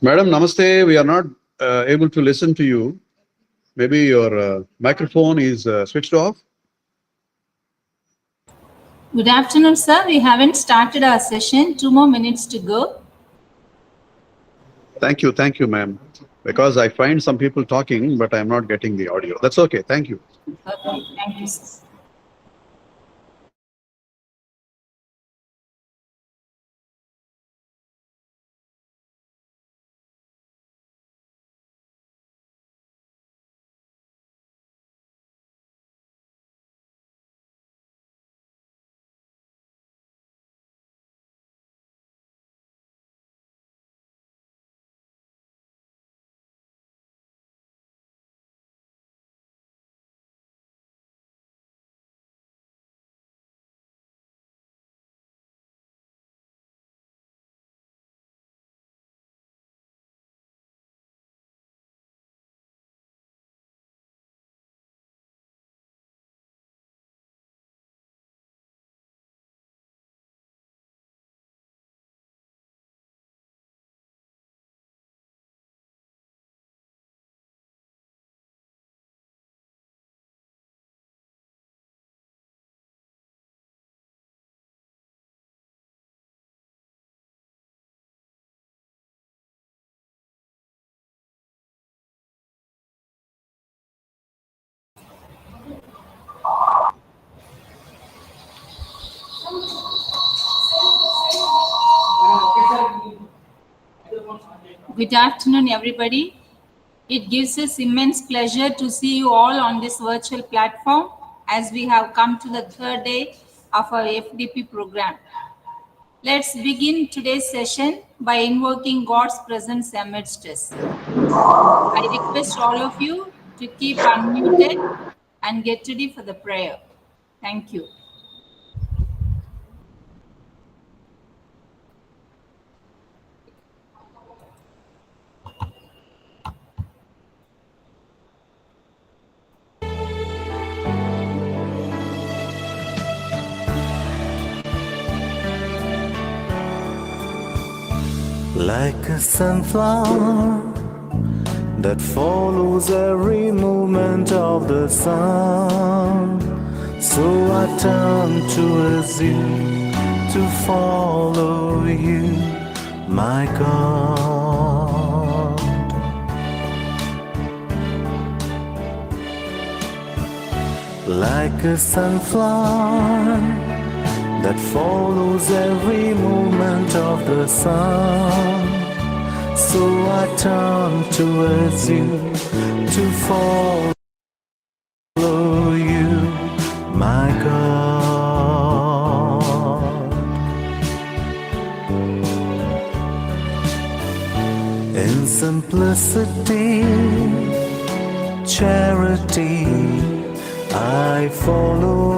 Madam, namaste. We are not able to listen to you. Maybe your microphone is switched off. Good afternoon, sir. We haven't started our session. 2 more minutes to go. Thank you, ma'am. Because I find some people talking, but I'm not getting the audio. That's okay. Thank you. Okay, thank you, sir. Good afternoon, everybody. It gives us immense pleasure to see you all on this virtual platform as we have come to the third day of our FDP program. Let's begin today's session by invoking God's presence amidst us. I request all of you to keep unmuted and get ready for the prayer. Thank you. Like a sunflower that follows every movement of the sun, so I turn towards you to follow you, my God. Like a sunflower that follows every movement of the sun, so I turn towards you to follow you, my God. In simplicity, charity, I follow.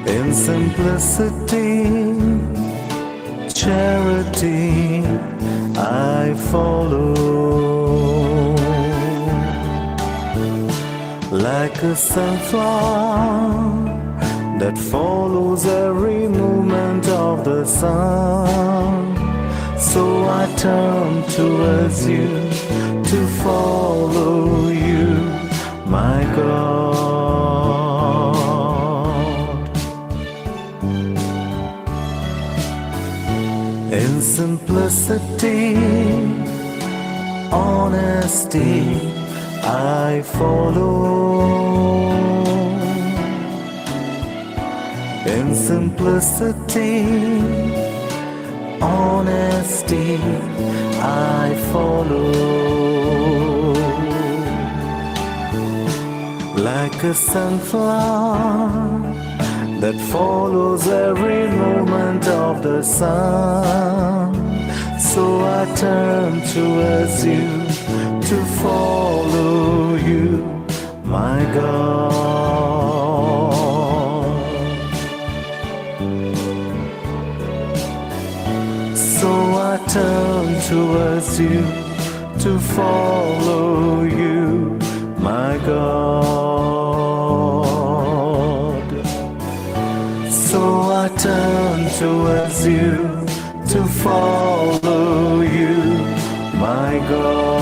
In simplicity, charity, I follow. Like a sunflower that follows every movement of the sun, so I turn towards you to follow you, my God. In simplicity, honesty, I follow. In simplicity, honesty, I follow. Like a sunflower that follows every moment of the sun, so I turn towards you to follow you, my God. So I turn towards you to follow you, my God. So I turn towards you to follow you, my God.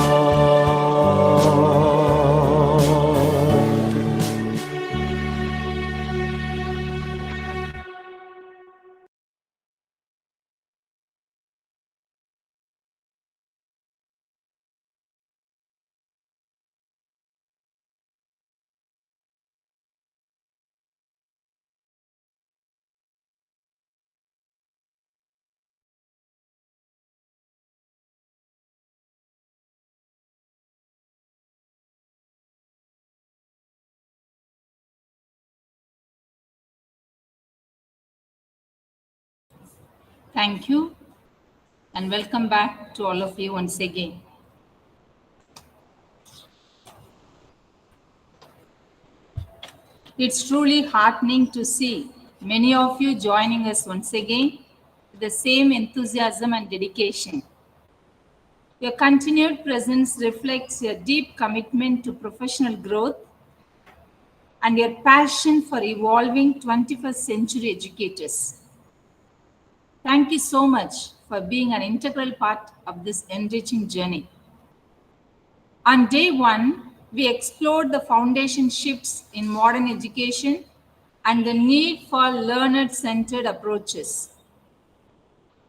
Thank you, and welcome back to all of you once again. It's truly heartening to see many of you joining us once again with the same enthusiasm and dedication. Your continued presence reflects your deep commitment to professional growth and your passion for evolving 21st century educators. Thank you so much for being an integral part of this enriching journey. On day one, we explored the foundation shifts in modern education and the need for learner-centered approaches.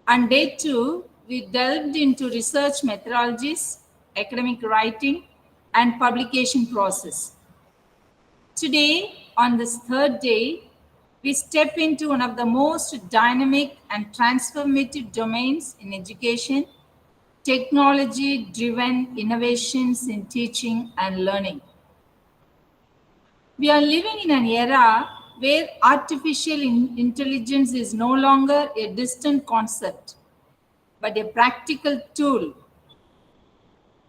On day two, we delved into research methodologies, academic writing, and publication process. Today, on this third day, we step into one of the most dynamic and transformative domains in education, technology-driven innovations in teaching and learning. We are living in an era where artificial intelligence is no longer a distant concept, but a practical tool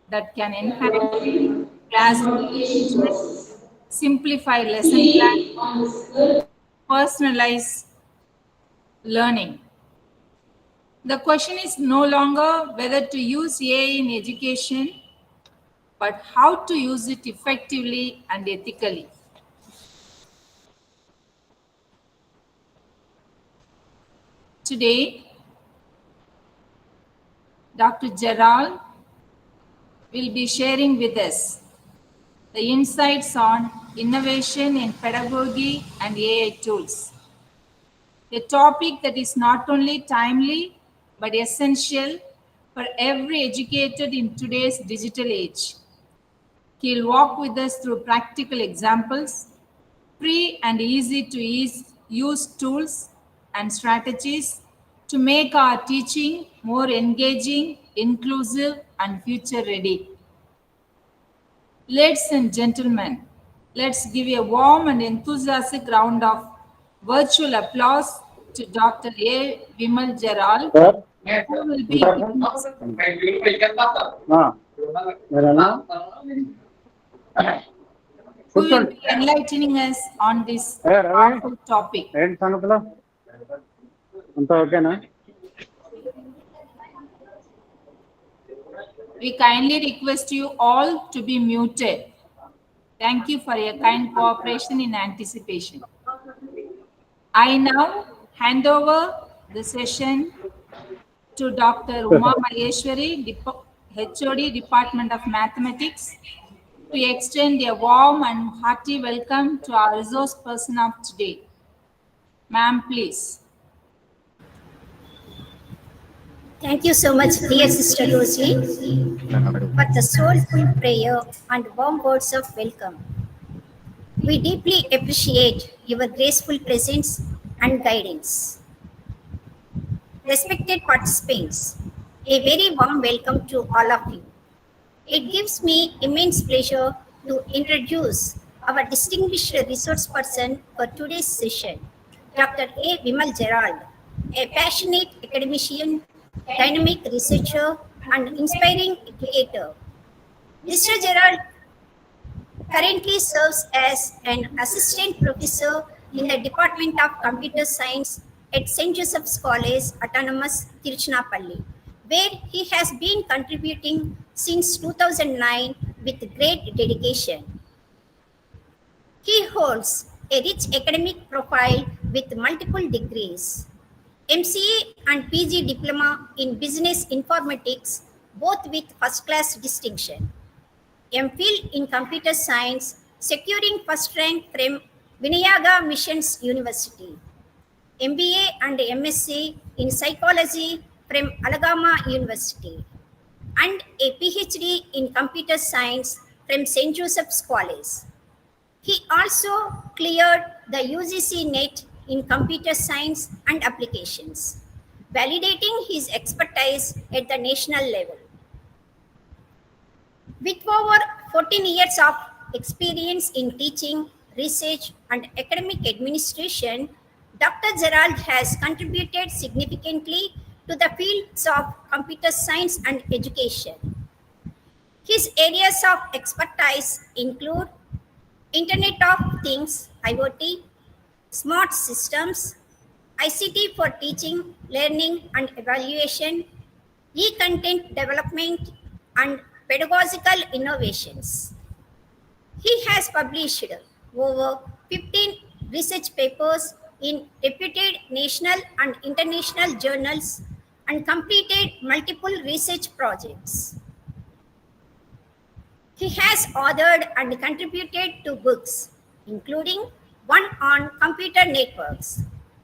that can enhance classroom engagement, simplify lesson planning, personalize learning. The question is no longer whether to use AI in education, but how to use it effectively and ethically. Today, Dr. Gerald will be sharing with us the insights on innovation in pedagogy and AI tools, a topic that is not only timely but essential for every educator in today's digital age. He'll walk with us through practical examples, free and easy to use tools and strategies to make our teaching more engaging, inclusive, and future ready. Ladies and gentlemen, let's give a warm and enthusiastic round of virtual applause to Dr. A. Vimal Gerald, who will be giving us who will be enlightening us on this powerful topic. We kindly request you all to be muted. Thank you for your kind cooperation in anticipation. I now hand over the session to Dr. Uma Maheshwari, HOD, Department of Mathematics, to extend a warm and hearty welcome to our resource person of today. Ma'am, please. Thank you so much, dear Sister Rosie, for the soulful prayer and warm words of welcome. We deeply appreciate your graceful presence and guidance. Respected participants, a very warm welcome to all of you. It gives me immense pleasure to introduce our distinguished resource person for today's session, Dr. A. Vimal Gerald, a passionate academician, dynamic researcher, and inspiring educator. Mr. Gerald currently serves as an assistant professor in the Department of Computer Science at St. Joseph's College, Autonomous, Tiruchirappalli, where he has been contributing since 2009 with great dedication. He holds a rich academic profile with multiple degrees, MCA and PG Diploma in Business Informatics, both with first class distinction. MPhil in Computer Science, securing first rank from Vinayaga Missions University. MBA and MSc in Psychology from Alagama University. And a PhD in Computer Science from St. Joseph's College. He also cleared the UGC NET in Computer Science and Applications, validating his expertise at the national level. With over 14 years of experience in teaching, research, and academic administration, Dr. Gerald has contributed significantly to the fields of computer science and education. His areas of expertise include Internet of Things, IoT, smart systems, ICT for teaching, learning, and evaluation, e-content development, and pedagogical innovations. He has published over 15 research papers in reputed national and international journals and completed multiple research projects. He has authored and contributed to books, including one on computer networks.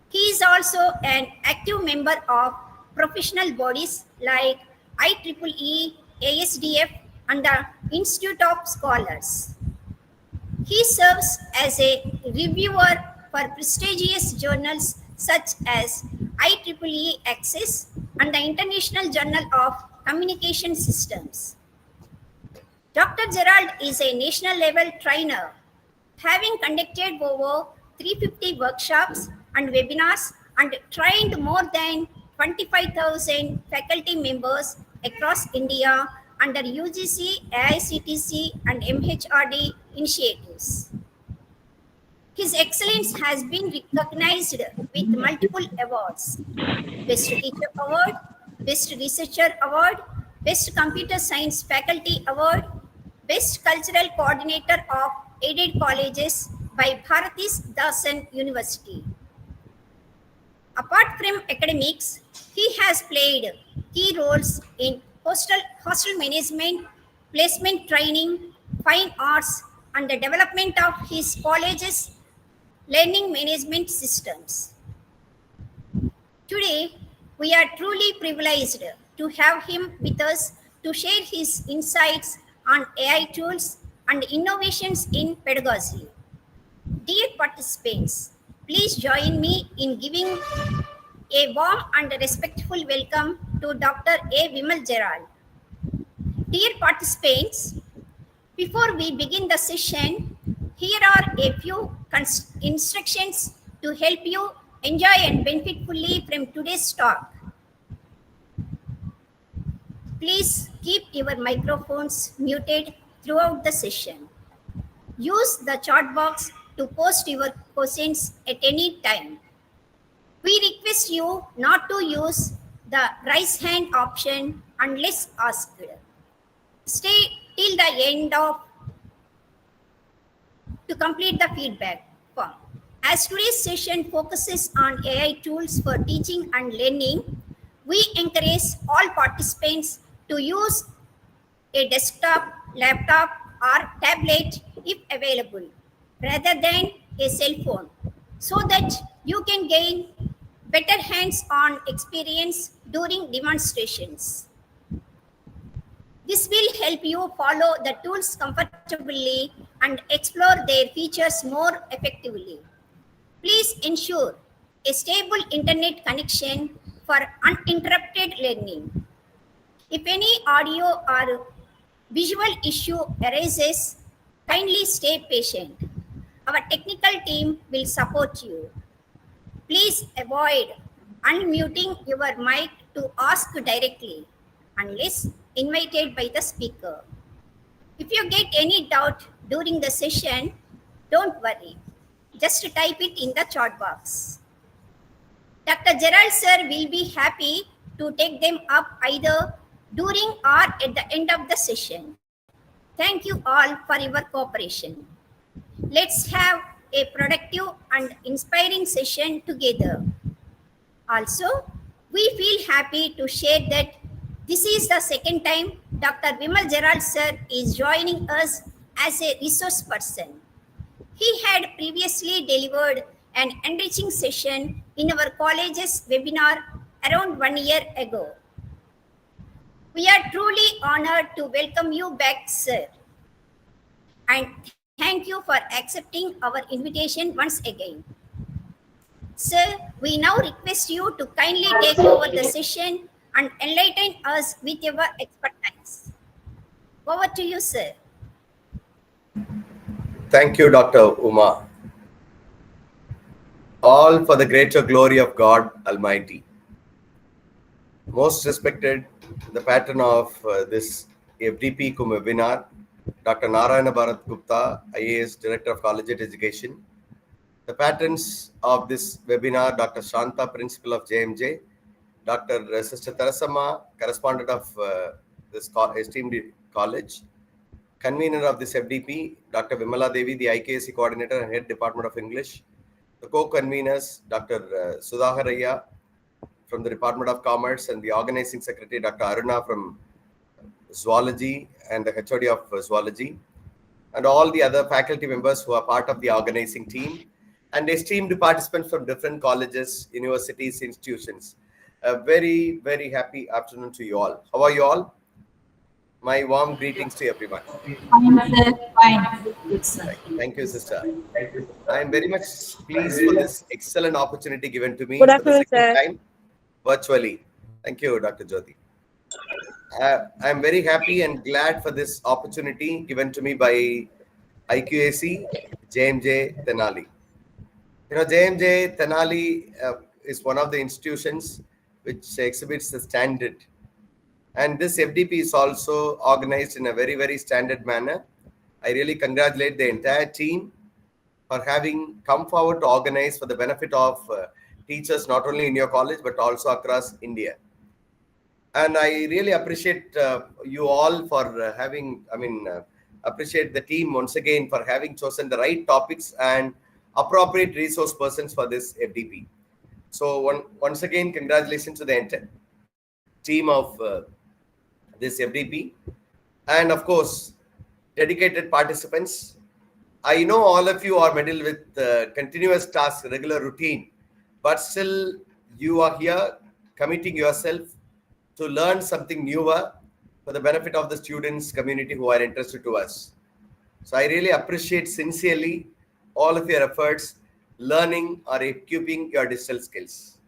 He is also an active member of professional bodies like IEEE, ASDF, and the Institute of Scholars. He serves as a reviewer for prestigious journals such as IEEE Access and the International Journal of Communication Systems. Dr. Gerald is a national level trainer, having conducted over 350 workshops and webinars and trained more than 25,000 faculty members across India under UGC, AICTC, and MHRD initiatives. His excellence has been recognized with multiple awards: Best Teacher Award, Best Researcher Award, Best Computer Science Faculty Award, Best Cultural Coordinator of Aided Colleges by Bharath Dasan University. Apart from academics, he has played key roles in hostel management, placement training, fine arts, and the development of his college's learning management systems. Today, we are truly privileged to have him with us to share his insights on AI tools and innovations in pedagogy. Dear participants, please join me in giving a warm and respectful welcome to Dr. A. Vimal Gerald. Dear participants, before we begin the session, here are a few instructions to help you enjoy and benefit fully from today's talk. Please keep your microphones muted throughout the session. Use the chat box to post your questions at any time. We request you not to use the raise hand option unless asked. Stay till the end to complete the feedback form. As today's session focuses on AI tools for teaching and learning, we encourage all participants to use a desktop, laptop, or tablet if available, rather than a cell phone, so that you can gain better hands-on experience during demonstrations. This will help you follow the tools comfortably and explore their features more effectively. Please ensure a stable internet connection for uninterrupted learning. If any audio or visual issue arises, kindly stay patient. Our technical team will support you. Please avoid unmuting your mic to ask directly unless invited by the speaker. If you get any doubt during the session, don't worry. Just type it in the chat box. Dr. Gerald sir will be happy to take them up either during or at the end of the session. Thank you all for your cooperation. Let's have a productive and inspiring session together. Also, we feel happy to share that this is the second time Dr. Vimal Gerald sir is joining us as a resource person. He had previously delivered an enriching session in our college's webinar around 1 year ago. We are truly honored to welcome you back, sir. And thank you for accepting our invitation once again. Sir, we now request you to kindly take over the session and enlighten us with your expertise. Over to you, sir. Thank you, Dr. Uma. All for the greater glory of God Almighty. Most respected, the patron of this FDP webinar, Dr. Narayana Bharath Gupta, IAS Director of Collegiate Education. The patrons of this webinar, Dr. Shanta, Principal of JMJ, Dr. Sister Theresa, Correspondent of this esteemed college, Convener of this FDP, Dr. Vimala Devi, the IQAC Coordinator and Head Department of English, the co-conveners, Dr. Sudhakaraya from the Department of Commerce, and the Organizing Secretary, Dr. Aruna from Zoology and the HOD of Zoology, and all the other faculty members who are part of the organizing team, and esteemed participants from different colleges, universities, institutions. A very, very happy afternoon to you all. How are you all? My warm greetings to everyone. Fine, sir. Fine. Good, sir. Thank you, sister. I am very much pleased for this excellent opportunity given to me Good for the afternoon, second sir. time virtually. Thank you, Dr. Jyoti. I am very happy and glad for this opportunity given to me by IQAC, JMJ, Tenali. You know, JMJ, Tenali is one of the institutions which exhibits the standard. And this FDP is also organized in a very, very standard manner. I really congratulate the entire team for having come forward to organize for the benefit of teachers, not only in your college, but also across India. And I really appreciate you all for appreciate the team once again for having chosen the right topics and appropriate resource persons for this FDP. So once again, congratulations to the entire team of this FDP. And of course, dedicated participants. I know all of you are meddled with continuous tasks, regular routine, but still you are here committing yourself to learn something newer for the benefit of the students community who are interested to us. So I really appreciate sincerely all of your efforts learning or equipping your digital skills.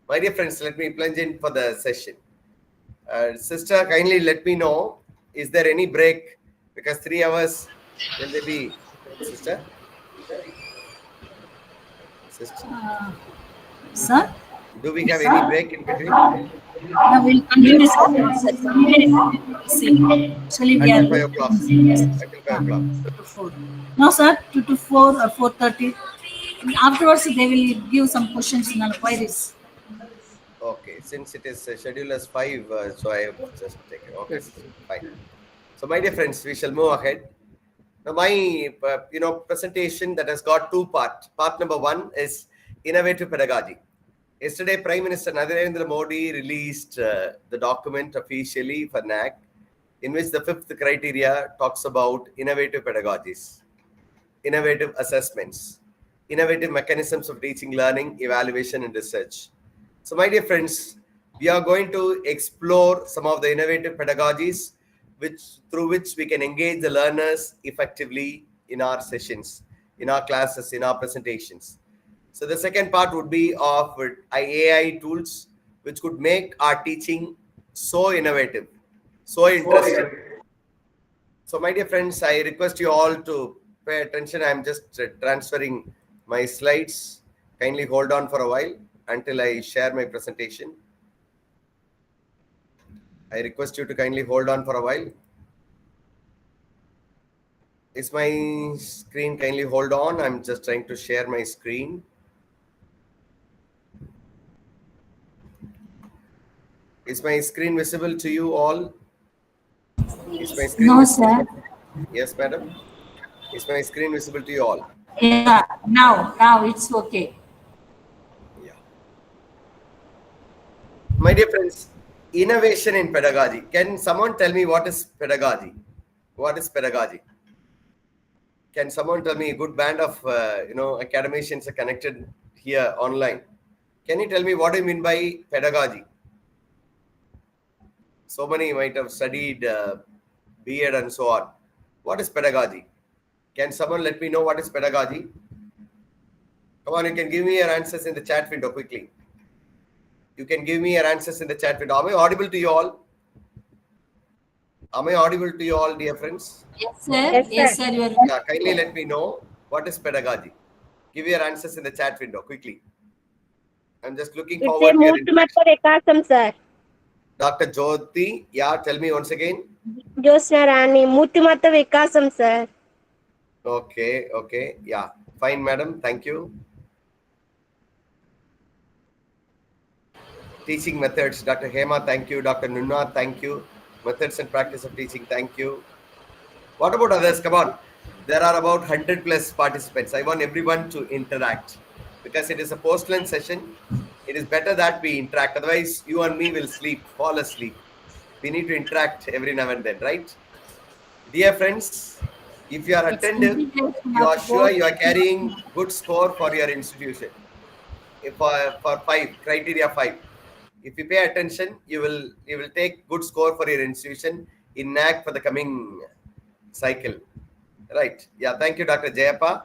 My dear friends, let me plunge in for the session. Sister, kindly let me know, is there any break? Because 3 hours, will there be, sister? Sister? Sir? Do we have any break in between? No, we'll continue, sir. See, actually we are... Until 5 o'clock. Until 5 o'clock. 2 to 4. No, sir, 2 to 4 or 4:30. Afterwards, they will give some questions and queries. Okay, since it is scheduled as 5, so I have just taken. Okay, fine. So, my dear friends, we shall move ahead. Now, my presentation that has got 2 parts. Part number 1 is innovative pedagogy. Yesterday, Prime Minister Narayana Modi released the document officially for NAC, in which the 5th criteria talks about innovative pedagogies, innovative assessments, innovative mechanisms of teaching, learning, evaluation, and research. So, my dear friends, we are going to explore some of the innovative pedagogies through which we can engage the learners effectively in our sessions, in our classes, in our presentations. So the second part would be of AI tools, which could make our teaching so innovative, so interesting. So my dear friends, I request you all to pay attention. I'm just transferring my slides. Kindly hold on for a while until I share my presentation. I request you to kindly hold on for a while. Is my screen? Kindly hold on. I'm just trying to share my screen. Is my screen visible to you all? Is my screen No, visible? sir. Yes, madam. Is my screen visible to you all? Yeah, now it's okay. Yeah. My dear friends, innovation in pedagogy. Can someone tell me what is pedagogy? What is pedagogy? Can someone tell me? A good band of academicians are connected here online. Can you tell me what do you mean by pedagogy? So many might have studied B.Ed and so on. What is pedagogy? Can someone let me know what is pedagogy? Come on, you can give me your answers in the chat window quickly. You can give me your answers in the chat window. Am I audible to you all? Am I audible to you all, dear friends? Yes, sir. Yes, sir. You are. Yeah, kindly let me know what is pedagogy. Give your answers in the chat window quickly. I'm just looking forward to your Ekasam, sir. Dr. Jyoti, yeah, tell me once again. Josna Rani, Muttimata Ekasam, sir. Okay, yeah. Fine, madam. Thank you. Teaching methods, Dr. Hema, thank you. Dr. Nunna, thank you. Methods and practice of teaching, thank you. What about others? Come on. There are about 100 plus participants. I want everyone to interact because it is a post-lunch session. It is better that we interact. Otherwise, you and me will fall asleep. We need to interact every now and then, right? Dear friends, if you are attentive, you are sure you are carrying good score for your institution. If for 5, criteria 5. If you pay attention, you will take good score for your institution in NAC for the coming cycle. Right. Yeah. Thank you, Dr. Jayappa.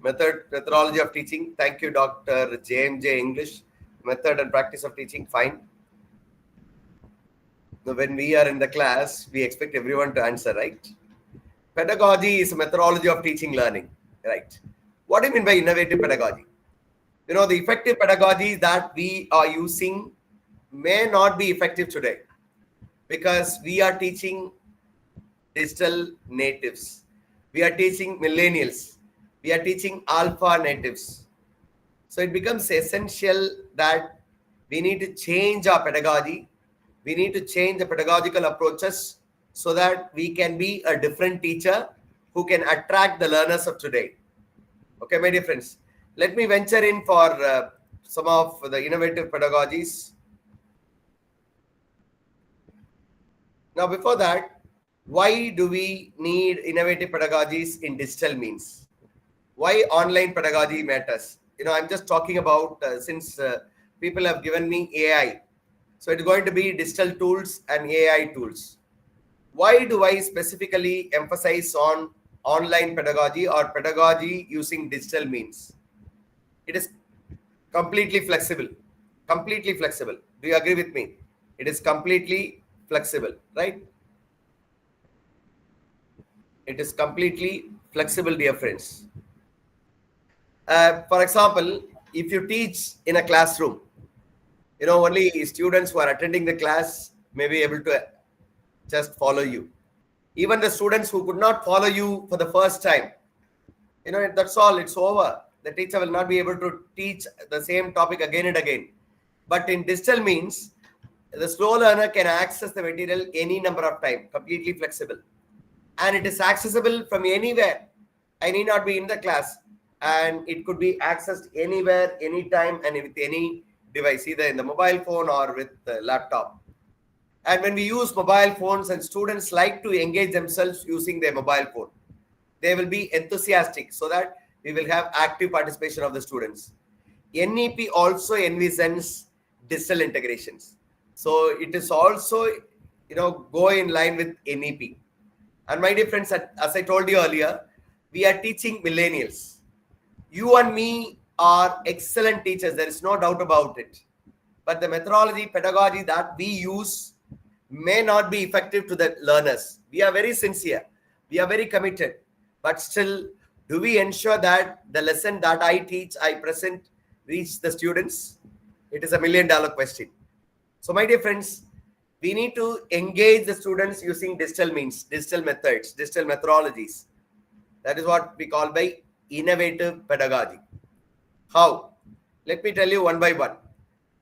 Methodology of teaching. Thank you, Dr. JMJ English. Method and practice of teaching. Fine. So when we are in the class, we expect everyone to answer, right? Pedagogy is a methodology of teaching learning. Right. What do you mean by innovative pedagogy? The effective pedagogy that we are using may not be effective today because we are teaching digital natives. We are teaching millennials. We are teaching alpha natives. So it becomes essential that we need to change our pedagogy. We need to change the pedagogical approaches so that we can be a different teacher who can attract the learners of today. Okay, my dear friends, let me venture in for some of the innovative pedagogies. Now, before that, why do we need innovative pedagogies in digital means? Why online pedagogy matters? I'm just talking about since people have given me AI. So it's going to be digital tools and AI tools. Why do I specifically emphasize on online pedagogy or pedagogy using digital means? It is completely flexible. Completely flexible. Do you agree with me? It is completely flexible, right? It is completely flexible, dear friends. For example, if you teach in a classroom, only students who are attending the class may be able to just follow you. Even the students who could not follow you for the first time, that's all, it's over. The teacher will not be able to teach the same topic again and again. But in digital means, the slow learner can access the material any number of times, completely flexible. And it is accessible from anywhere. I need not be in the class. And it could be accessed anywhere, anytime, and with any device, either in the mobile phone or with the laptop. And when we use mobile phones and students like to engage themselves using their mobile phone, they will be enthusiastic so that we will have active participation of the students. NEP also envisions digital integrations. So it is also, go in line with NEP. And my dear friends, as I told you earlier, we are teaching millennials. You and me are excellent teachers. There is no doubt about it. But the methodology, pedagogy that we use may not be effective to the learners. We are very sincere. We are very committed. But still, do we ensure that the lesson that I teach, I present, reach the students? It is $1 million question. So my dear friends, we need to engage the students using digital means, digital methods, digital methodologies. That is what we call by innovative pedagogy. How? Let me tell you one by one.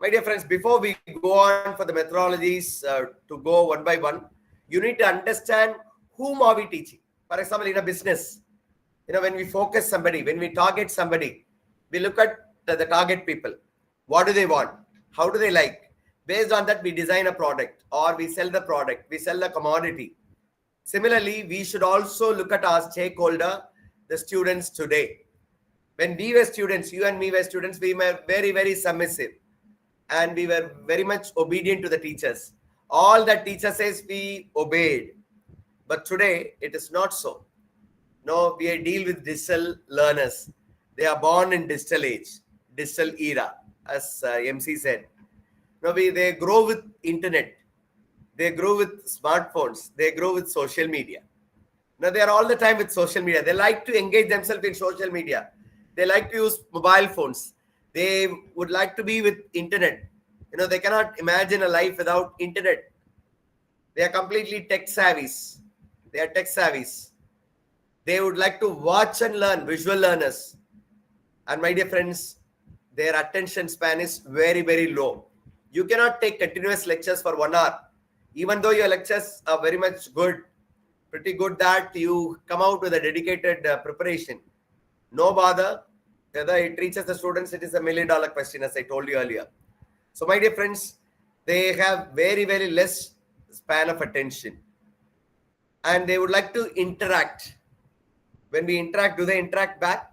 My dear friends, before we go on for the methodologies to go one by one, you need to understand whom are we teaching. For example, in a business, when we focus somebody, when we target somebody, we look at the target people. What do they want? How do they like? Based on that, we design a product or we sell the product, we sell the commodity. Similarly, we should also look at our stakeholder, the students today. When we were students, you and me were students, we were very, very submissive and we were very much obedient to the teachers. All that teacher says, we obeyed. But today, it is not so. No, we deal with digital learners. They are born in digital age, digital era, as MC said. No, they grow with internet. They grow with smartphones. They grow with social media. Now, they are all the time with social media. They like to engage themselves in social media. They like to use mobile phones. They would like to be with internet. You know, they cannot imagine a life without internet. They are completely tech savvies. They are tech savvies. They would like to watch and learn, visual learners. And my dear friends, their attention span is very, very low. You cannot take continuous lectures for 1 hour. Even though your lectures are very much good, pretty good that you come out with a dedicated preparation. No bother. Whether it reaches the students, it is $1 million question, as I told you earlier. So my dear friends, they have very, very less span of attention. And they would like to interact. When we interact, do they interact back?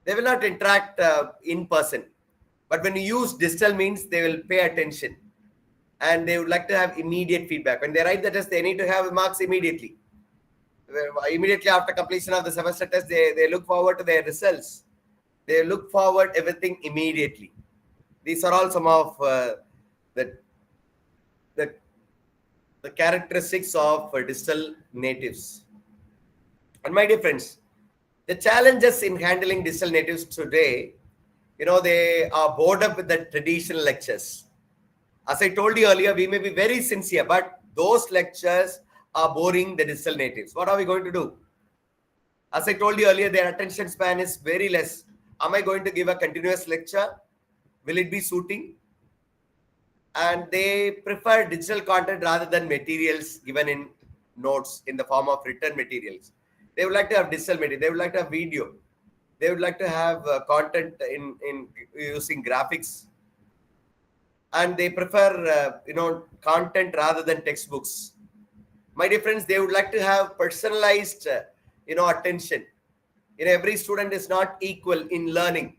They will not interact in person. But when you use digital means, they will pay attention. And they would like to have immediate feedback. When they write the test, they need to have marks immediately. Immediately after completion of the semester test, they look forward to their results. They look forward everything immediately. These are all some of the characteristics of digital natives. And my dear friends, the challenges in handling digital natives today, you know, they are bored up with the traditional lectures. As I told you earlier, we may be very sincere, but those lectures are boring the digital natives. What are we going to do? As I told you earlier, their attention span is very less. Am I going to give a continuous lecture? Will it be suiting? And they prefer digital content rather than materials given in notes in the form of written materials. They would like to have digital material. They would like to have video. They would like to have content in using graphics. And they prefer, content rather than textbooks. My dear friends, they would like to have personalized, attention. Every student is not equal in learning.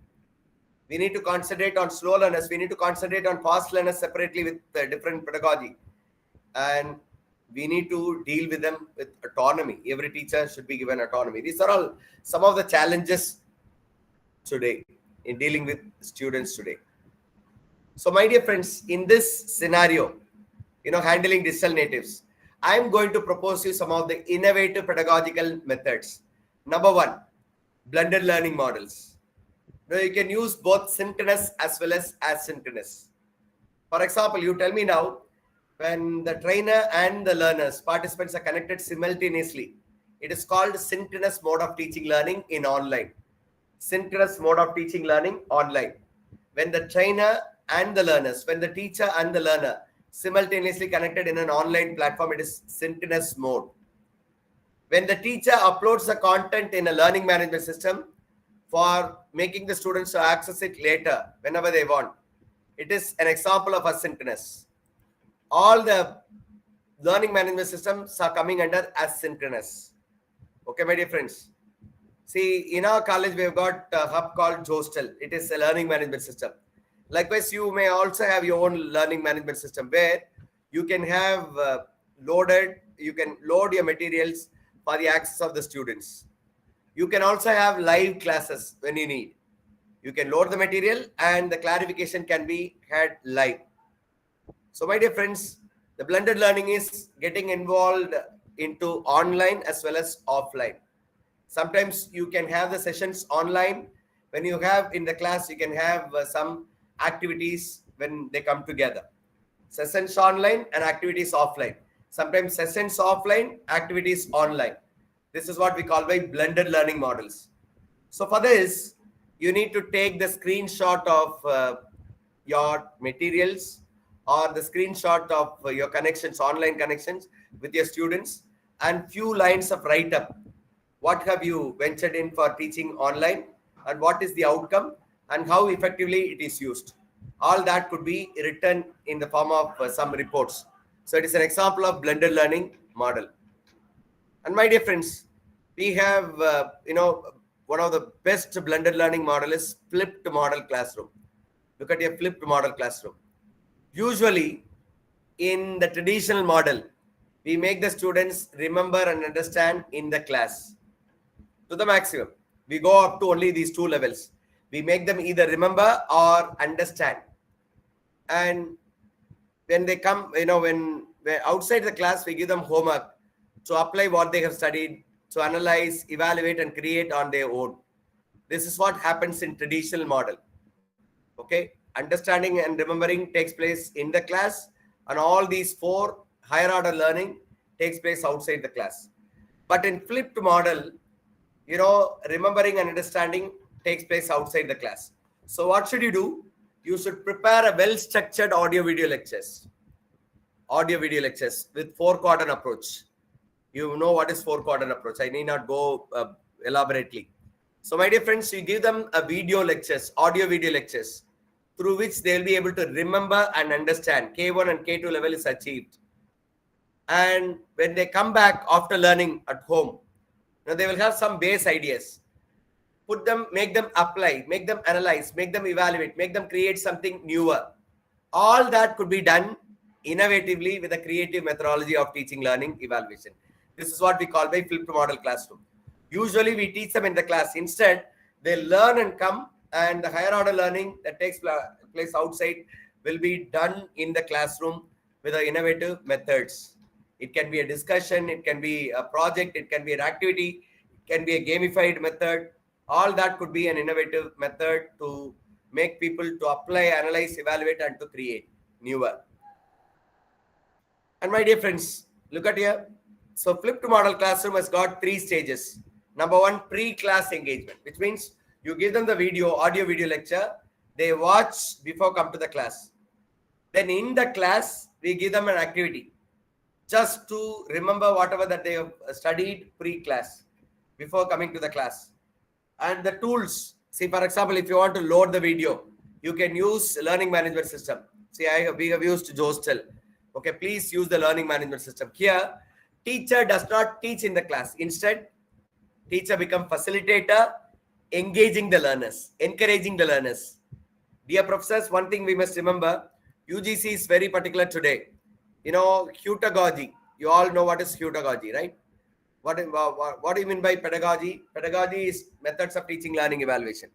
We need to concentrate on slow learners. We need to concentrate on fast learners separately with different pedagogy. And we need to deal with them with autonomy. Every teacher should be given autonomy. These are all some of the challenges today in dealing with students today. So my dear friends, in this scenario, handling digital natives, I'm going to propose you some of the innovative pedagogical methods. Number 1, blended learning models. Now you can use both synchronous as well as asynchronous. For example, you tell me now, when the trainer and the learners, participants are connected simultaneously, it is called synchronous mode of teaching learning in online. Synchronous mode of teaching learning online. When the trainer and the learners, when the teacher and the learner simultaneously connected in an online platform, it is synchronous mode. When the teacher uploads the content in a learning management system for making the students to access it later, whenever they want, it is an example of asynchronous. All the learning management systems are coming under asynchronous. Okay, my dear friends. See, in our college, we have got a hub called Jostel. It is a learning management system. Likewise, you may also have your own learning management system where you can have you can load your materials for the access of the students. You can also have live classes when you need. You can load the material and the clarification can be had live. So my dear friends, the blended learning is getting involved into online as well as offline. Sometimes you can have the sessions online. When you have in the class, you can have some activities when they come together. Sessions online and activities offline. Sometimes sessions offline, activities online. This is what we call by blended learning models. So for this, you need to take the screenshot of your materials or the screenshot of your connections, online connections with your students, and few lines of write-up. What have you ventured in for teaching online and what is the outcome and how effectively it is used. all that could be written in the form of some reports. So it is an example of blended learning model. And my dear friends, we have, one of the best blended learning model is flipped model classroom. Look at your flipped model classroom. Usually, in the traditional model, we make the students remember and understand in the class to the maximum. We go up to only these two levels. We make them either remember or understand. And when they come, when outside the class, we give them homework to apply what they have studied, to analyze, evaluate, and create on their own. This is what happens in traditional model. Okay, understanding and remembering takes place in the class, and all these four higher order learning takes place outside the class. But in flipped model, remembering and understanding takes place outside the class. So what should you do? You should prepare a well-structured audio-video lectures with 4-quadrant approach. You know what is 4-quadrant approach. I need not go elaborately. So my dear friends, you give them a audio-video lectures, through which they will be able to remember and understand. K1 and K2 level is achieved. And when they come back after learning at home, they will have some base ideas. Make them apply, make them analyze, make them evaluate, make them create something newer. All that could be done innovatively with a creative methodology of teaching, learning, evaluation. This is what we call by flipped model classroom. Usually we teach them in the class. Instead, they learn and come, and the higher order learning that takes place outside will be done in the classroom with the innovative methods. It can be a discussion, it can be a project, it can be an activity, it can be a gamified method. All that could be an innovative method to make people to apply, analyze, evaluate, and to create newer. And my dear friends, look at here. So flipped model classroom has got 3 stages. Number 1, pre-class engagement, which means you give them the audio-video lecture. They watch before come to the class. Then in the class, we give them an activity just to remember whatever that they have studied pre-class before coming to the class. And the tools, see, for example, if you want to load the video, you can use learning management system. See, we have used Jostel. Okay, please use the learning management system. Here, teacher does not teach in the class. Instead, teacher becomes facilitator, engaging the learners, encouraging the learners. Dear professors, one thing we must remember, UGC is very particular today. Pedagogy. You all know what is pedagogy, right? What do you mean by pedagogy? Pedagogy is methods of teaching, learning, evaluation.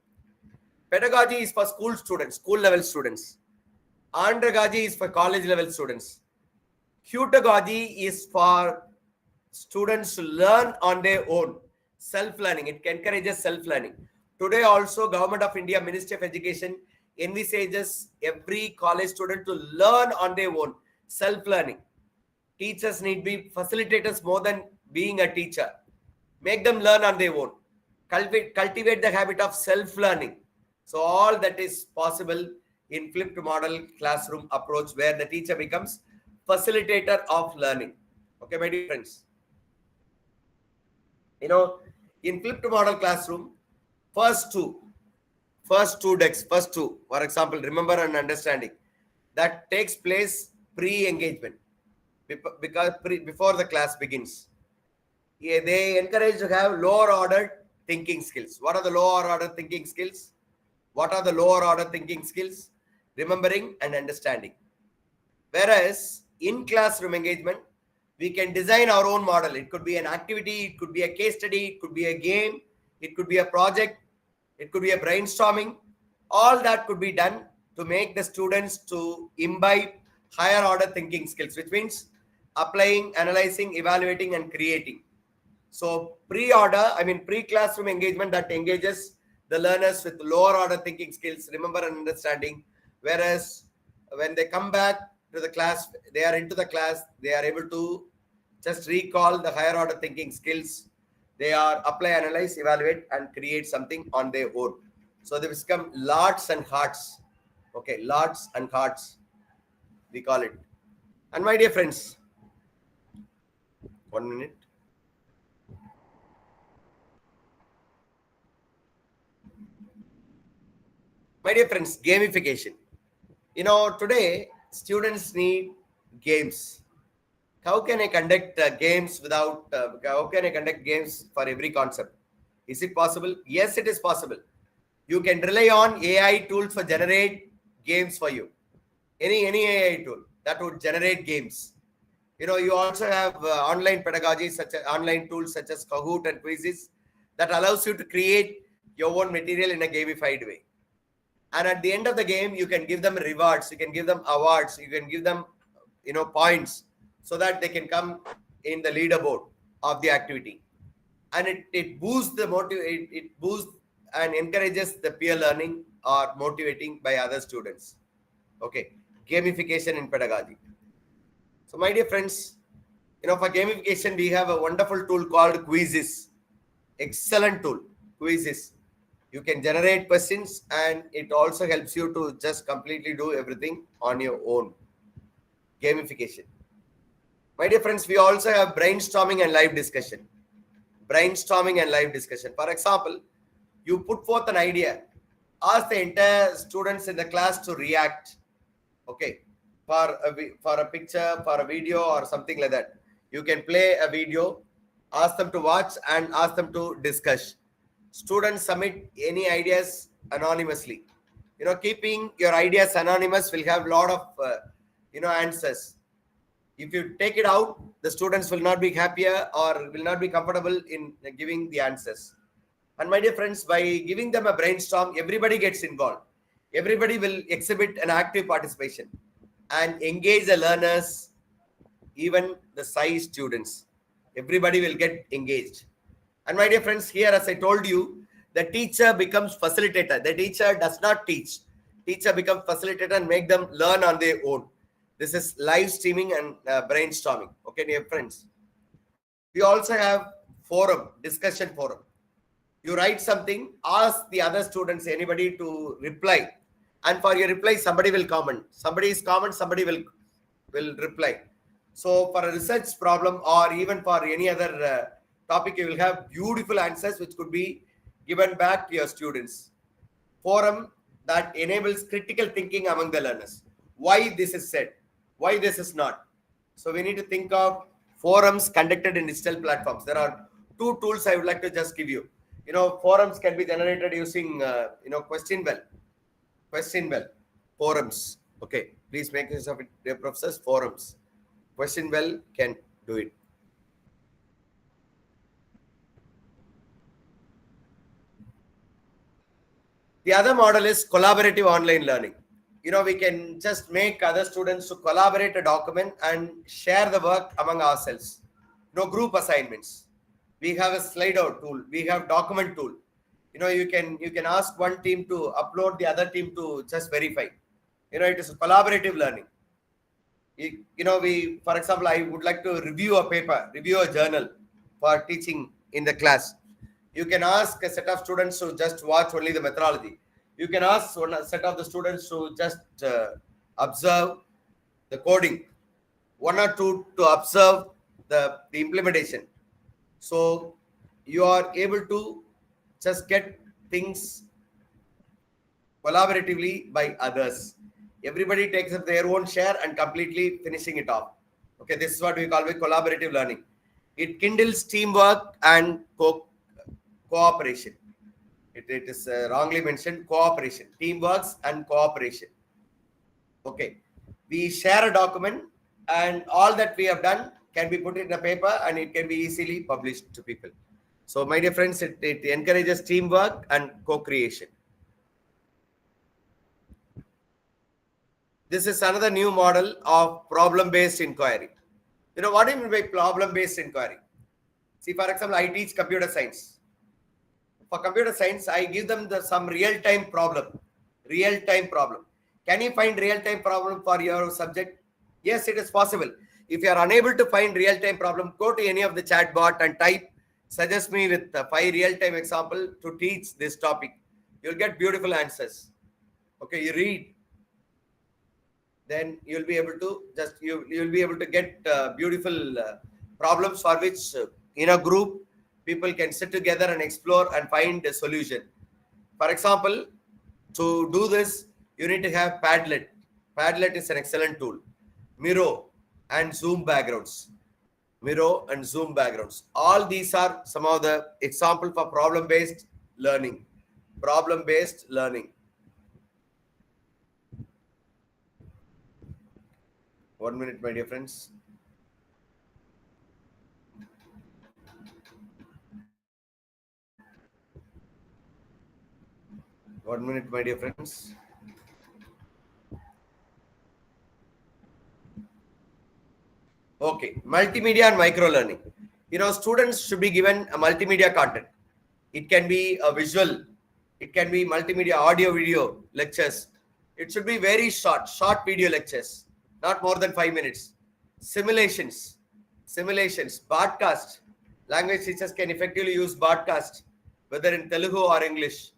Pedagogy is for school students, school level students. Andragogy is for college level students. Pedagogy is for students to learn on their own. Self-learning. It encourages self-learning. Today also, Government of India, Ministry of Education envisages every college student to learn on their own. Self-learning. Teachers need to be facilitators more than being a teacher. Make them learn on their own. Cultivate the habit of self-learning. So all that is possible in flipped model classroom approach, where the teacher becomes facilitator of learning. Okay, my dear friends. In flipped model classroom, first two, for example, remember and understanding, that takes place pre-engagement, because before the class begins. They encourage to have lower order thinking skills. What are the lower order thinking skills? Remembering and understanding. Whereas in classroom engagement, we can design our own model. It could be an activity, it could be a case study, it could be a game, it could be a project, it could be a brainstorming. All that could be done to make the students to imbibe higher order thinking skills, which means applying, analyzing, evaluating, and creating. So pre-classroom engagement that engages the learners with lower order thinking skills, remember and understanding. Whereas when they come back to the class, they are into the class, they are able to just recall the higher order thinking skills. They are apply, analyze, evaluate, and create something on their own. So they become lots and hearts. Okay, lots and hearts, we call it. And my dear friends, 1 minute. My dear friends, gamification. Today students need games. How can I conduct games how can I conduct games for every concept? Is it possible? Yes, it is possible. You can rely on AI tools for generate games for you. Any AI tool that would generate games. You also have online pedagogy, such as online tools such as Kahoot and quizzes that allows you to create your own material in a gamified way. And at the end of the game, you can give them rewards, you can give them awards, you can give them points, so that they can come in the leaderboard of the activity. And it boosts the it boosts and encourages the peer learning or motivating by other students. Okay, gamification in pedagogy. So my dear friends, for gamification, we have a wonderful tool called quizzes. Excellent tool, quizzes. You can generate questions and it also helps you to just completely do everything on your own. Gamification. My dear friends, we also have brainstorming and live discussion. Brainstorming and live discussion. For example, you put forth an idea, ask the entire students in the class to react. Okay, for a picture, for a video or something like that. You can play a video, ask them to watch and ask them to discuss. Students submit any ideas anonymously. Keeping your ideas anonymous will have a lot of answers. If you take it out, the students will not be happier or will not be comfortable in giving the answers. And my dear friends, by giving them a brainstorm, everybody gets involved. Everybody will exhibit an active participation and engage the learners, even the shy students. Everybody will get engaged. And my dear friends, here, as I told you, the teacher becomes facilitator. The teacher does not teach. Teacher becomes facilitator and make them learn on their own. This is live streaming and brainstorming. Okay, dear friends. We also have forum, discussion forum. You write something, ask the other students, anybody to reply. And for your reply, somebody will comment. Somebody is comment, somebody will reply. So for a research problem or even for any other topic, you will have beautiful answers which could be given back to your students. Forum that enables critical thinking among the learners. Why this is said, why this is not. So we need to think of forums conducted in digital platforms. There are two tools I would like to just give you. Forums can be generated using question well forums. Okay, please make use of it, dear professors. Forums, question well can do it. The other model is collaborative online learning. We can just make other students to collaborate a document and share the work among ourselves. Group assignments. We have a Slido tool. We have document tool. You can ask one team to upload, the other team to just verify. It is a collaborative learning. For example, I would like to review a paper, review a journal for teaching in the class. You can ask a set of students to just watch only the methodology. You can ask one set of the students to just observe the coding, one or two to observe the implementation. So you are able to just get things collaboratively by others. Everybody takes up their own share and completely finishing it off. Okay, this is what we call collaborative learning. It kindles teamwork and cooperation. It is wrongly mentioned cooperation, teamworks and cooperation. Okay, we share a document and all that we have done can be put in a paper and it can be easily published to people. So my dear friends, it encourages teamwork and co-creation. This is another new model of problem-based inquiry. What do you mean by problem-based inquiry? See, for example, I teach computer science. For computer science, I give them some real-time problem. Real-time problem. Can you find real-time problem for your subject? Yes, it is possible. If you are unable to find real-time problem, go to any of the chat bot and type, suggest me with 5 real-time example to teach this topic. You'll get beautiful answers. Okay, you read. Then you'll be able to you'll be able to get beautiful problems for which in a group people can sit together and explore and find a solution. For example, to do this, you need to have Padlet. Padlet is an excellent tool. Miro and Zoom backgrounds. Miro and Zoom backgrounds. All these are some of the example for problem-based learning. Problem-based learning. 1 minute, my dear friends. One minute, my dear friends. Okay, multimedia and micro learning. Students should be given a multimedia content. It can be a visual, it can be multimedia, audio, video lectures. It should be very short video lectures, not more than 5 minutes. Simulations, broadcast. Language teachers can effectively use broadcast, whether in Telugu or English.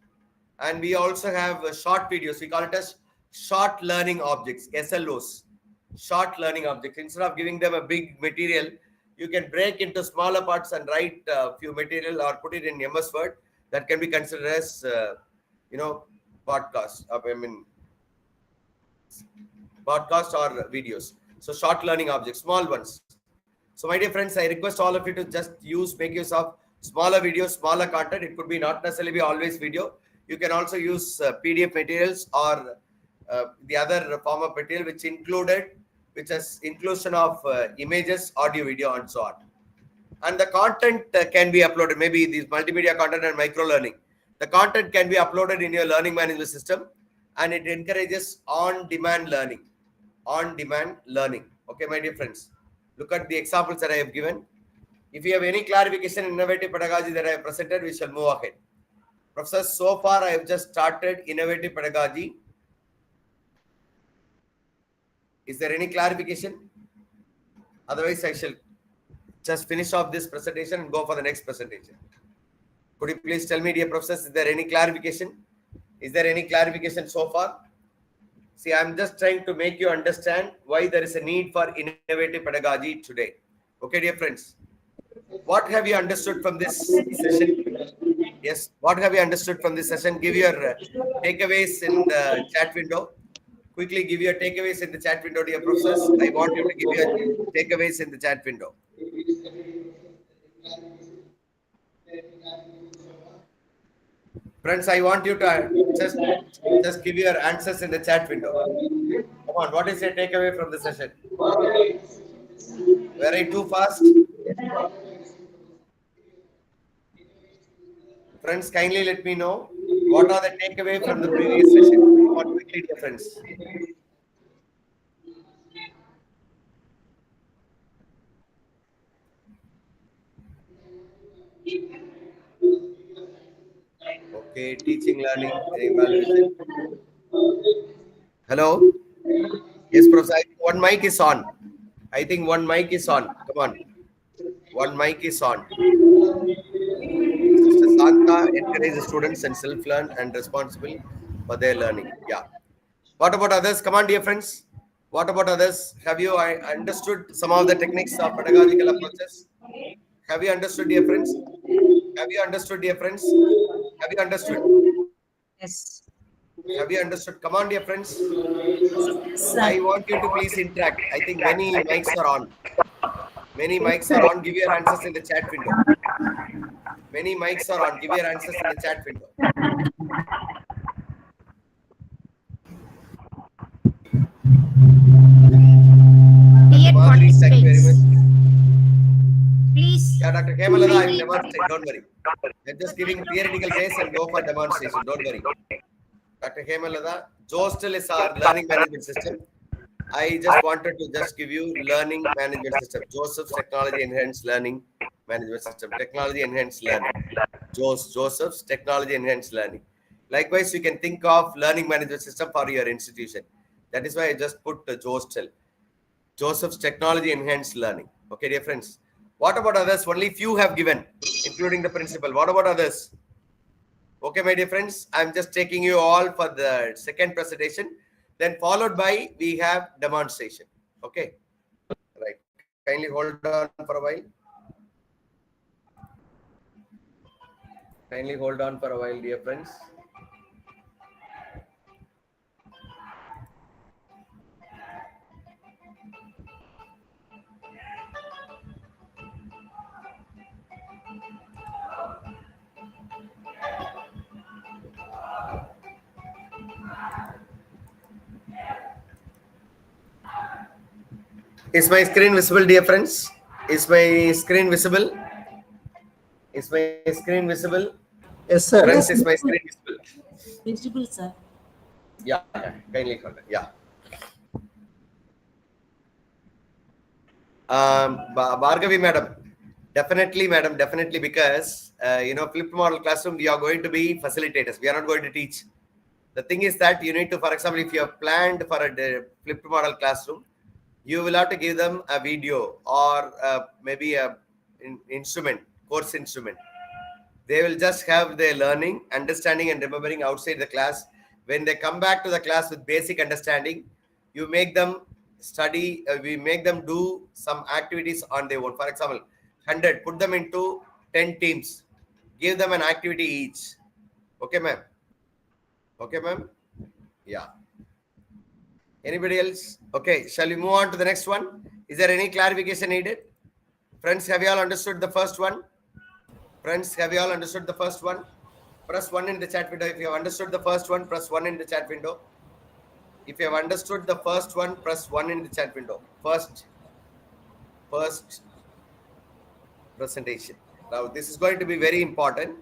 And we also have short videos. We call it as short learning objects, SLOs. Short learning objects. Instead of giving them a big material, you can break into smaller parts and write a few material or put it in MS Word. That can be considered as, podcast. Podcast or videos. So short learning objects, small ones. So my dear friends, I request all of you to just make use of smaller videos, smaller content. It could be not necessarily be always video. You can also use PDF materials or the other form of material which has inclusion of images, audio, video, and so on. And the content can be uploaded, maybe these multimedia content and micro learning. The content can be uploaded in your learning management system, and it encourages on-demand learning. On-demand learning. Okay, my dear friends. Look at the examples that I have given. If you have any clarification in innovative pedagogy that I have presented, we shall move ahead. Professor, so far I have just started innovative pedagogy. Is there any clarification? Otherwise, I shall just finish off this presentation and go for the next presentation. Could you please tell me, dear professors, is there any clarification? Is there any clarification so far? See, I'm just trying to make you understand why there is a need for innovative pedagogy today. Okay, dear friends. What have you understood from this session? Yes, what have you understood from this session? Give your takeaways in the chat window. Quickly give your takeaways in the chat window, dear professors. I want you to give your takeaways in the chat window. Friends, I want you to just give your answers in the chat window. Come on, what is your takeaway from the session? Were I too fast? Friends, kindly let me know what are the takeaway from the previous session. Come on, quickly, dear friends. Okay, teaching, learning, evaluation. Hello? Yes, Professor. One mic is on. I think one mic is on. Come on. One mic is on. Sister Santa encourages students and self-learn and responsible for their learning. Yeah. What about others? Come on, dear friends. What about others? Have you understood some of the techniques of pedagogical approaches? Have you understood, dear friends? Have you understood, dear friends? Have you understood? Yes. Have you understood? Come on, dear friends. I want you to please interact. I think many mics are on. Many mics are on. Give your answers in the chat window. Many mics are on. Give your answers in the chat window. Dear Madhuri, thank you very much. participants, please. Yeah, Dr. Kemalada, I will demonstrate. Don't worry. We're just giving theoretical base and go for demonstration. Don't worry. Dr. Kemalada, Jostel is our learning management system. I just wanted to just give you learning management system. Joseph's Technology Enhanced Learning Management System. Technology Enhanced Learning. Joseph's Technology Enhanced Learning. Likewise, you can think of learning management system for your institution. That is why I just put the Jostel. Joseph's Technology Enhanced Learning. Okay, dear friends. What about others? Only few have given, including the principal. What about others? Okay, my dear friends, I'm just taking you all for the second presentation. Then followed by, we have demonstration. Okay. Right. Kindly hold on for a while. Kindly hold on for a while, dear friends. Is my screen visible, dear friends? Is my screen visible? Is my screen visible? Yes, sir. Friends, is my screen visible? Visible, sir. Yeah, kindly hold it. Yeah. Bhargavi madam, definitely, madam, definitely, because flipped model classroom, we are going to be facilitators. We are not going to teach. The thing is that you need to, for example, if you have planned for a flipped model classroom, you will have to give them a video or maybe a instrument, course instrument. They will just have their learning, understanding, and remembering outside the class. When they come back to the class with basic understanding, you make them study. We make them do some activities on their own. For example, 100, put them into 10 teams. Give them an activity each. Okay, ma'am? Okay, ma'am? Yeah. Anybody else? Okay, shall we move on to the next one? Is there any clarification needed? Friends, have you all understood the first one? Friends, have you all understood the first one? Press 1 in the chat window. If you have understood the first one, press 1 in the chat window. If you have understood the first one, press 1 in the chat window. First presentation. Now, this is going to be very important.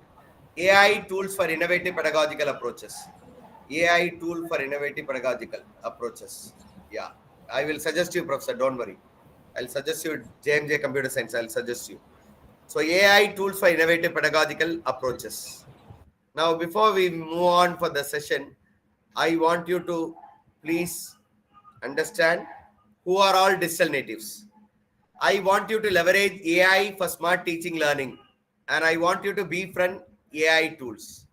AI tools for innovative pedagogical approaches. AI tool for innovative pedagogical approaches. Yeah, I will suggest you, Professor, don't worry. I'll suggest you JMJ Computer Science. I'll suggest you. So AI tools for innovative pedagogical approaches. Now, before we move on for the session, I want you to please understand who are all digital natives. I want you to leverage AI for smart teaching learning, and I want you to befriend AI tools.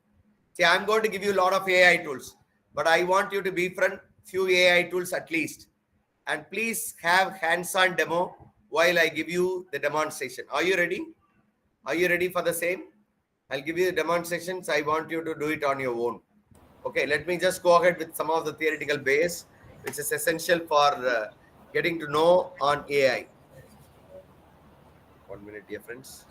See, I'm going to give you a lot of AI tools, but I want you to befriend few AI tools at least. And please have hands-on demo while I give you the demonstration. Are you ready? Are you ready for the same? I'll give you the demonstrations. I want you to do it on your own. Okay, let me just go ahead with some of the theoretical base, which is essential for getting to know on AI. 1 minute, dear friends.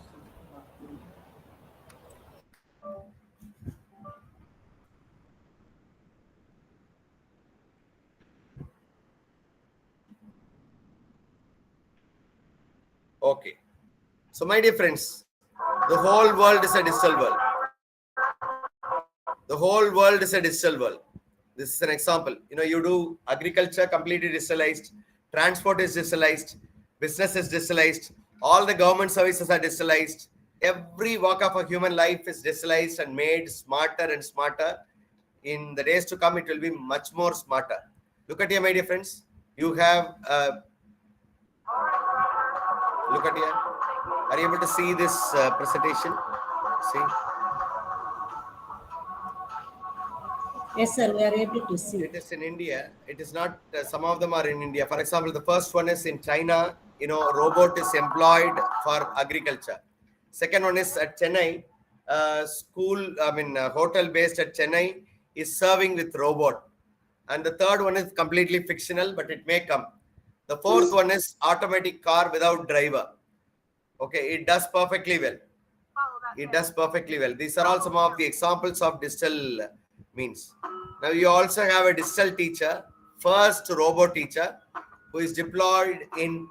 Okay. So, my dear friends, the whole world is a digital world. The whole world is a digital world. This is an example. You do agriculture completely digitalized, transport is digitalized, business is digitalized, all the government services are digitalized. Every walk of a human life is digitalized and made smarter and smarter. In the days to come, it will be much more smarter. Look at here, my dear friends. You have, look at here. Are you able to see this presentation? See? Yes, sir, we are able to see. It is in India. It is not, some of them are in India. For example, the first one is in China. Robot is employed for agriculture. Second one is at Chennai. Hotel based at Chennai is serving with robot. And the third one is completely fictional, but it may come. The fourth one is automatic car without driver. Okay, it does perfectly well. It does perfectly well. These are all some of the examples of digital means. Now you also have a digital teacher, first robot teacher, who is deployed in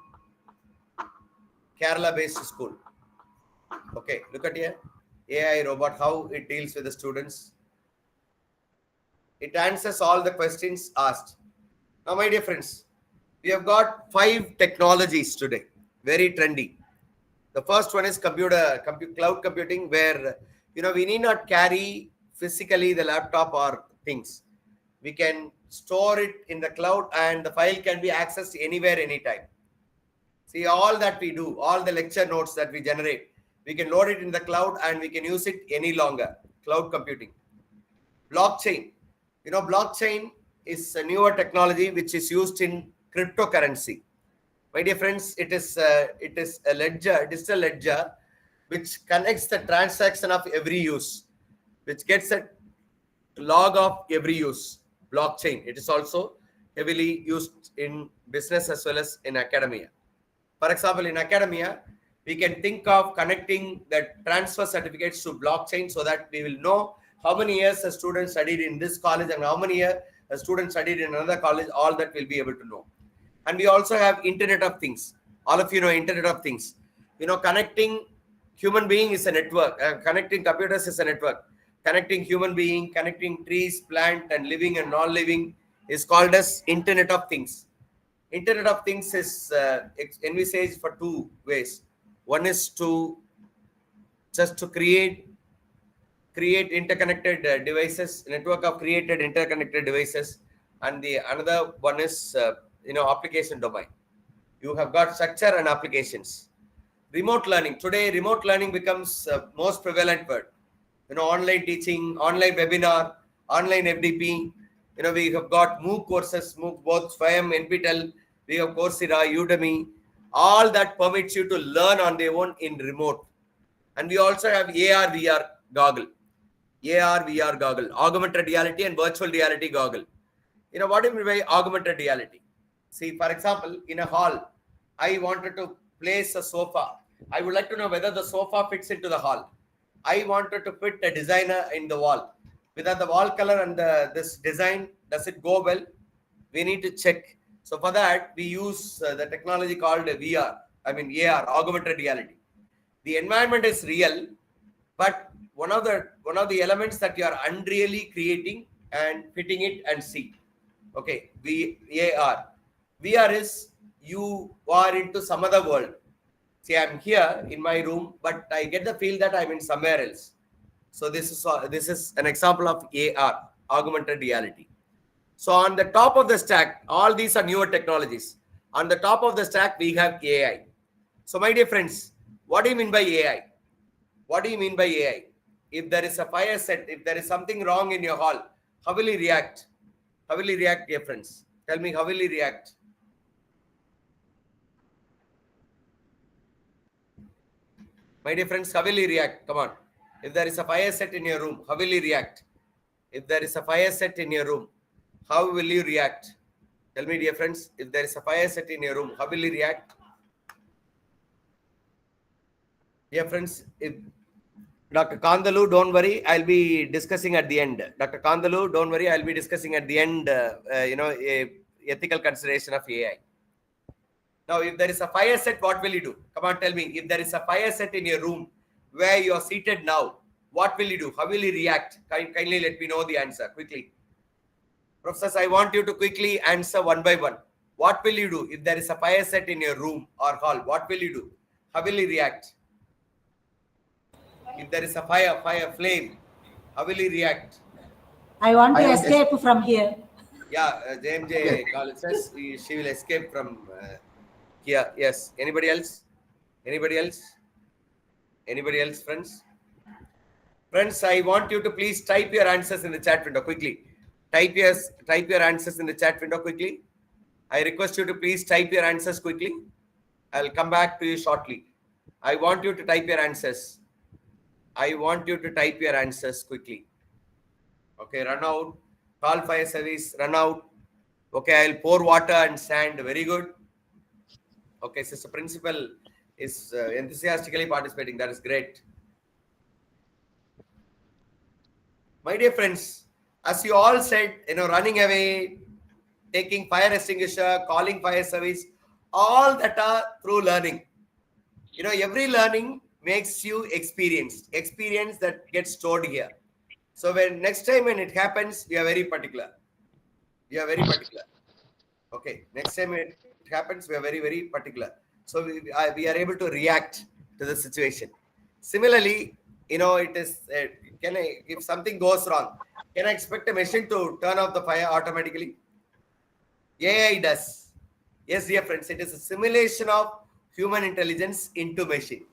Kerala-based school. Okay, look at here. AI robot, how it deals with the students. It answers all the questions asked. Now, my dear friends, we have got 5 technologies today, very trendy. The first one is cloud computing, where we need not carry physically the laptop or things. We can store it in the cloud and the file can be accessed anywhere, anytime. See, all that we do, all the lecture notes that we generate, we can load it in the cloud and we can use it any longer. Cloud computing. Blockchain. Blockchain is a newer technology which is used in cryptocurrency. My dear friends, it is a ledger, digital ledger, which connects the transaction of every use, which gets a log of every use. Blockchain. It is also heavily used in business as well as in academia. For example, in academia, we can think of connecting the transfer certificates to blockchain so that we will know how many years a student studied in this college and how many years a student studied in another college. All that we'll be able to know. And we also have Internet of Things. All of you know Internet of Things. Connecting human being is a network. Connecting computers is a network. Connecting human being, connecting trees, plant, and living and non-living is called as Internet of Things. Internet of Things is envisaged for two ways. One is to create interconnected devices, network of created interconnected devices, and the another one is application domain. You have got structure and applications. Remote learning. Today, remote learning becomes most prevalent word. Online teaching, online webinar, online FDP. We have got MOOC courses, MOOC, both Swayam, NPTEL, we have Coursera, Udemy. All that permits you to learn on their own in remote. And we also have AR, VR goggle. AR, VR goggle, augmented reality and virtual reality goggle. What do you mean by augmented reality? See, for example, in a hall, I wanted to place a sofa. I would like to know whether the sofa fits into the hall. I wanted to fit a designer in the wall. Whether the wall color and this design, does it go well? We need to check. So for that, we use the technology called VR, AR, augmented reality. The environment is real, but one of the elements that you are unreally creating and fitting it and see. Okay, AR. VR is you are into some other world. See, I'm here in my room, but I get the feel that I'm in somewhere else. So this is an example of AR, augmented reality. So on the top of the stack, all these are newer technologies. On the top of the stack, we have AI. So my dear friends, what do you mean by AI? What do you mean by AI? If there is a fire set, if there is something wrong in your hall, how will you react? How will you react, dear friends? Tell me, how will you react? My dear friends, how will you react? Come on. If there is a fire set in your room, how will you react? If there is a fire set in your room, how will you react? Tell me, dear friends, if there is a fire set in your room, how will you react? Dear friends, if Dr. Kandalu, don't worry, I'll be discussing at the end. Dr. Kandalu, don't worry, I'll be discussing at the end, ethical consideration of AI. Now, if there is a fire set, what will you do? Come on, tell me. If there is a fire set in your room where you are seated now, what will you do? How will you react? Kindly let me know the answer quickly. Professors, I want you to quickly answer one by one. What will you do if there is a fire set in your room or hall? What will you do? How will you react? If there is a flame, how will you react? I want to escape from here. Yeah, JMJ says she will escape from here. Yes. Anybody else? Anybody else? Anybody else, friends? Friends, I want you to please type your answers in the chat window quickly. Type your answers in the chat window quickly. I request you to please type your answers quickly. I'll come back to you shortly. I want you to type your answers. I want you to type your answers quickly. Okay, run out. Call fire service, run out. Okay, I'll pour water and sand. Very good. Okay, Sister Principal is enthusiastically participating. That is great. My dear friends, as you all said, running away, taking fire extinguisher, calling fire service, all that are through learning. Every learning makes you experience that gets stored here. So next time when it happens, we are very particular. Okay, next time it happens, we are very, very particular. So we are able to react to the situation. Similarly, it is, if something goes wrong, can I expect a machine to turn off the fire automatically? AI does. Yes, dear friends, it is a simulation of human intelligence into machine.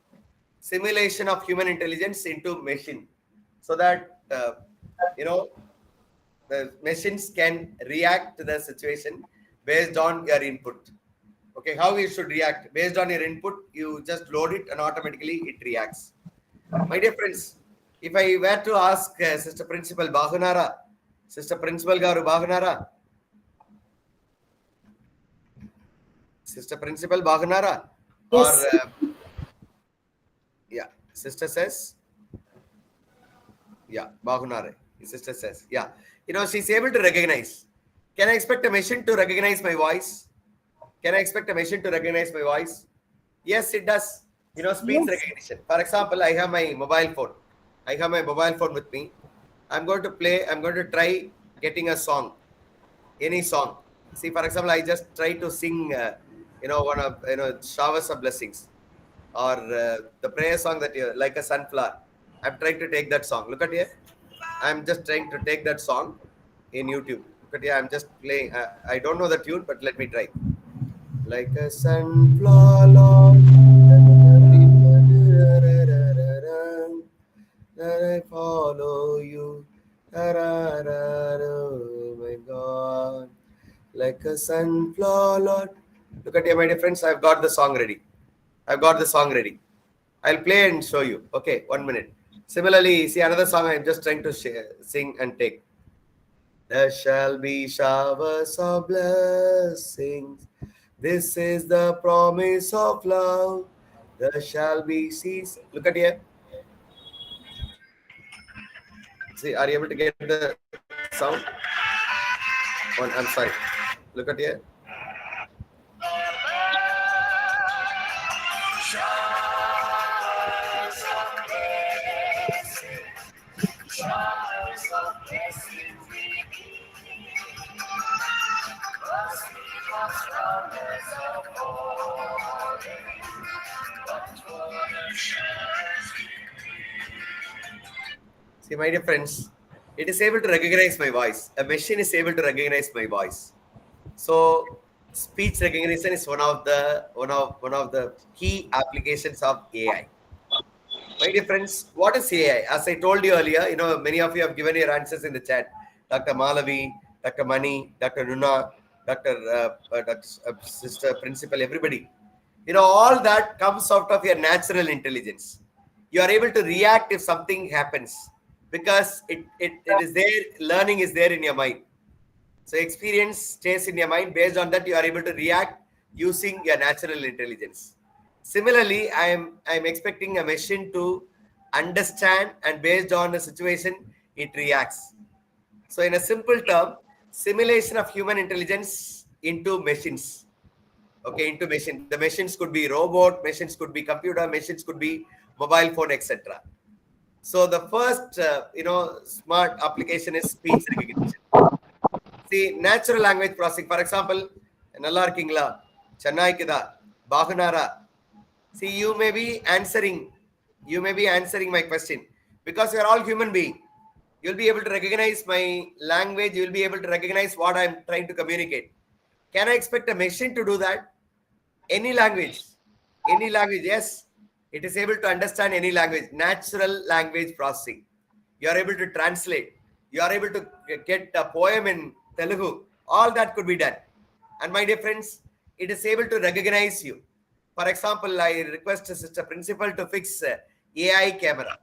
Simulation of human intelligence into machine. So that, the machines can react to the situation based on your input. Okay, how you should react? Based on your input, you just load it and automatically it reacts. My dear friends, if I were to ask Sister Principal Bagunara, Sister Principal Garu Bagunara, Sister Principal Bagunara, Yes. or yeah, Sister says, yeah, Bagunare, Sister says, yeah, she's able to recognize. Can I expect a machine to recognize my voice? Can I expect a machine to recognize my voice? Yes, it does. Speech recognition. For example, I have my mobile phone. I have my mobile phone with me. I'm going to try getting a song, any song. See, for example, I just try to sing, one of, showers of blessings, or the prayer song that you like a sunflower. I'm trying to take that song. Look at here. I'm just trying to take that song in YouTube. Look at here. I'm just playing. I don't know the tune, but let me try. Like a sunflower, I follow you. Oh my God. Like a sunflower. Look at here, my dear friends. I've got the song ready. I'll play and show you. Okay, 1 minute. Similarly, see another song I'm just trying to sing and take. There shall be showers of blessings. This is the promise of love. There shall be seas. Look at here. See, are you able to get the sound? I'm sorry. Look at here. See, my dear friends, it is able to recognize my voice. A machine is able to recognize my voice. So, speech recognition is one of the key applications of AI. My dear friends, what is AI? As I told you earlier, many of you have given your answers in the chat. Dr. Malavi, Dr. Mani, Dr. Nuna, Dr. Sister Principal, everybody. All that comes out of your natural intelligence. You are able to react if something happens because it is there, learning is there in your mind. So experience stays in your mind. Based on that, you are able to react using your natural intelligence. Similarly, I am expecting a machine to understand, and based on the situation, it reacts. So in a simple term, simulation of human intelligence into machines. Okay, into machine. The machines could be robot, machines could be computer, machines could be mobile phone, etc. So the first, smart application is speech recognition. See, natural language processing. For example, Nalla irkingla, Chennai kida, Bagunara. See, you may be answering my question because we are all human beings. You'll be able to recognize my language. You'll be able to recognize what I'm trying to communicate. Can I expect a machine to do that? Any language, yes. It is able to understand any language. Natural language processing. You are able to translate. You are able to get a poem in Telugu. All that could be done. And my dear friends, it is able to recognize you. For example, I request a Sister Principal to fix AI camera.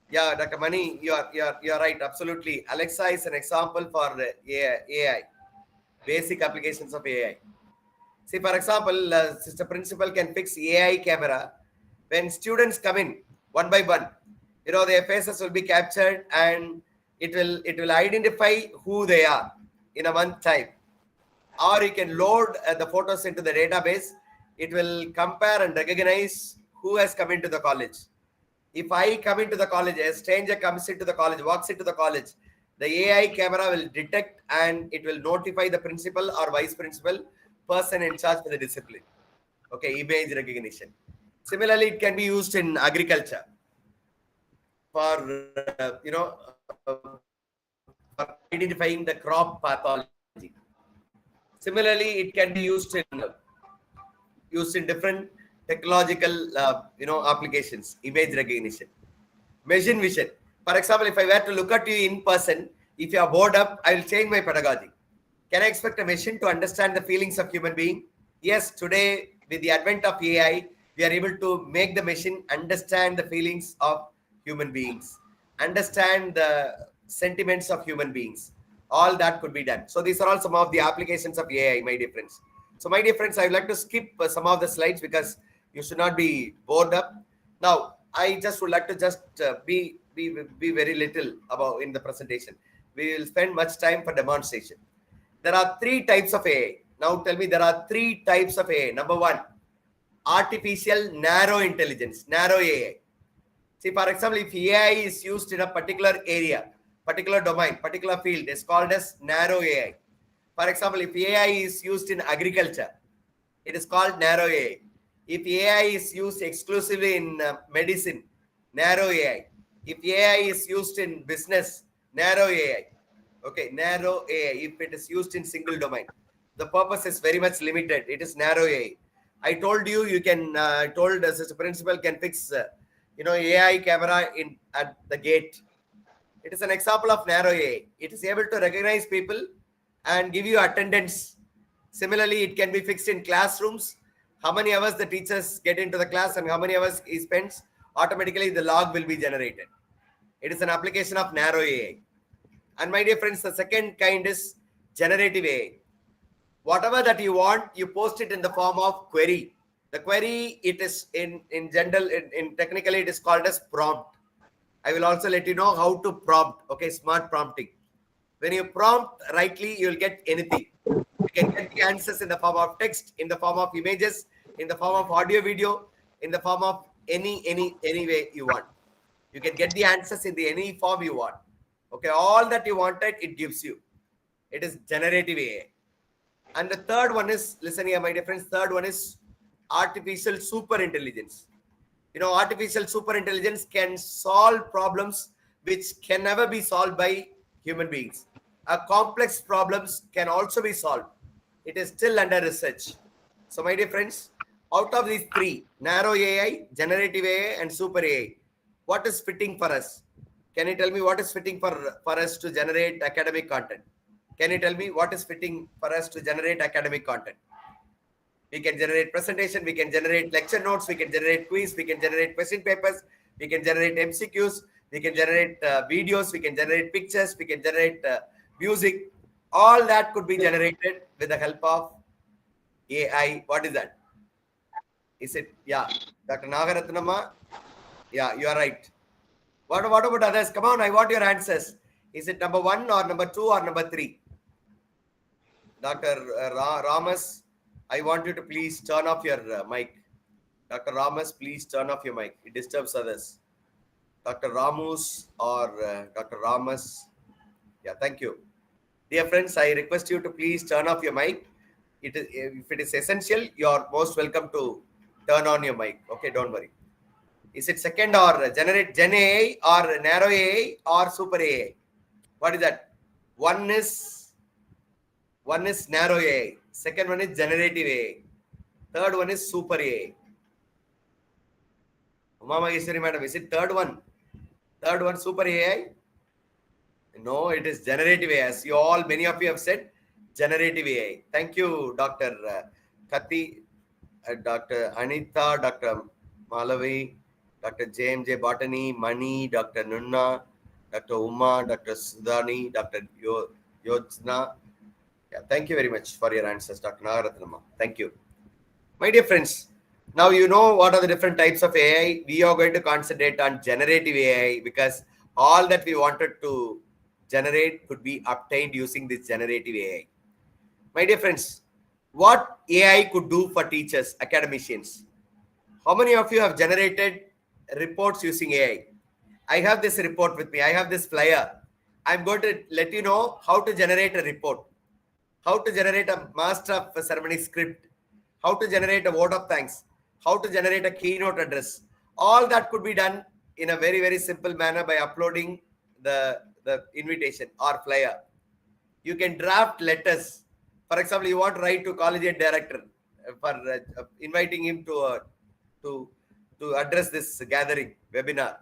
Yeah, Dr. Mani, you are right. Absolutely. Alexa is an example for AI. Basic applications of AI. See, for example, Sister Principal can fix AI camera. When students come in one by one, their faces will be captured and it will identify who they are in a month time. Or you can load the photos into the database. It will compare and recognize who has come into the college. If I come into the college, a stranger comes into the college, walks into the college, the AI camera will detect and it will notify the principal or vice principal, person in charge for the discipline. Okay, image recognition. Similarly, it can be used in agriculture for for identifying the crop pathology. Similarly, it can be used in different technological applications. Image recognition, machine vision. For example, if I were to look at you in person, if you are bored up, I will change my pedagogy. Can I expect a machine to understand the feelings of human being? Yes, today with the advent of AI, we are able to make the machine understand the feelings of human beings, understand the sentiments of human beings. All that could be done. So these are all some of the applications of AI, my dear friends. So my dear friends, I would like to skip some of the slides because you should not be bored up. Now, I just would like to be very little about in the presentation. We will spend much time for demonstration. There are three types of AI. Now tell me, there are 3 types of AI. Number 1, artificial narrow intelligence, narrow AI. See, for example, if AI is used in a particular area, particular domain, particular field, it's called as narrow AI. For example, if AI is used in agriculture, it is called narrow AI. If AI is used exclusively in medicine, narrow AI. If AI is used in business, narrow AI. Okay, narrow AI. If it is used in single domain, the purpose is very much limited. It is narrow AI. I told you, you can, told as a principal can fix, AI camera at the gate. It is an example of narrow AI. It is able to recognize people and give you attendance. Similarly, it can be fixed in classrooms. How many hours the teachers get into the class and how many hours he spends, automatically the log will be generated. It is an application of narrow AI. And my dear friends, the second kind is generative AI. Whatever that you want, you post it in the form of query. The query, it is in general, in technically, it is called as prompt. I will also let you know how to prompt. Okay, smart prompting. When you prompt rightly, you will get anything. You can get the answers in the form of text, in the form of images, in the form of audio, video, in the form of any way you want. You can get the answers in the any form you want. Okay, all that you wanted, it gives you. It is generative AI. And the third one is, listen here, my dear friends, third one is artificial super intelligence. Artificial super intelligence can solve problems which can never be solved by human beings. Complex problems can also be solved. It is still under research. So, my dear friends, out of these 3, narrow AI, generative AI, and super AI, what is fitting for us? Can you tell me what is fitting for us to generate academic content? Can you tell me what is fitting for us to generate academic content? We can generate presentation, we can generate lecture notes, we can generate quiz, we can generate question papers, we can generate MCQs, we can generate videos, we can generate pictures, we can generate music. All that could be generated with the help of AI. What is that? Is it, yeah, Dr. Nagaratnama? Yeah, you are right. What about others? Come on, I want your answers. Is it number 1 or number 2 or number 3? Dr. Ramas, I want you to please turn off your mic. Dr. Ramas, please turn off your mic. It disturbs others. Dr. Ramus or Dr. Ramas. Yeah, thank you. Dear friends, I request you to please turn off your mic. If it is essential, you are most welcome to turn on your mic. Okay, don't worry. Is it second or Gen AI or narrow AI or super AI? What is that? One is narrow AI. Second one is generative AI. Third one is super AI. Uma Maheshwari madam, is it third one? Third one, super AI? No, it is generative AI. As many of you have said, generative AI. Thank you, Dr. Kati, Dr. Anita, Dr. Malavi, Dr. JMJ Botany, Mani, Dr. Nunna, Dr. Uma, Dr. Sudhani, Dr. Yojna. Yeah, thank you very much for your answers, Dr. Nagaratnama. Thank you. My dear friends, now you know what are the different types of AI. We are going to concentrate on generative AI because all that we wanted to generate could be obtained using this generative AI. My dear friends, what AI could do for teachers, academicians? How many of you have generated reports using AI? I have this report with me. I have this flyer. I'm going to let you know how to generate a report, how to generate a master of ceremony script, how to generate a vote of thanks, how to generate a keynote address. All that could be done in a very, very simple manner by uploading the invitation or flyer. You can draft letters. For example, you want to write to Collegiate director for inviting him to address this gathering, webinar.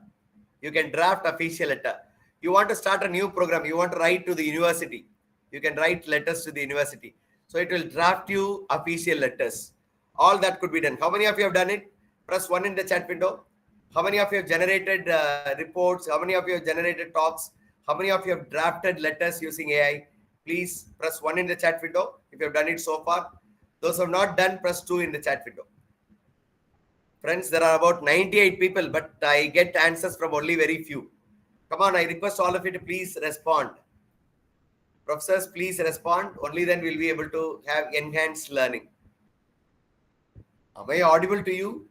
You can draft official letter. You want to start a new program. You want to write to the university. You can write letters to the university. So it will draft you official letters. All that could be done. How many of you have done it? Press 1 in the chat window. How many of you have generated reports? How many of you have generated talks? How many of you have drafted letters using AI? Please press 1 in the chat window if you have done it so far. Those who have not done, press 2 in the chat window. Friends, there are about 98 people, but I get answers from only very few. Come on, I request all of you to please respond. Professors, please respond. Only then we'll be able to have enhanced learning. Am I audible to you?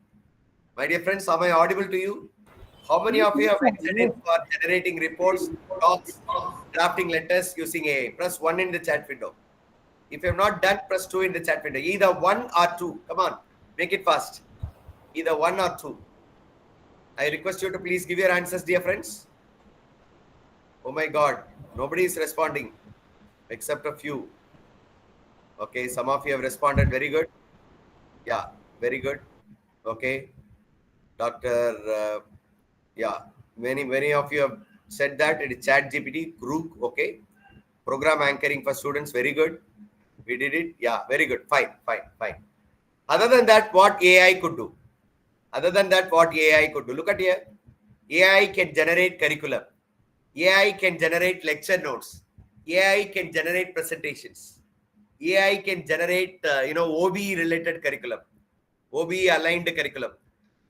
My dear friends, am I audible to you? How many of you have entered in for generating reports, talks, drafting letters using AI? Press 1 in the chat window. If you have not done, press 2 in the chat window. Either 1 or 2. Come on, make it fast. Either 1 or 2. I request you to please give your answers, dear friends. Oh my God, nobody is responding except a few. Okay, some of you have responded. Very good. Yeah, very good. Okay, Dr. Yeah, many of you have said that it is Chat GPT group. Okay, program anchoring for students. Very good. We did it. Yeah, very good. Fine. Other than that, what AI could do? Look at here. AI can generate curriculum. AI can generate lecture notes. AI can generate presentations. AI can generate, OB related curriculum, OB aligned curriculum.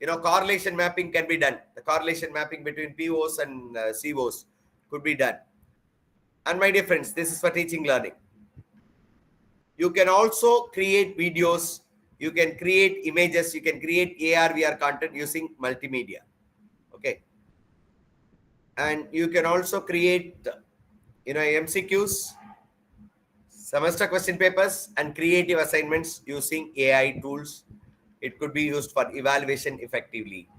Correlation mapping can be done. The correlation mapping between POs and COs could be done. And my dear friends, this is for teaching learning. You can also create videos. You can create images. You can create AR, VR content using multimedia. Okay. And you can also create, MCQs, semester question papers, and creative assignments using AI tools. It could be used for evaluation effectively.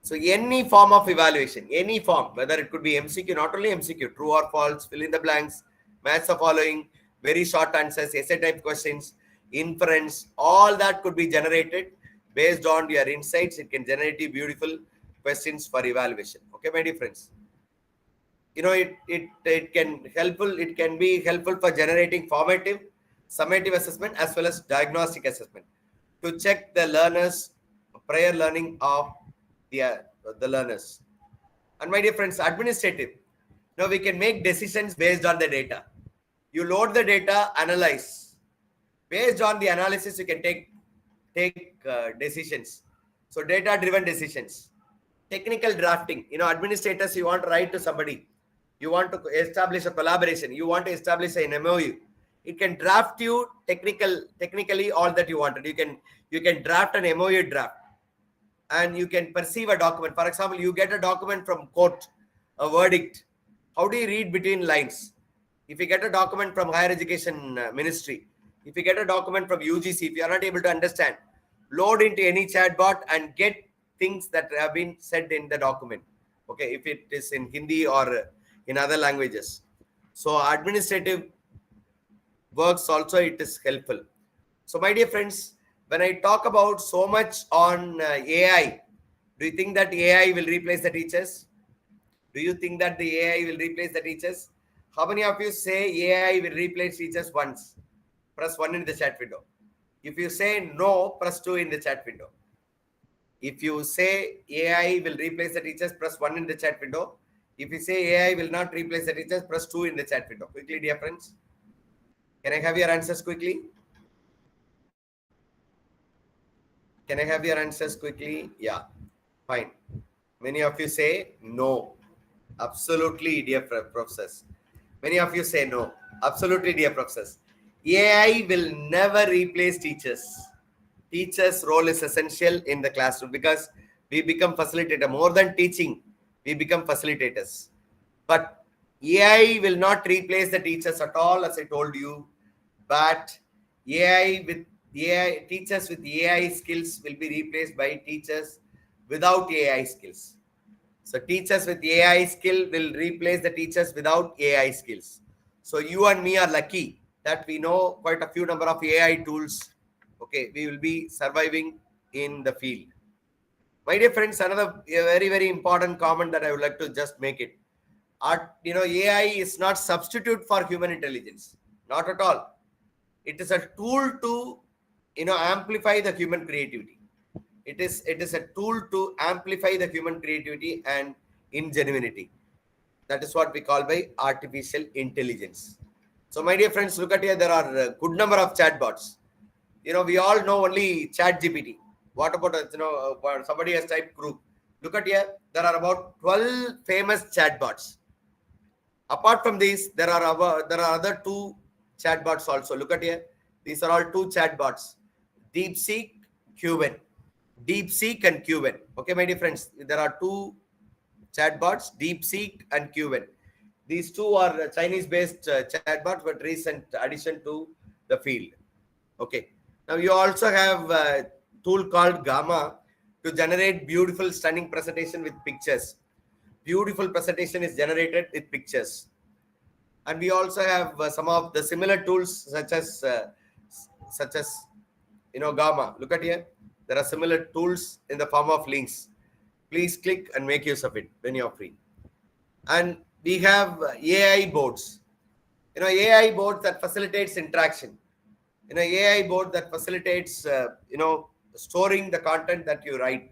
So any form of evaluation, any form, whether it could be MCQ, not only MCQ, true or false, fill in the blanks, match the following, very short answers, essay type questions, inference, all that could be generated based on your insights. It can generate you beautiful questions for evaluation. Okay, my dear friends. It can be helpful for generating formative, summative assessment as well as diagnostic assessment to check the learners' prior learning of the learners. And my dear friends, administrative. Now we can make decisions based on the data. You load the data, analyze. Based on the analysis, you can take decisions. So data-driven decisions. Technical drafting. Administrators, you want to write to somebody. You want to establish a collaboration. You want to establish an MOU. It can draft you technically all that you wanted. You can draft an MOU draft, and you can perceive a document. For example, you get a document from court, a verdict. How do you read between lines? If you get a document from Higher Education Ministry, if you get a document from UGC, if you are not able to understand, load into any chatbot and get things that have been said in the document. Okay, if it is in Hindi or in other languages. So administrative works also, it is helpful. So my dear friends, when I talk about so much on AI, do you think that AI will replace the teachers? Do you think that the AI will replace the teachers? How many of you say AI will replace teachers once? Press 1 in the chat window. If you say no, press 2 in the chat window. If you say AI will replace the teachers, press 1 in the chat window. If you say AI will not replace the teachers, press 2 in the chat window. Quickly, dear friends. Can I have your answers quickly? Can I have your answers quickly? Yeah, fine. Many of you say no. Absolutely, dear professors. Many of you say no. Absolutely, dear professors. AI will never replace teachers. Teachers' role is essential in the classroom because we become facilitator. More than teaching, we become facilitators. But AI will not replace the teachers at all, as I told you. But teachers with AI skills will be replaced by teachers without AI skills. So teachers with AI skill will replace the teachers without AI skills. So you and me are lucky that we know quite a few number of AI tools. Okay, we will be surviving in the field. My dear friends, another very, very important comment that I would like to just make it. AI is not substitute for human intelligence. Not at all. It is a tool to, amplify the human creativity. It is a tool to amplify the human creativity and ingenuity. That is what we call by artificial intelligence. So my dear friends, look at here. There are a good number of chatbots. We all know only Chat GPT. What about, somebody has typed group. Look at here. There are about 12 famous chatbots. Apart from these, there are other two chatbots also. Look at here. These are all two chatbots. DeepSeek, Qwen. DeepSeek and Qwen. Okay, my dear friends, there are two chatbots, DeepSeek and Qwen. These two are Chinese-based chatbots, but recent addition to the field. Okay. Now you also have a tool called Gamma to generate beautiful, stunning presentation with pictures. Beautiful presentation is generated with pictures. And we also have some of the similar tools such as Gamma. Look at here. There are similar tools in the form of links. Please click and make use of it when you're free. And we have AI boards. AI board that facilitates interaction. AI board that facilitates, storing the content that you write.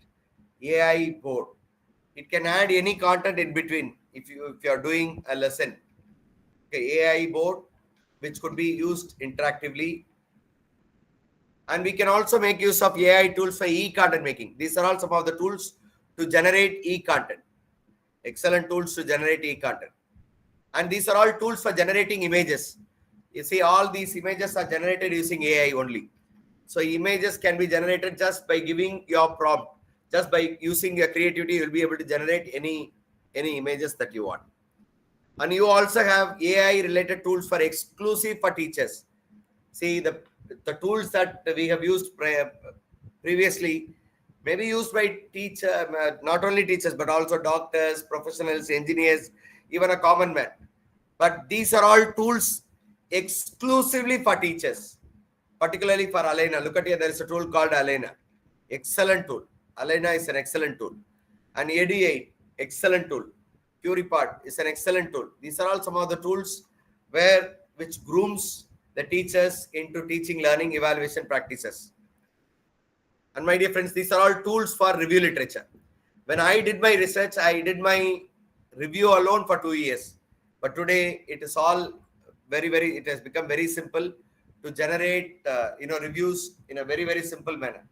AI board. It can add any content in between if you are doing a lesson. Okay, AI board, which could be used interactively. And we can also make use of AI tools for e-content making. These are all some of the tools to generate e-content. Excellent tools to generate e-content. And these are all tools for generating images. You see, all these images are generated using AI only. So images can be generated just by giving your prompt. Just by using your creativity, you'll be able to generate any images that you want. And you also have AI-related tools for exclusive for teachers. See, the tools that we have used previously may be used by not only teachers, but also doctors, professionals, engineers, even a common man. But these are all tools exclusively for teachers, particularly for Alena. Look at here, there is a tool called Alena. Excellent tool. Alena is an excellent tool. And Edu8, excellent tool. Curipart is an excellent tool. These are all some of the tools which grooms the teachers into teaching, learning, evaluation practices. And my dear friends, these are all tools for review literature. When I did my research, I did my review alone for 2 years. But today it is all it has become very simple to generate, reviews in a very, very simple manner.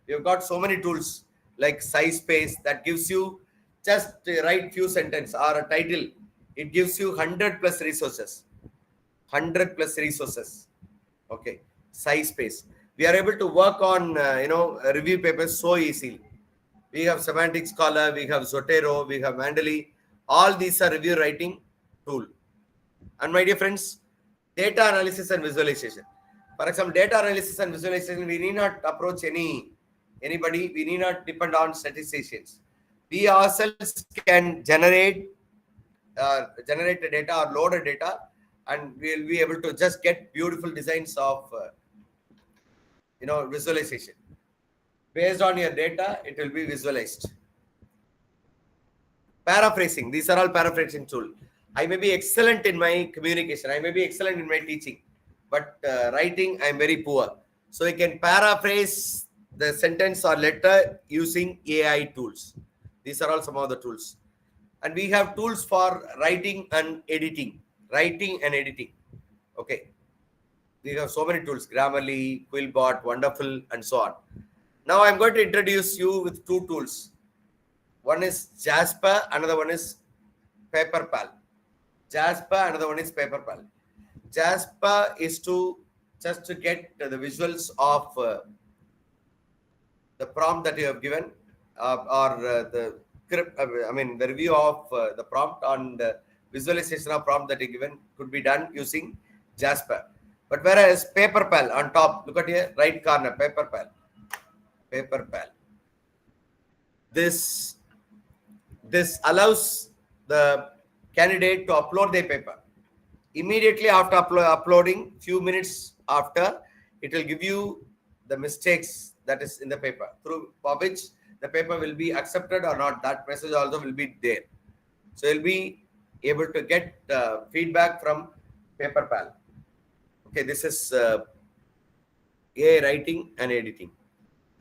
We've got so many tools like SciSpace that gives you just write few sentences or a title. It gives you 100 plus resources. 100 plus resources. Okay. SciSpace. We are able to work on, review papers so easily. We have Semantic Scholar, we have Zotero, we have Mangalayatan. All these are review writing tool. And my dear friends, data analysis and visualization. For example, data analysis and visualization, we need not approach anybody. We need not depend on statisticians. We ourselves can generate the data or load the data, and we'll be able to just get beautiful designs of visualization. Based on your data, it will be visualized. Paraphrasing. These are all paraphrasing tools. I may be excellent in my communication. I may be excellent in my teaching. But writing, I am very poor. So I can paraphrase the sentence or letter using AI tools. These are all some of the tools. And we have tools for writing and editing. Writing and editing. Okay. We have so many tools. Grammarly, Quillbot, Wonderful, and so on. Now I'm going to introduce you with two tools. One is Jasper, another one is PaperPal. Jasper, another one is PaperPal. Jasper is just to get the visuals of the prompt that you have given, the review of the prompt on the visualization of prompt that you given could be done using Jasper. But whereas PaperPal on top, look at here, right corner, PaperPal. This allows the candidate to upload their paper. Immediately after uploading, few minutes after, it will give you the mistakes that is in the paper, for which the paper will be accepted or not. That message also will be there. So you'll be able to get feedback from PaperPal. Okay, this is AI writing and editing.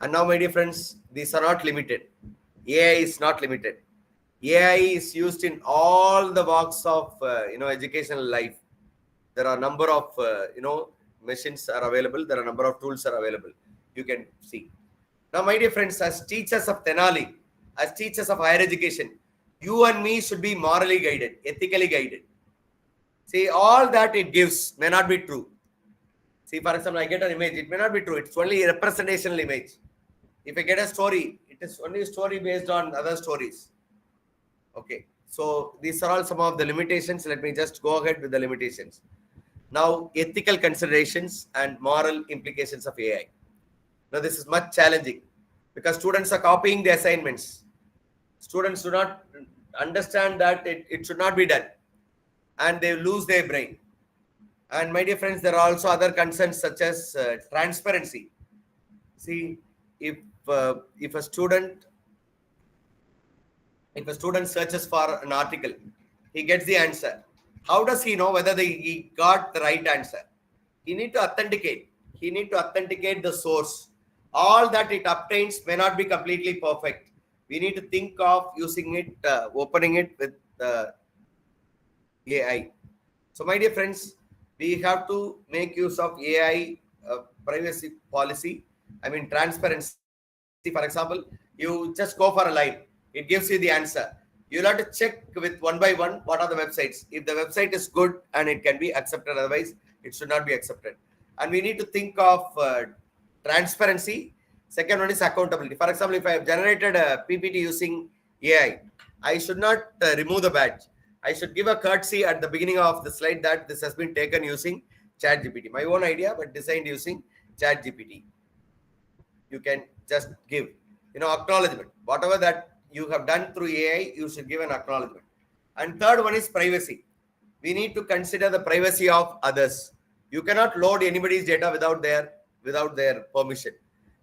And now, my dear friends, these are not limited. AI is not limited. AI is used in all the walks of educational life. There are a number of machines are available. There are a number of tools are available. You can see. Now, my dear friends, as teachers of Tenali, as teachers of higher education, you and me should be morally guided, ethically guided. See, all that it gives may not be true. See, for example, I get an image, it may not be true. It's only a representational image. If I get a story, it is only a story based on other stories. Okay. So these are all some of the limitations. Let me just go ahead with the limitations. Now, ethical considerations and moral implications of AI. Now, this is much challenging because students are copying the assignments. Students do not understand that it should not be done, and they lose their brain. And my dear friends, there are also other concerns such as transparency. See, if a student searches for an article, he gets the answer. How does he know whether he got the right answer? He need to authenticate. He need to authenticate the source. All that it obtains may not be completely perfect. We need to think of using it, opening it with AI. So, my dear friends, we have to make use of AI privacy policy. I mean, transparency. For example, you just go for a line. It gives you the answer. You'll have to check with one by one what are the websites. If the website is good and it can be accepted, otherwise it should not be accepted. And we need to think of transparency. Second one is accountability. For example, if I have generated a PPT using AI, I should not remove the badge. I should give a courtesy at the beginning of the slide that this has been taken using ChatGPT. My own idea, but designed using ChatGPT. You can just give, acknowledgement. Whatever that you have done through AI, you should give an acknowledgement. And third one is privacy. We need to consider the privacy of others. You cannot load anybody's data without their permission.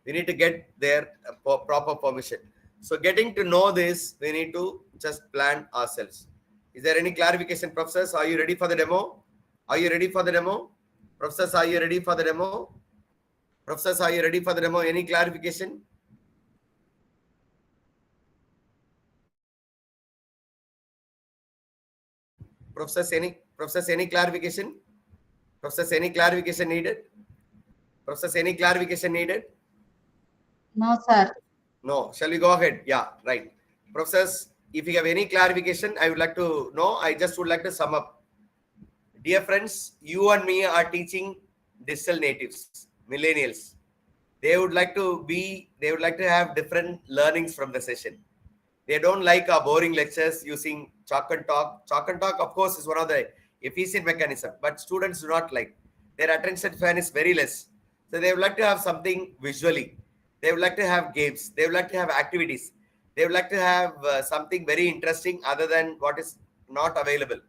We need to get their proper permission. So getting to know this, we need to just plan ourselves. Is there any clarification, professors? Are you ready for the demo? Are you ready for the demo? Professors, are you ready for the demo? Professors, are you ready for the demo? Any clarification? Professors, any clarification? Professors, any clarification needed? Professors, any clarification needed? No, sir. No. Shall we go ahead? Yeah, right. Professors, if you have any clarification, I would like to know. I just would like to sum up. Dear friends, you and me are teaching digital natives, millennials. They would like to have different learnings from the session. They don't like our boring lectures using chalk and talk. Chalk and talk, of course, is one of the efficient mechanism, but students do not like. Their attention span is very less. So they would like to have something visually. They would like to have games. They would like to have activities. They would like to have something very interesting other than what is not available.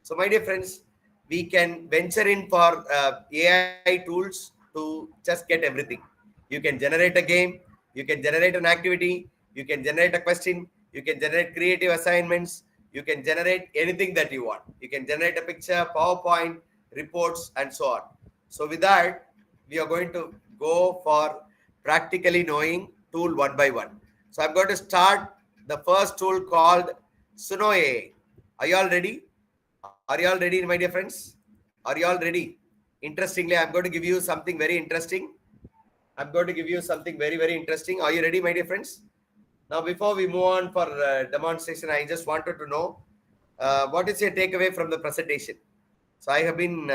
So my dear friends, we can venture in for AI tools to just get everything. You can generate a game. You can generate an activity. You can generate a question. You can generate creative assignments. You can generate anything that you want. You can generate a picture, PowerPoint, reports, and so on. So with that, we are going to go for practically knowing tool one by one. So I'm going to start the first tool called Suno AI. Are you all ready? Are you all ready, my dear friends? Are you all ready? Interestingly, I'm going to give you something very interesting. I'm going to give you something very, very interesting. Are you ready, my dear friends? Now, before we move on for demonstration, I just wanted to know what is your takeaway from the presentation. So I have been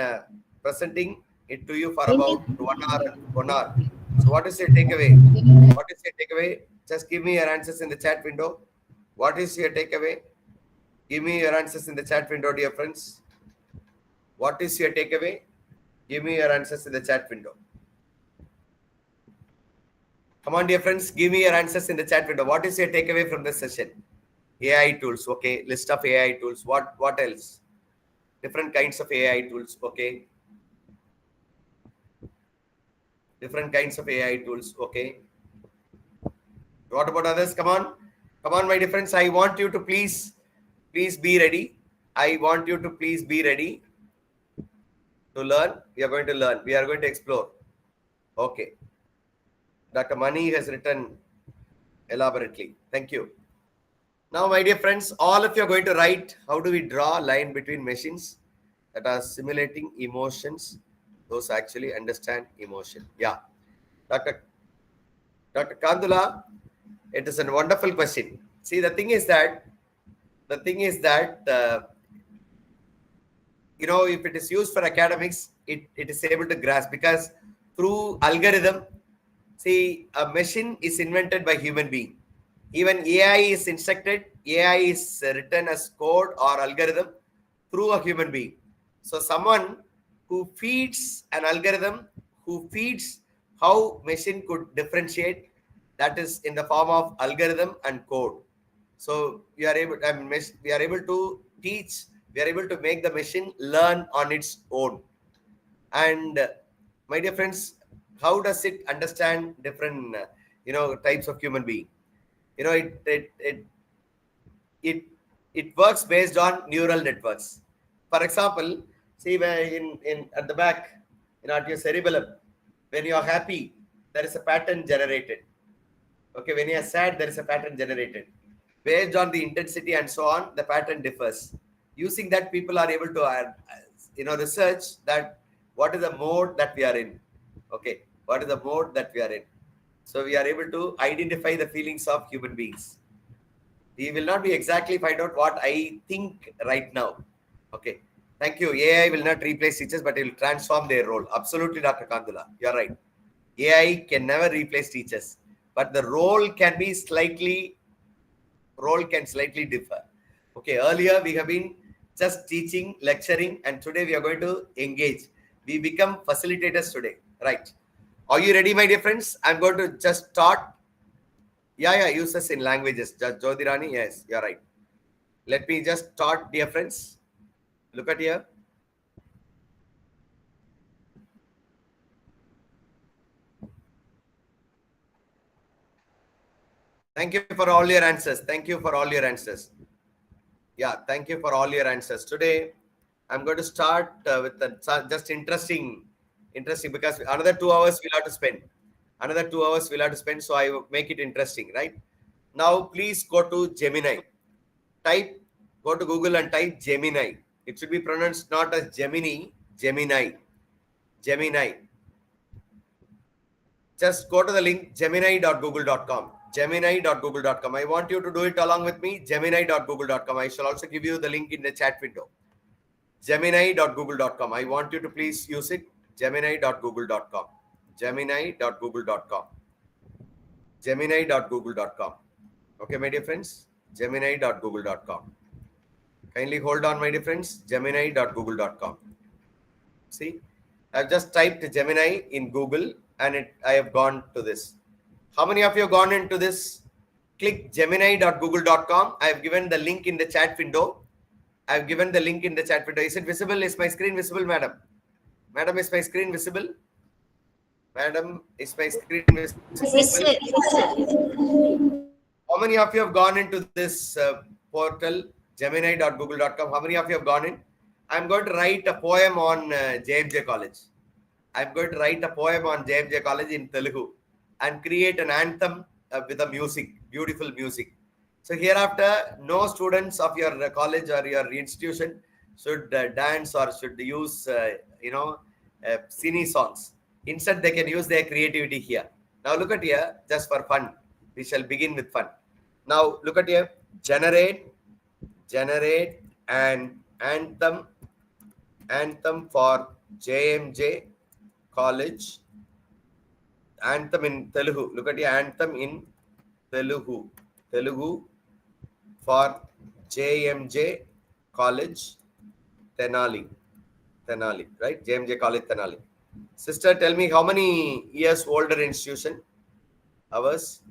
presenting it to you for about 1 hour. So what is your takeaway? What is your takeaway? Just give me your answers in the chat window. What is your takeaway? Give me your answers in the chat window, dear friends. What is your takeaway? Give me your answers in the chat window. Come on, dear friends, give me your answers in the chat window. What is your takeaway from this session? AI tools, okay. List of AI tools. What else? Different kinds of AI tools, okay. Different kinds of AI tools, okay. What about others? Come on, my dear friends. I want you to please be ready. I want you to please be ready to learn. We are going to learn. We are going to explore. Okay. Dr. Mani has written elaborately. Thank you. Now, my dear friends, all of you are going to write, how do we draw a line between machines that are simulating emotions? Those actually understand emotion. Yeah. Dr. Kandula, it is a wonderful question. See, the thing is that if it is used for academics, it is able to grasp, because through algorithm, see, a machine is invented by human being. Even AI is instructed, AI is written as code or algorithm through a human being. So someone who feeds an algorithm, who feeds how machine could differentiate, that is in the form of algorithm and code. So we are able, we are able to teach, we are able to make the machine learn on its own. And my dear friends, how does it understand different types of human being? It works based on neural networks. For example, see where in at the back, at your cerebellum, when you are happy, there is a pattern generated. Okay, when you are sad, there is a pattern generated. Based on the intensity and so on, the pattern differs. Using that, people are able to research that what is the mode that we are in. Okay, what is the mode that we are in? So we are able to identify the feelings of human beings. We will not be exactly find out what I think right now. Okay, thank you. AI will not replace teachers, but it will transform their role. Absolutely, Dr. Kandula, you are right. AI can never replace teachers, but the role can slightly differ. Okay, earlier we have been just teaching, lecturing, and today we are going to engage. We become facilitators today, right? Are you ready, my dear friends? I'm going to just start. Yeah, uses in languages. Jyotirani, yes, you're right. Let me just start, dear friends. Look at here. Thank you for all your answers. Thank you for all your answers. Yeah, thank you for all your answers. Today, I'm going to start with just interesting because another 2 hours we'll have to spend. Another 2 hours we'll have to spend, so I will make it interesting, right? Now, please go to Gemini. Go to Google and type Gemini. It should be pronounced not as Gemini, Gemini. Gemini. Just go to the link gemini.google.com. Gemini.google.com. I want you to do it along with me. Gemini.google.com. I shall also give you the link in the chat window. Gemini.google.com. I want you to please use it. Gemini.google.com. Gemini.google.com. Gemini.google.com. Okay, my dear friends. Gemini.google.com. Kindly hold on, my dear friends. Gemini.google.com. See, I've just typed Gemini in Google and I have gone to this. How many of you have gone into this? Click Gemini.google.com. I have given the link in the chat window. I have given the link in the chat window. Is it visible? Is my screen visible, madam? Madam, is my screen visible? Madam, is my screen visible? Yes, sir. Yes, sir. How many of you have gone into this portal, Gemini.google.com? How many of you have gone in? I'm going to write a poem on JMJ College. I'm going to write a poem on JMJ College in Telugu and create an anthem with a music, beautiful music. So hereafter, no students of your college or your institution should dance or should use, cine songs. Instead, they can use their creativity here. Now look at here, just for fun. We shall begin with fun. Now look at here, generate an anthem for JMJ College. Anthem in Telugu. Look at your anthem in Telugu. Telugu for JMJ College Tenali. Tenali, right? JMJ College Tenali. Sister, tell me how many years older institution? Ours?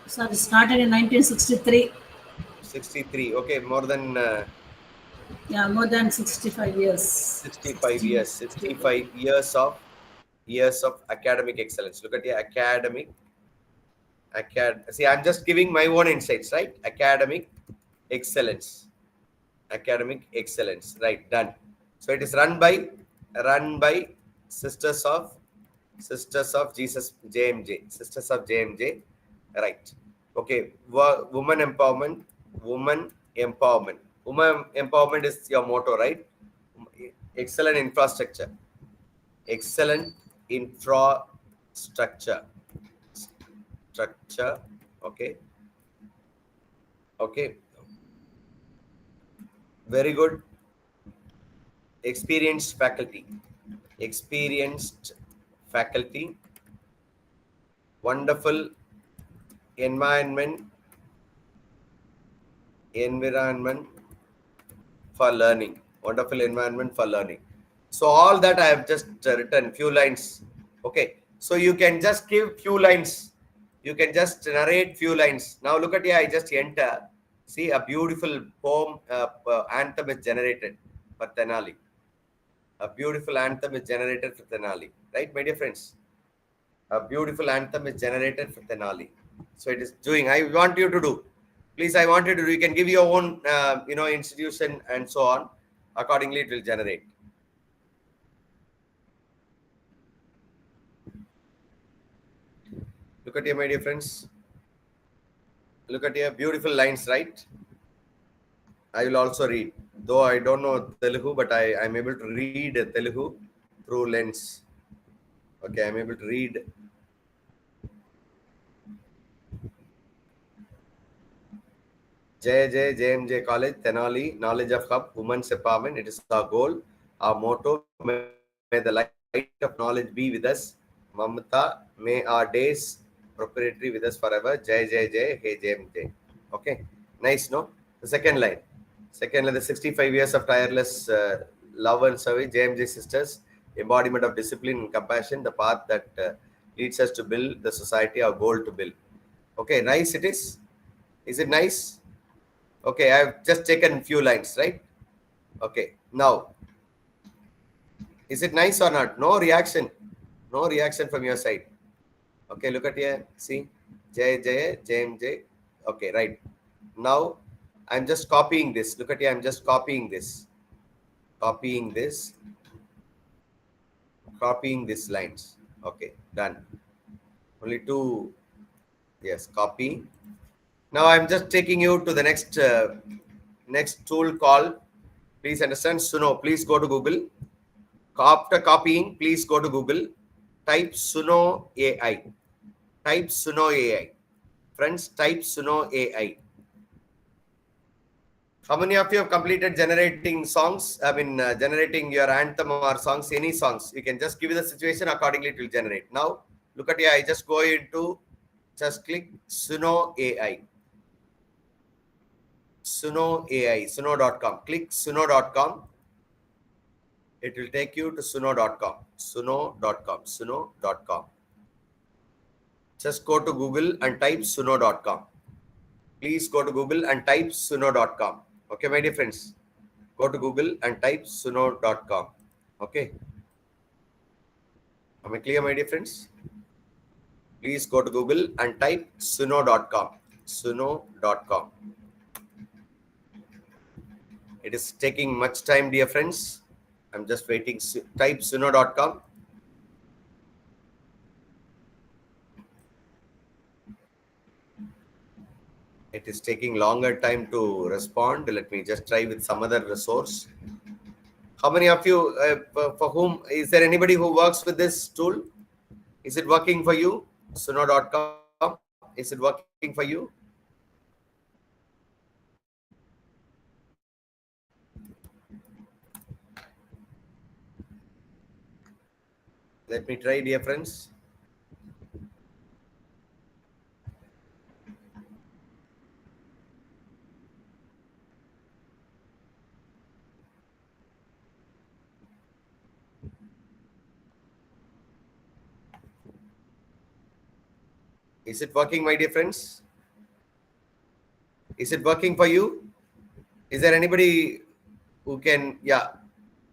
So it started in 1963. 63. Okay, more than More than 65 years. 65 years. 65 years of academic excellence. Look at your academic. See, I'm just giving my own insights, right? Academic excellence. Academic excellence. Right, done. So it is run by Sisters of Jesus JMJ. Sisters of JMJ. Right. Okay. Woman empowerment. Woman empowerment is your motto, right? Excellent infrastructure. Excellent infrastructure. Okay. Very good. experienced faculty, wonderful environment for learning, So all that I have just written few lines. Okay, so you can just give few lines, you can just narrate few lines. Now look at here, I just enter, see a beautiful poem, anthem is generated for Tenali. A beautiful anthem is generated for Tenali, right, my dear friends? A beautiful anthem is generated for Tenali. So it is doing. I want you to do. Please, I want you to do. You can give your own, institution and so on. Accordingly, it will generate. Look at here, my dear friends. Look at here, beautiful lines, right? I will also read. Though I don't know Telugu, but I am able to read Telugu through lens. Okay, I am able to read. JMJ College, Tenali, Knowledge of Hub, Women's Empowerment. It is our goal, our motto. May the light of knowledge be with us. Mamata, may our days proprietary with us forever. Jai, hey JMJ. Okay, nice, no? The second line, the 65 years of tireless love and service. JMJ sisters, embodiment of discipline and compassion, the path that leads us to build the society, our goal to build. Okay, nice it is. Is it nice? Okay, I've just taken few lines, right? Okay, now, is it nice or not? No reaction from your side. Okay, look at here, see, JMJ. Okay, right. Now, I'm just copying this. Look at here, I'm just copying this. Copying these lines. Okay, done. Only two, yes, copy. Now I'm just taking you to the next tool called, please understand, Suno. Please go to Google. After copying, please go to Google. Type Suno AI. Type Suno AI. Friends, type Suno AI. How many of you have completed generating songs? Generating your anthem or songs, any songs. You can just give you the situation, accordingly it will generate. Now, look at here. I just go into, just click Suno AI. Suno AI, suno.com. Click suno.com. It will take you to suno.com. Suno.com. Just go to Google and type suno.com. Please go to Google and type suno.com. Okay, my dear friends. Go to Google and type suno.com. Okay. Am I clear, my dear friends? Please go to Google and type suno.com. Suno.com. It is taking much time, dear friends. I'm just waiting. Type suno.com. It is taking longer time to respond. Let me just try with some other resource. How many of you, for whom, is there anybody who works with this tool? Is it working for you? Suno.com. Is it working for you? Let me try, dear friends. Is it working, my dear friends? Is it working for you? Is there anybody who can, yeah.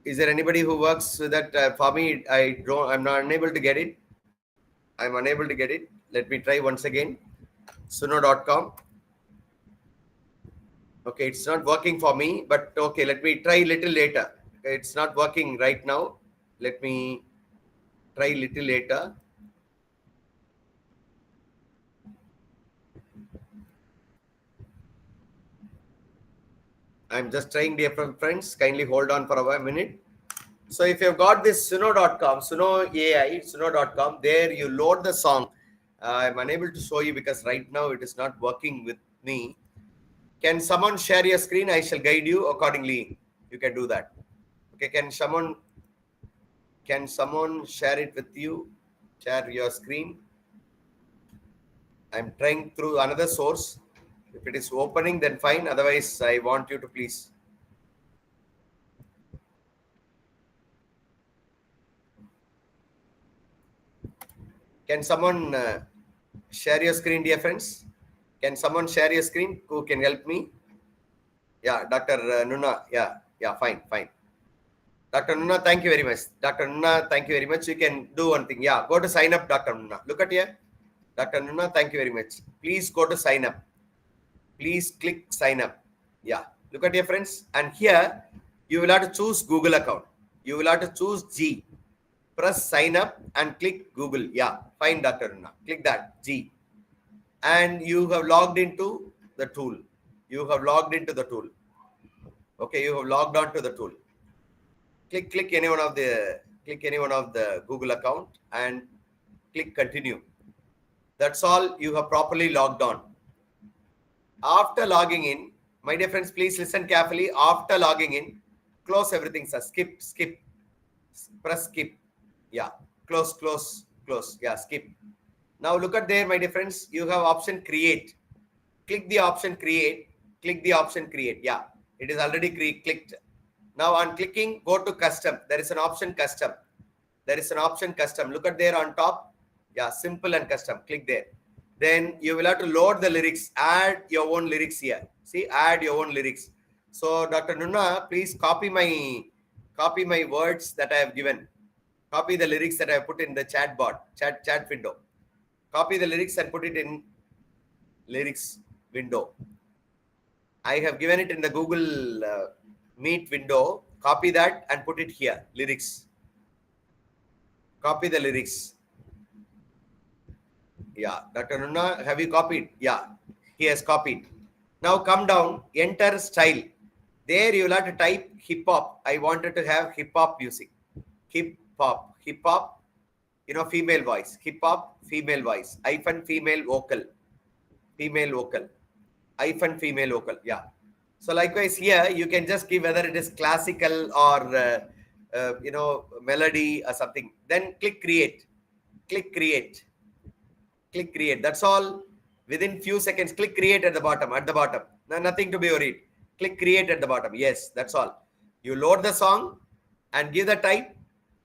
Is there anybody who works with that? For me, I'm not unable to get it. I'm unable to get it. Let me try once again. Suno.com. Okay, it's not working for me, but okay, let me try little later. It's not working right now. Let me try little later. I'm just trying, dear friends. Kindly hold on for a minute. So if you've got this suno.com, Suno AI, suno.com, there you load the song. I'm unable to show you because right now it is not working with me. Can someone share your screen? I shall guide you accordingly. You can do that. Okay, can someone share it with you? Share your screen. I'm trying through another source. If it is opening, then fine. Otherwise, I want you to please. Can someone share your screen, dear friends? Can someone share your screen? Who can help me? Yeah, Dr. Nuna. Yeah, fine. Dr. Nuna, thank you very much. Dr. Nuna, thank you very much. You can do one thing. Yeah, go to sign up, Dr. Nuna. Look at here. Dr. Nuna, thank you very much. Please go to sign up. Please click sign up. Yeah, look at here, friends. And here, you will have to choose Google account. You will have to choose G. Press sign up and click Google. Yeah, fine, Dr. Nuna. Click that, G. And you have logged into the tool. You have logged into the tool. Okay, you have logged on to the tool. Click any one of the Google account and click continue. That's all. You have properly logged on. After logging in, my dear friends, please listen carefully. After logging in, close everything, sir. Skip. Press skip. Yeah, close. Yeah, skip. Now look at there, my dear friends. You have option create. Click the option create. Yeah, it is already clicked. Now on clicking, go to custom. There is an option custom. Look at there on top. Yeah, simple and custom. Click there. Then you will have to load the lyrics. Add your own lyrics here. See, add your own lyrics. So Dr. Nuna, please copy my words that I have given. Copy the lyrics that I have put in the chat window. Copy the lyrics and put it in lyrics window. I have given it in the Google Meet window. Copy that and put it here. Lyrics. Copy the lyrics. Yeah, Dr. Nuna, have you copied? Yeah, he has copied. Now come down, enter style. There you will have to type hip hop. I wanted to have hip hop music. Hip hop, female voice. Hip hop, female voice. Hyphen female vocal. Hyphen female vocal. Yeah. So likewise here, you can just give whether it is classical or, melody or something. Then click create. That's all. Within few seconds, click create at the bottom. No, nothing to be worried. Click create at the bottom. Yes, that's all. You load the song and give the type.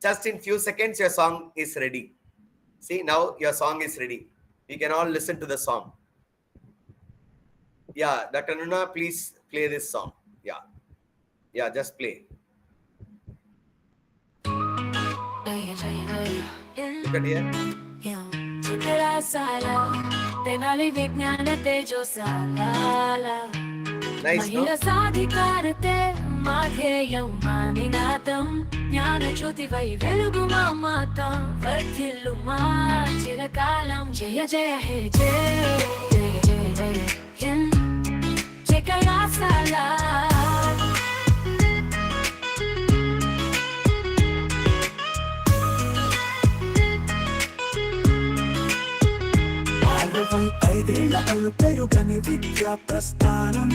Just in few seconds, your song is ready. See, now your song is ready. We can all listen to the song. Yeah, Dr. Nuna, please play this song. Yeah, just play. Look at here. Nice, no? పెరుగని విద్యా ప్రస్థానం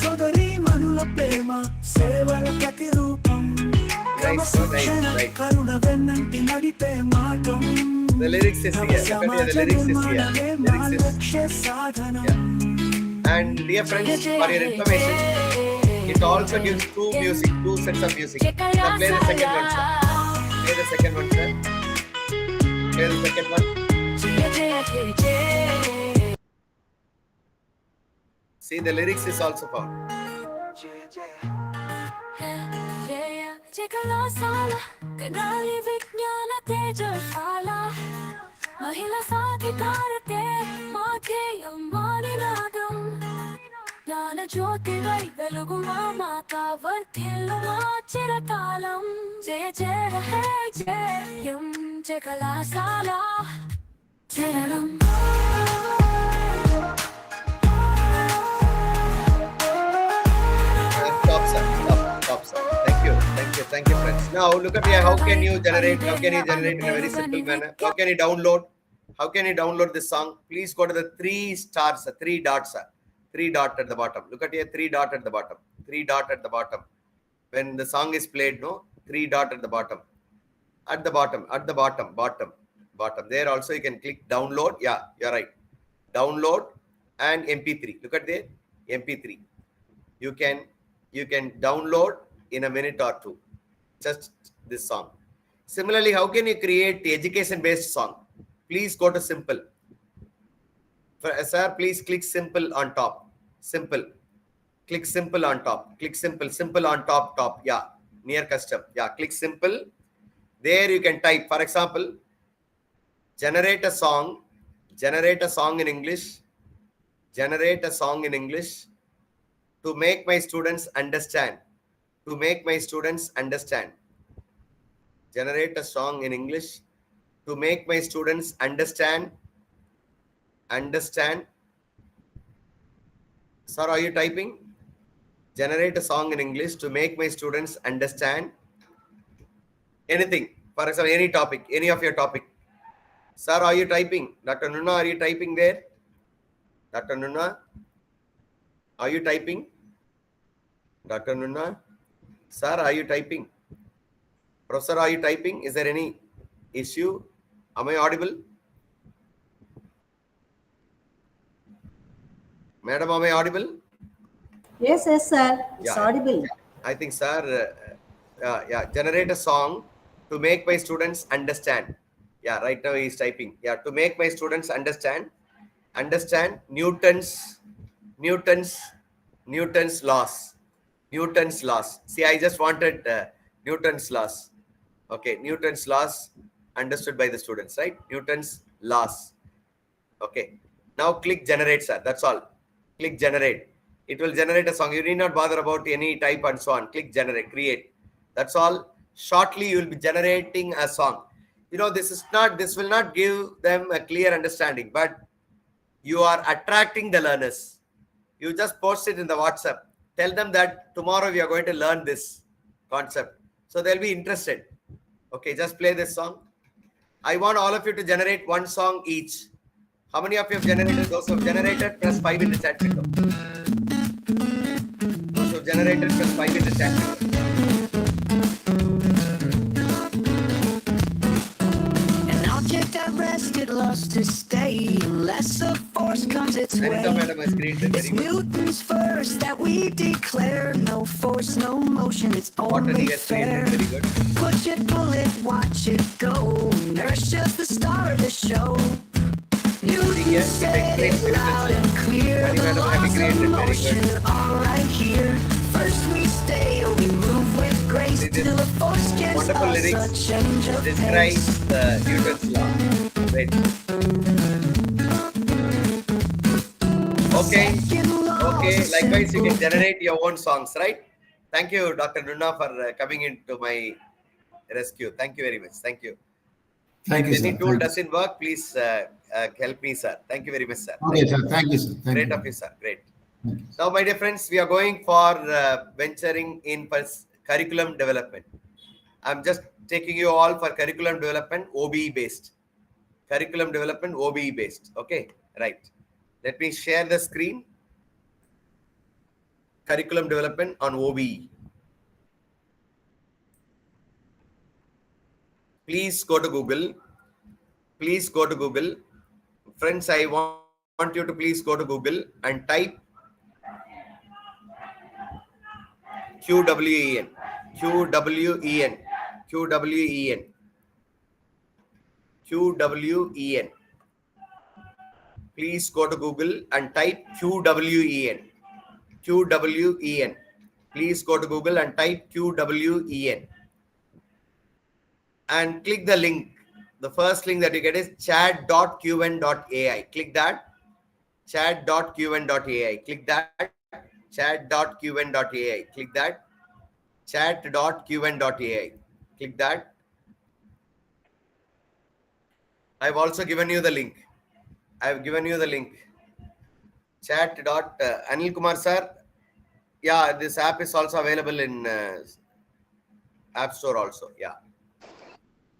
సోదరి మనుల ప్రేమ సేవల ప్రతిరూపం కరుణ వెన్నంటి నడిపే మార్గం The lyrics is here. సాధనం. And dear friends, for your information, it also gives two sets of music. Now play the second one, sir. Play the second one. See, the lyrics is also found. Stop, sir. Thank you, friends. Now look at here. How can you generate in a very simple manner? How can you download this song? Please go to the three dots, sir. Three dot at the bottom. Look at here, three dot at the bottom. Three dot at the bottom. When the song is played, no, three dot at the bottom. At the bottom, bottom. There also you can click download. Yeah, you're right. Download and MP3. Look at there, MP3. You can download in a minute or two. Just this song. Similarly, how can you create education-based song? Please go to simple. Sir, please click simple on top. Simple. Click simple on top. Click simple. Simple on top. Yeah. Near custom. Yeah. Click simple. There you can type. For example, generate a song. Generate a song in English. Generate a song in English to make my students understand. To make my students understand. Generate a song in English to make my students understand. Understand. Sir, are you typing? Generate a song in English to make my students understand anything. For example, any topic, any of your topic. Sir, are you typing? Dr. Nunna, are you typing there? Dr. Nunna, are you typing? Dr. Nunna, sir, are you typing? Professor, are you typing? Is there any issue? Am I audible? Madam, am I audible? Yes, sir. It's Yeah. audible. I think, sir, yeah, generate a song to make my students understand. Yeah, right now he is typing. Yeah, to make my students understand Newton's laws. Newton's laws. See, I just wanted Newton's laws. Okay, Newton's laws understood by the students, right? Newton's laws. Okay. Now click generate, sir. That's all. Click generate. It will generate a song. You need not bother about any type and so on. Click generate, create. That's all. Shortly, you will be generating a song. You know, this will not give them a clear understanding, but you are attracting the learners. You just post it in the WhatsApp. Tell them that tomorrow we are going to learn this concept. So they'll be interested. Okay, just play this song. I want all of you to generate one song each. How many of you have generated? Those who have generated, press 5 in the chat window. Those who have generated, press 5 in the chat window. An object at rest, it loves to stay unless a force comes its way. Anita madam has created very It's good. Newton's first that we declare. No force, no motion, it's What only has fair. created very good. Push it, pull it, watch it go. Inertia's the star of the show. Newton Yes, said great, it very loud good. and clear. Very The well, laws have created of very motion good. are right here. First we stay, we move with grace See this till the force gives wonderful us lyrics a change of describes pace. Newton's law. Great. Okay. Okay. Likewise, you can generate your own songs, right? Thank you, Dr. Nunna, for coming into my rescue. Thank you very much. Thank you. Thank you, If any sir. tool Thank you. doesn't work, please help me, sir. Thank you very much, sir. Okay, sir. Thank you, sir. Thank Great you. of you, sir. Great. Thank you. Now, my dear friends, we are going for venturing in curriculum development. I'm just taking you all for curriculum development, OBE based. Curriculum development, OBE based. Okay, right. Let me share the screen. Curriculum development on OBE. Please go to Google. Please go to Google. Friends, I want you to please go to Google and type QWEN. QWEN. QWEN. QWEN. Please go to Google and type QWEN. QWEN. Please go to Google and type QWEN. And click the link. The first link that you get is chat.qn.ai. Click that. Chat.qn.ai. Click that. Chat.qn.ai. Click that. Chat.qn.ai. Click that. I've also given you the link. I've given you the link. Chat. Anil Kumar sir. Yeah, this app is also available in App Store also. Yeah.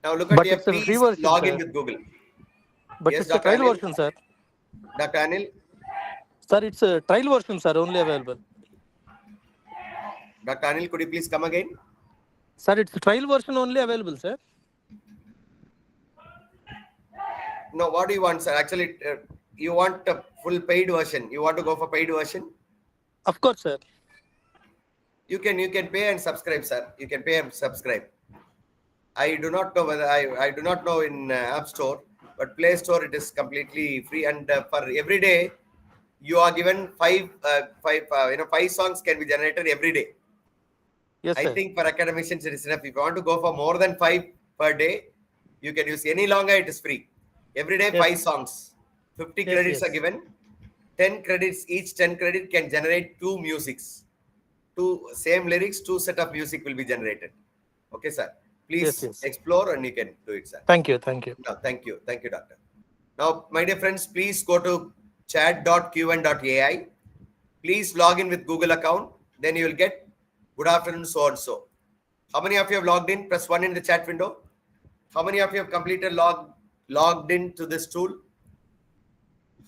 Now look at But here. it's a free Please version, log in sir. with Google. But Yes, it's a Dr. trial Anil. version, sir. Dr. Anil. Sir, it's a trial version, sir, only available. Dr. Anil, could you please come again? Sir, it's a trial version only available, sir. No, what do you want, sir? Actually, you want a full paid version. You want to go for paid version? Of course, sir. You can pay and subscribe, sir. You can pay and subscribe. I do not know whether I do not know in App Store, but Play Store it is completely free, and for every day you are given five songs can be generated every day. Yes, I sir. think for academicians it is enough. If you want to go for more than 5 per day, you can use any longer. It is free. Every day, Yes. 5 songs. 50 Yes, credits yes. are given. 10 credits, each 10 credit can generate 2 musics. 2 same lyrics, 2 set of music will be generated. Okay, sir. Please Yes. explore and you can do it, sir. Thank you. Thank you. No, thank you. Thank you, doctor. Now, my dear friends, please go to chat.qn.ai. Please log in with Google account. Then you will get good afternoon, so and so. How many of you have logged in? Press 1 in the chat window. How many of you have completed logged into this tool?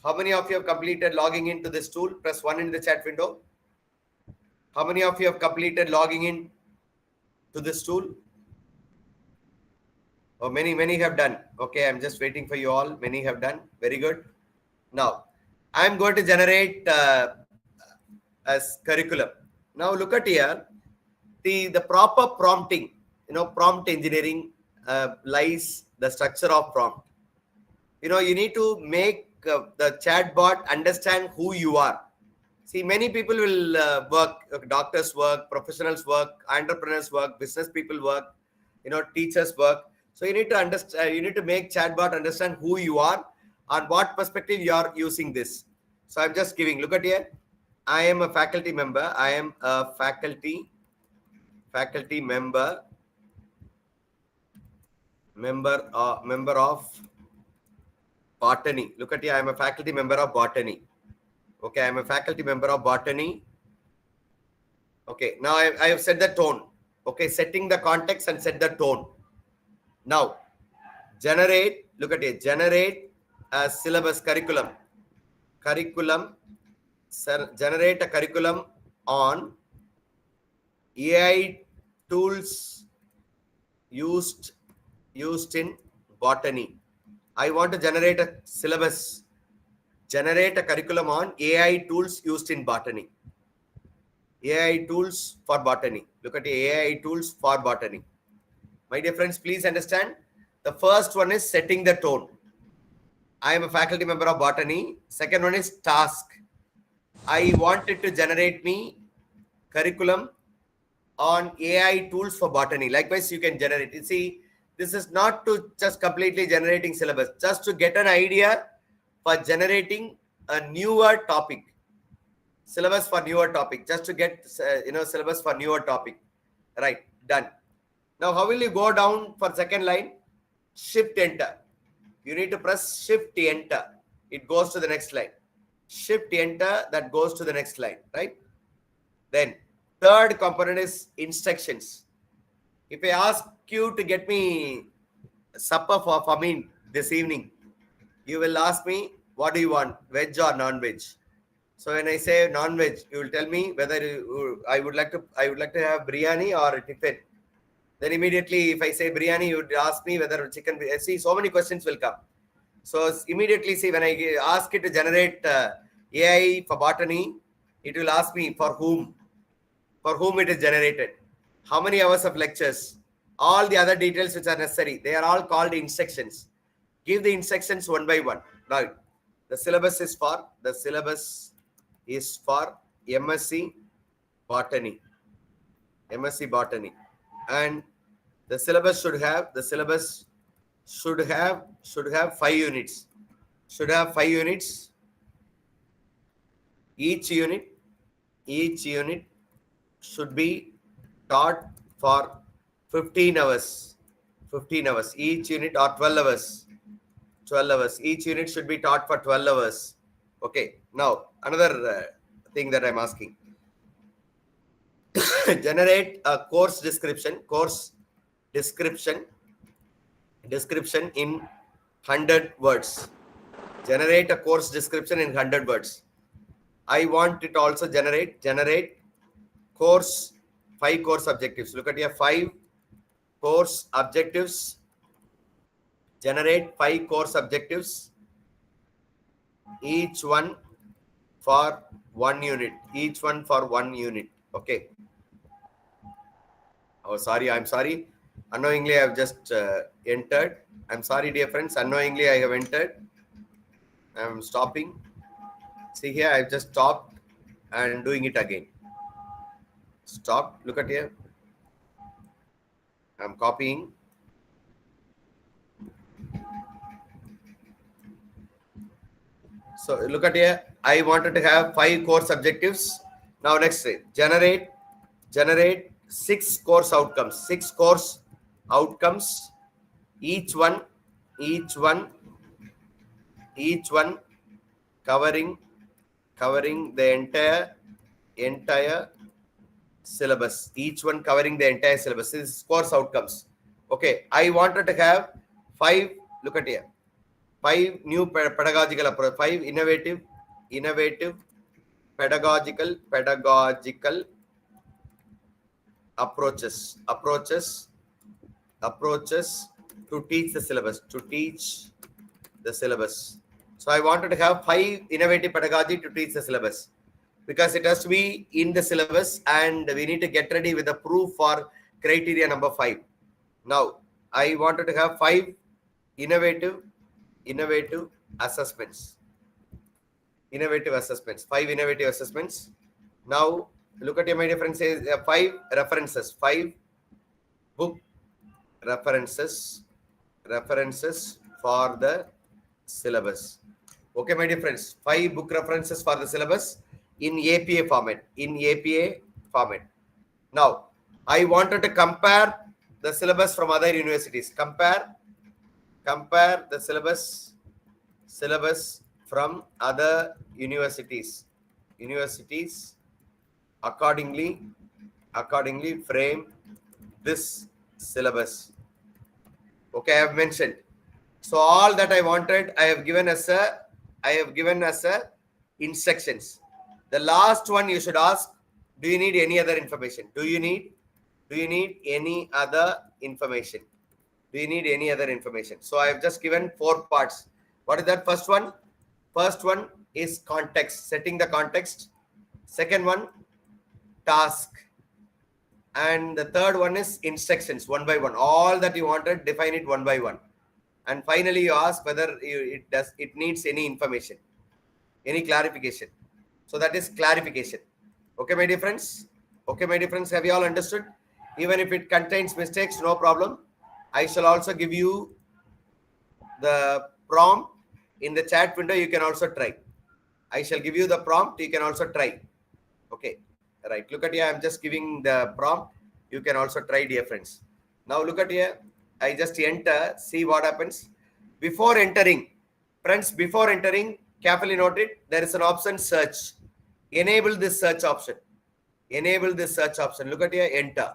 How many of you have completed logging into this tool? Press 1 in the chat window. How many of you have completed logging in to this tool? Oh, many have done. Okay, I'm just waiting for you all. Many have done. Very good. Now, I'm going to generate as curriculum. Now, look at here. The proper prompting, prompt engineering lies the structure of prompt. You need to make the chatbot understand who you are. See, many people will work, doctors work, professionals work, entrepreneurs work, business people work, teachers work. So you need to understand, you need to make chatbot understand who you are, on what perspective you are using this. So I'm just giving, look at here. I am a faculty member. I am a faculty member of botany. Look at here. I am a faculty member of botany. Okay, I am a faculty member of botany. Okay, now I have set the tone. Okay, setting the context and set the tone. Now, generate, look at it, generate a syllabus curriculum. Generate a curriculum on AI tools used in botany. I want to generate a syllabus. Generate a curriculum on AI tools used in botany. AI tools for botany. Look at the AI tools for botany. My dear friends, please understand. The first one is setting the tone. I am a faculty member of botany. Second one is task. I wanted to generate me curriculum on AI tools for botany. Likewise, you can generate. You see, this is not to just completely generating syllabus, just to get an idea for generating a newer topic. Syllabus for newer topic, just to get syllabus for newer topic. Right, done. Now, how will you go down for second line? Shift enter. You need to press shift enter. It goes to the next line. Shift enter, that goes to the next line, right? Then third component is instructions. If I ask you to get me supper for me this evening, you will ask me, what do you want, veg or non-veg? So when I say non-veg, you will tell me whether I would like to have biryani or tiffin. Then immediately, if I say biryani, you would ask me whether chicken. See, so many questions will come. So immediately, see, when I ask it to generate AI for botany, it will ask me for whom it is generated, how many hours of lectures, all the other details which are necessary. They are all called instructions. Give the instructions one by one. Now, the syllabus is for MSc Botany. MSc Botany. And the syllabus should have 5 units. Should have 5 units. Each unit should be taught for 15 hours. 15 hours. Each unit, or 12 hours. 12 hours. Each unit should be taught for 12 hours. Okay. Now, another thing that I'm asking. Generate a course description in 100 words. Generate a course description in 100 words. I want it also generate course, 5 course objectives. Look at here, 5 course objectives. Generate 5 course objectives, each one for 1 unit. Each one for 1 unit. Okay. Oh, sorry. I'm sorry. Unknowingly, I have just entered. I'm sorry, dear friends. Unknowingly, I have entered. I'm stopping. See here, I've just stopped and doing it again. Stop. Look at here. I'm copying. So look at here. I wanted to have 5 course objectives. Now next say generate 6 course outcomes. 6 course outcomes. Each one covering the entire syllabus. Each one covering the entire syllabus. This is course outcomes. Okay. I wanted to have 5. Look at here. 5 new pedagogical approach, 5 innovative pedagogical approaches to teach the syllabus. So I wanted to have 5 innovative pedagogy to teach the syllabus, because it has to be in the syllabus and we need to get ready with the proof for criteria number 5. Now I wanted to have 5 innovative assessments. 5 innovative assessments. Now look at your, my dear friends, 5 references, 5 book references for the syllabus. Okay, my dear friends, 5 book references for the syllabus in APA format. Now I wanted to compare the syllabus from other universities. Compare the syllabus from other universities. Accordingly frame this syllabus. Okay, I have mentioned. So all that I wanted, I have given as a instructions. The last one you should ask, do you need any other information? Do you need any other information? So I have just given 4 parts. What is that? First one is context, setting the context. Second one, task. And the third one is instructions, one by one. All that you wanted, define it one by one. And finally you ask whether it needs any information, any clarification. So that is clarification. Okay, my dear friends. Have you all understood? Even if it contains mistakes, no problem. I shall also give you the prompt in the chat window. You can also try. I shall give you the prompt. You can also try. Okay. Right. Look at here. I'm just giving the prompt. You can also try, dear friends. Now look at here. I just enter. See what happens. Before entering, friends, carefully note it. There is an option search. Enable this search option. Look at here. Enter.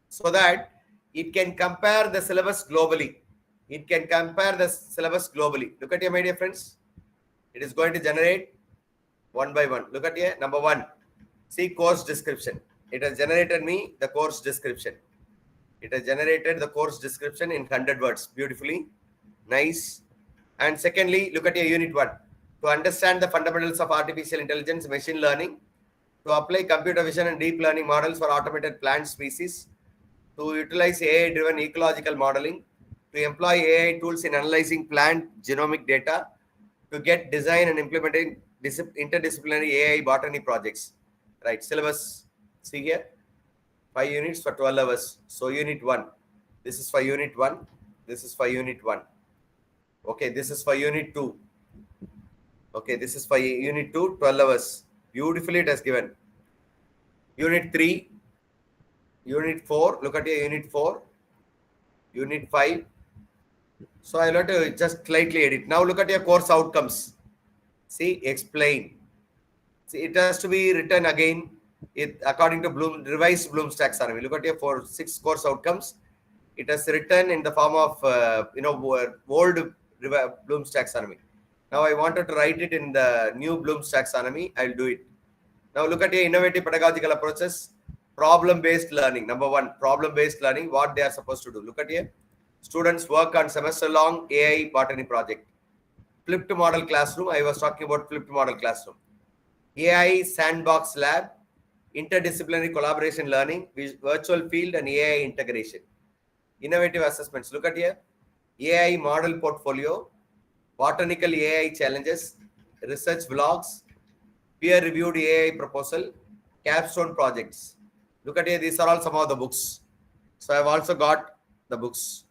So that it can compare the syllabus globally. Look at here, my dear friends. It is going to generate one by one. Look at here. Number 1. See course description. It has generated me the course description. It has generated the course description in 100 words. Beautifully. Nice. And secondly, look at your unit 1. To understand the fundamentals of artificial intelligence, machine learning, to apply computer vision and deep learning models for automated plant species, to utilize AI-driven ecological modeling, to employ AI tools in analyzing plant genomic data, to get design and implementing interdisciplinary AI botany projects. Right, syllabus. See here, 5 units for 12 hours. So unit 1. This is for unit 1. This is for unit 1. Okay, this is for unit 2. Okay, this is for unit 2, 12 hours. Beautifully it has given. Unit 3. Unit 4. Look at your unit 4. Unit 5. So I'll have to just slightly edit. Now look at your course outcomes. See, explain. See, it has to be written again according to revised Bloom's taxonomy. Look at your 6 course outcomes. It has written in the form of old Bloom's taxonomy. Now I wanted to write it in the new Bloom's taxonomy. I'll do it. Now look at your innovative pedagogical approaches. Problem-based learning. Number one, problem-based learning, what they are supposed to do. Look at here. Students work on semester-long AI botany project. Flipped model classroom. I was talking about flipped model classroom. AI sandbox lab. Interdisciplinary collaboration learning. Virtual field and AI integration. Innovative assessments. Look at here. AI model portfolio. Botanical AI challenges. Research vlogs. Peer-reviewed AI proposal. Capstone projects. Look at here, these are all some of the books. So I've also got the books.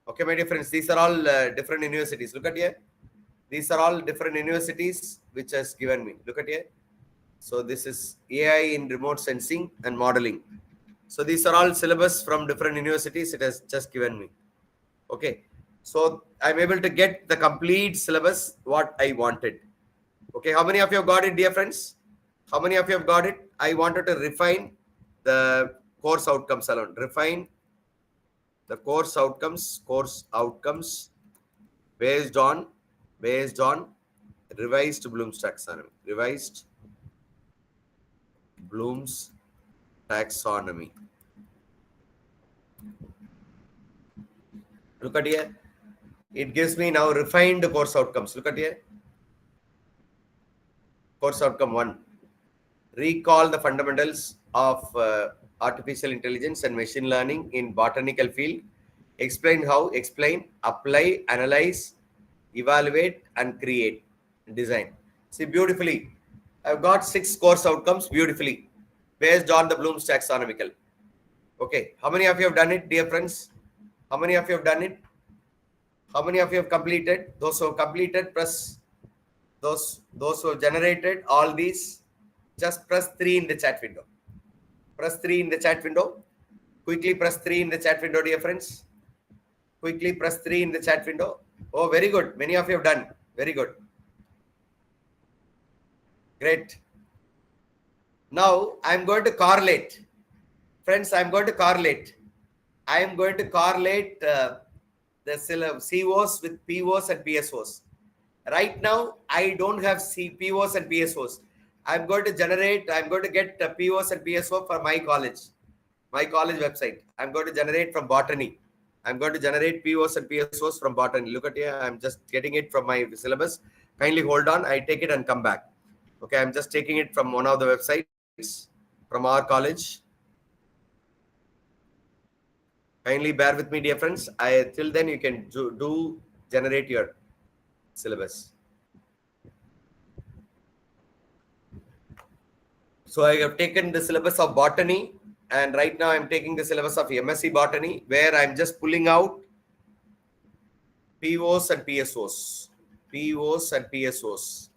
Okay, my dear friends, these are all different universities. Look at here. These are all different universities which has given me. Look at here. So this is AI in remote sensing and modeling. So these are all syllabus from different universities. It has just given me. Okay. So I'm able to get the complete syllabus what I wanted. Okay. How many of you have got it, dear friends? How many of you have got it? I wanted to refine the course outcomes alone. Refine the course outcomes based on revised Bloom's taxonomy. Revised Bloom's taxonomy. Look at here. It gives me now refined course outcomes. Look at here. Course outcome 1. Recall the fundamentals of artificial intelligence and machine learning in botanical field. Explain how, apply, analyze, evaluate, and create, design. See, beautifully. I've got 6 course outcomes beautifully based on the Bloom's taxonomical. Okay. How many of you have done it, dear friends? How many of you have done it? How many of you have completed? Those who have completed, press. Those who have generated all these, just press 3 in the chat window. Press 3 in the chat window. Quickly press 3 in the chat window, dear friends. Quickly press 3 in the chat window. Oh, very good. Many of you have done. Very good. Great. Now, I'm going to correlate. Friends, I'm going to correlate. I am going to correlate the COs with POs and PSOs. Right now, I don't have POs and PSOs. I'm going to get POs and PSO for my college website. I'm going to generate from botany. I'm going to generate POs and PSOs from botany. Look at here. I'm just getting it from my syllabus. Kindly hold on. I take it and come back. Okay. I'm just taking it from one of the websites from our college. Kindly bear with me, dear friends. Till then, you can generate your syllabus. So I have taken the syllabus of botany, and right now I'm taking the syllabus of MSc botany, where I'm just pulling out POs and PSOs. POs and PSOs.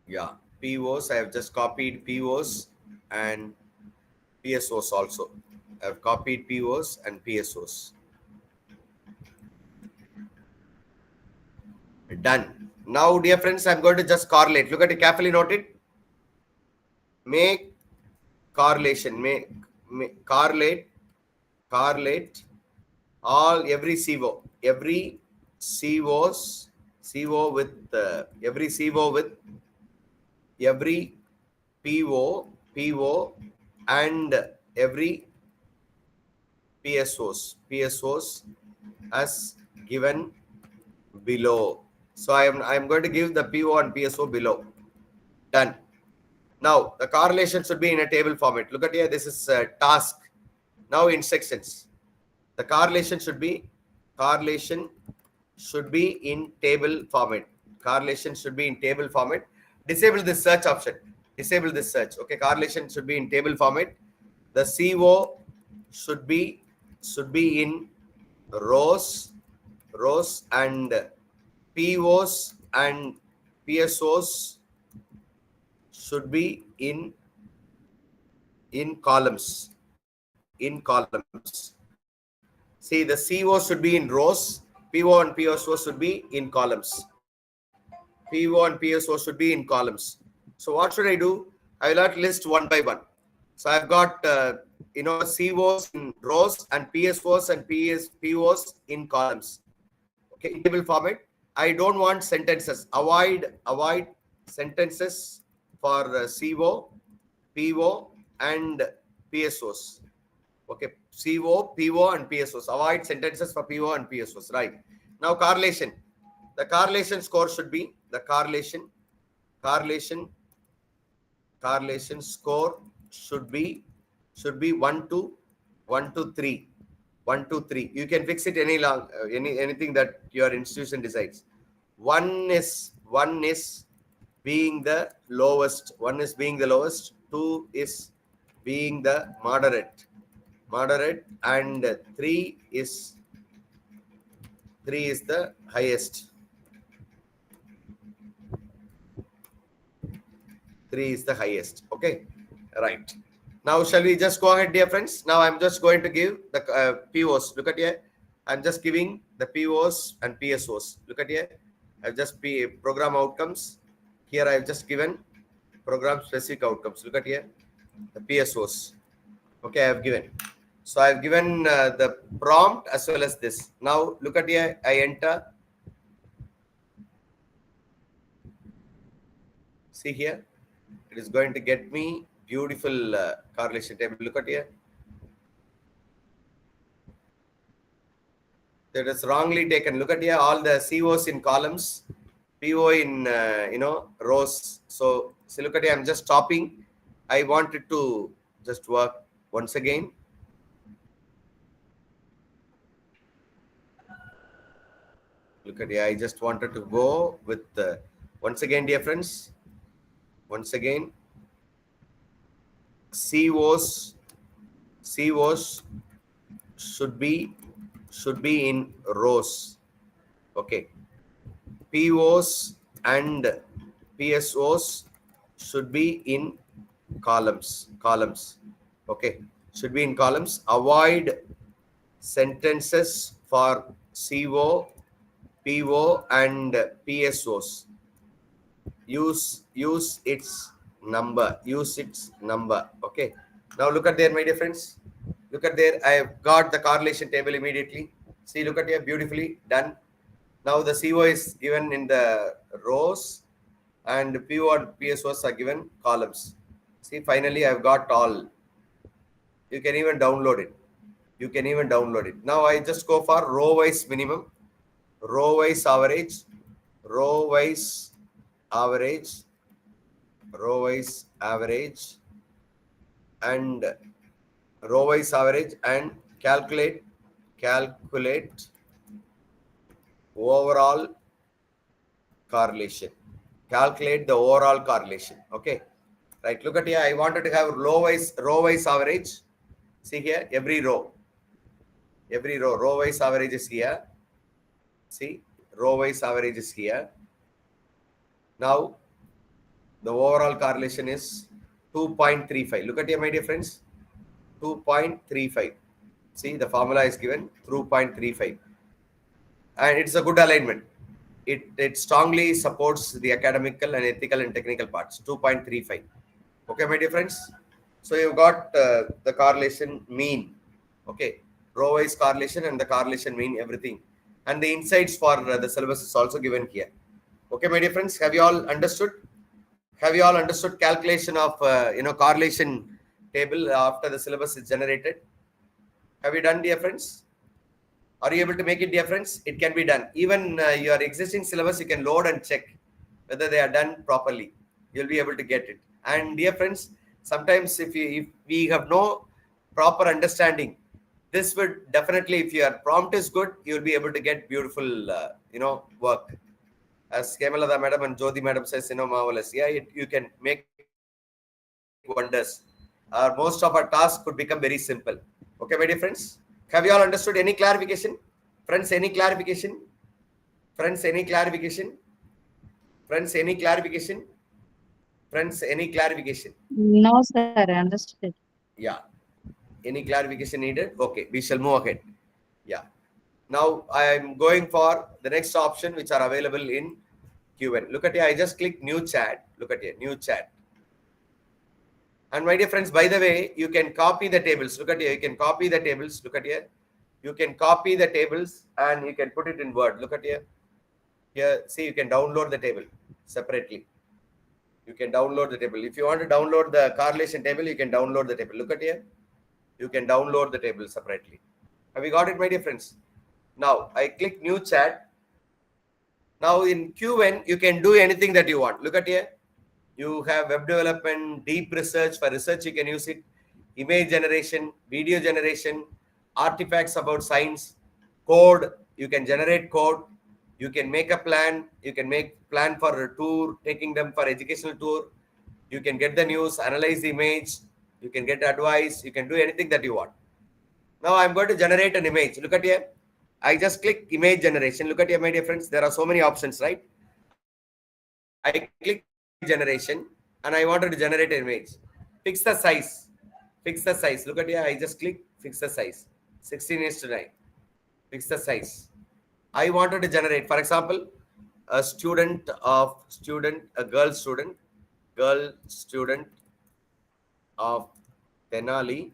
Yeah, POs. I have just copied POs and PSOs also. I have copied POs and PSOs. Done. Now, dear friends, I'm going to just correlate. Look at it, carefully note it. Make correlation. Correlate every CO. Every COs, CO with every CO with every PO and every PSOs as given below. So I'm going to give the PO and PSO below. Done. Now the correlation should be in a table format. Look at here. This is a task. Now instructions. The correlation should be in table format. Correlation should be in table format. Disable this search option. Disable this search. Okay. Correlation should be in table format. The CO should be in rows, and POs and PSOs should be in columns. See, the CO should be in rows. PO and PSO should be in columns. PO and PSO should be in columns. So what should I do? I will have to list one by one. So I've got, COs in rows and PSOs and POs in columns. Okay, table format. I don't want sentences. Avoid sentences for CO, PO, and PSOs. Okay, CO, PO, and PSOs. Avoid sentences for PO and PSOs. Right. Now correlation. The correlation score should be the correlation score should be 1 to 3. 1 to 3. You can fix it anything that your institution decides. One is being the lowest. 1 is being the lowest. 2 is being the moderate, and 3 is the highest. 3 is the highest. Okay, right. Now, shall we just go ahead, dear friends? Now, I'm just going to give the POs. Look at here. I'm just giving the POs and PSOs. Look at here. I've just program outcomes. Here, I've just given program specific outcomes. Look at here. The PSOs. Okay, I've given. So, I've given the prompt as well as this. Now, look at here. I enter. See here. It is going to get me beautiful correlation table. Look at here. That is wrongly taken. Look at here. All the COs in columns, PO in rows. So look at here. I'm just stopping. I wanted to just work once again. Look at here. I just wanted to go with once again, dear friends. Once again, COs should be in rows. Okay. POs and PSOs should be in columns. Okay. Should be in columns. Avoid sentences for CO, PO, and PSOs. Use its number. Okay. Now look at there, my dear friends. Look at there. I have got the correlation table immediately. See, look at here, beautifully done. Now the CO is given in the rows and PO and PSOs are given columns. See, finally I've got all. You can even download it. Now I just go for row wise minimum, row wise average, and calculate overall correlation. Calculate the overall correlation. Okay, right. Look at here. I wanted to have row wise average. See here, every row row wise average is here. See, row wise average is here. Now the overall correlation is 2.35. Look at here, my dear friends. 2.35. See, the formula is given 2.35, and it's a good alignment. It strongly supports the academical and ethical and technical parts. 2.35. Okay, my dear friends. So you've got the correlation mean. Okay, row wise correlation and the correlation mean, everything, and the insights for the syllabus is also given here. Okay, my dear friends, have you all understood? Calculation of correlation table after the syllabus is generated? Have you done, dear friends? Are you able to make it, dear friends? It can be done. Even your existing syllabus, you can load and check whether they are done properly. You'll be able to get it. And dear friends, sometimes if we have no proper understanding, this would definitely, if your prompt is good, you'll be able to get beautiful work. As Kemalada madam and Jyoti madam says, marvelous. Yeah, you can make wonders. Most of our tasks could become very simple. Okay, my dear friends. Have you all understood? Any clarification? Friends, any clarification? No, sir, I understood. Yeah. Any clarification needed? Okay, we shall move ahead. Yeah. Now I am going for the next option which are available in Q&A. Look at here. I just click new chat. Look at here, new chat. And my dear friends, by the way, you can copy the tables. Look at here. You can copy the tables. Look at here. You can copy the tables and you can put it in Word. Look at here. Here, see, you can download the table separately. You can download the table. If you want to download the correlation table, you can download the table. Look at here. You can download the table separately. Have you got it, my dear friends? Now, I click new chat. Now in QN, you can do anything that you want. Look at here. You have web development, deep research. For research, you can use it. Image generation, video generation, artifacts about science, code. You can generate code. You can make a plan. You can make plan for a tour, taking them for educational tour. You can get the news, analyze the image. You can get advice. You can do anything that you want. Now I'm going to generate an image. Look at here. I just click image generation. Look at here, my dear friends. There are so many options, right? I click generation and I wanted to generate an image. Fix the size. Fix the size. Look at here. I just click fix the size. 16:9. Fix the size. I wanted to generate, for example, a girl student of Tenali,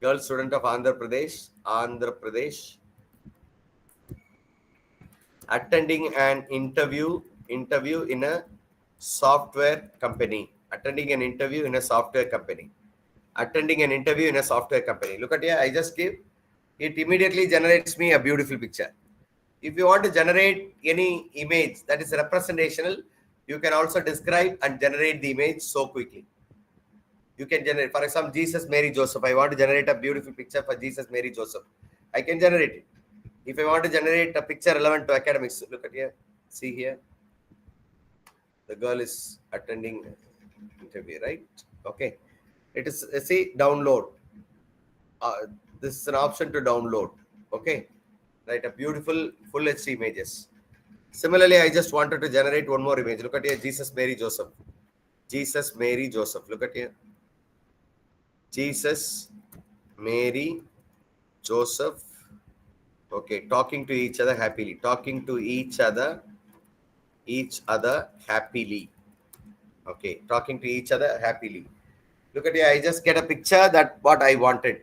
girl student of Andhra Pradesh, attending an interview in a software company. Attending an interview in a software company. Look at here. I just give it, immediately generates me a beautiful picture. If you want to generate any image that is representational, you can also describe and generate the image so quickly. You can generate, for example, Jesus, Mary, Joseph. I want to generate a beautiful picture for Jesus, Mary, Joseph. I can generate it. If I want to generate a picture relevant to academics, look at here. See here. The girl is attending interview, right? Okay. It is, see, download. This is an option to download. Okay. Right. A beautiful full HD images. Similarly, I just wanted to generate one more image. Look at here. Jesus, Mary, Joseph. Jesus, Mary, Joseph. Look at here. Jesus, Mary, Joseph. Okay, talking to each other happily. Talking to each other happily. Okay, talking to each other happily. Look at here. I just get a picture that what I wanted.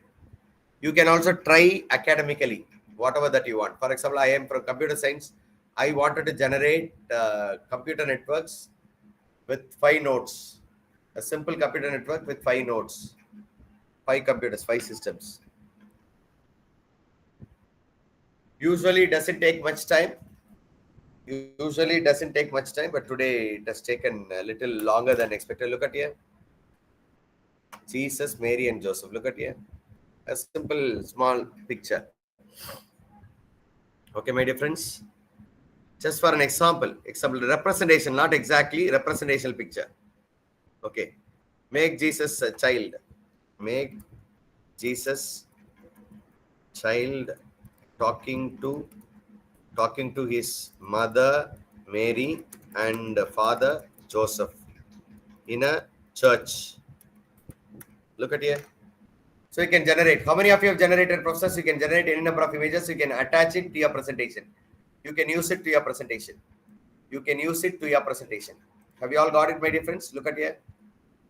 You can also try academically, whatever that you want. For example, I am from computer science. I wanted to generate computer networks with 5 nodes. A simple computer network with 5 nodes. 5 computers, 5 systems. Usually it doesn't take much time. But today it has taken a little longer than expected. Look at here. Jesus, Mary, and Joseph. Look at here. A simple, small picture. Okay, my dear friends. Just for an example, representation, not exactly representational picture. Okay. Make Jesus a child. Make Jesus child talking to his mother Mary and father Joseph in a church. Look at here. So you can generate. How many of you have generated, professors? You can generate any number of images. You can attach it to your presentation. You can use it to your presentation. Have you all got it, my dear friends? Look at here.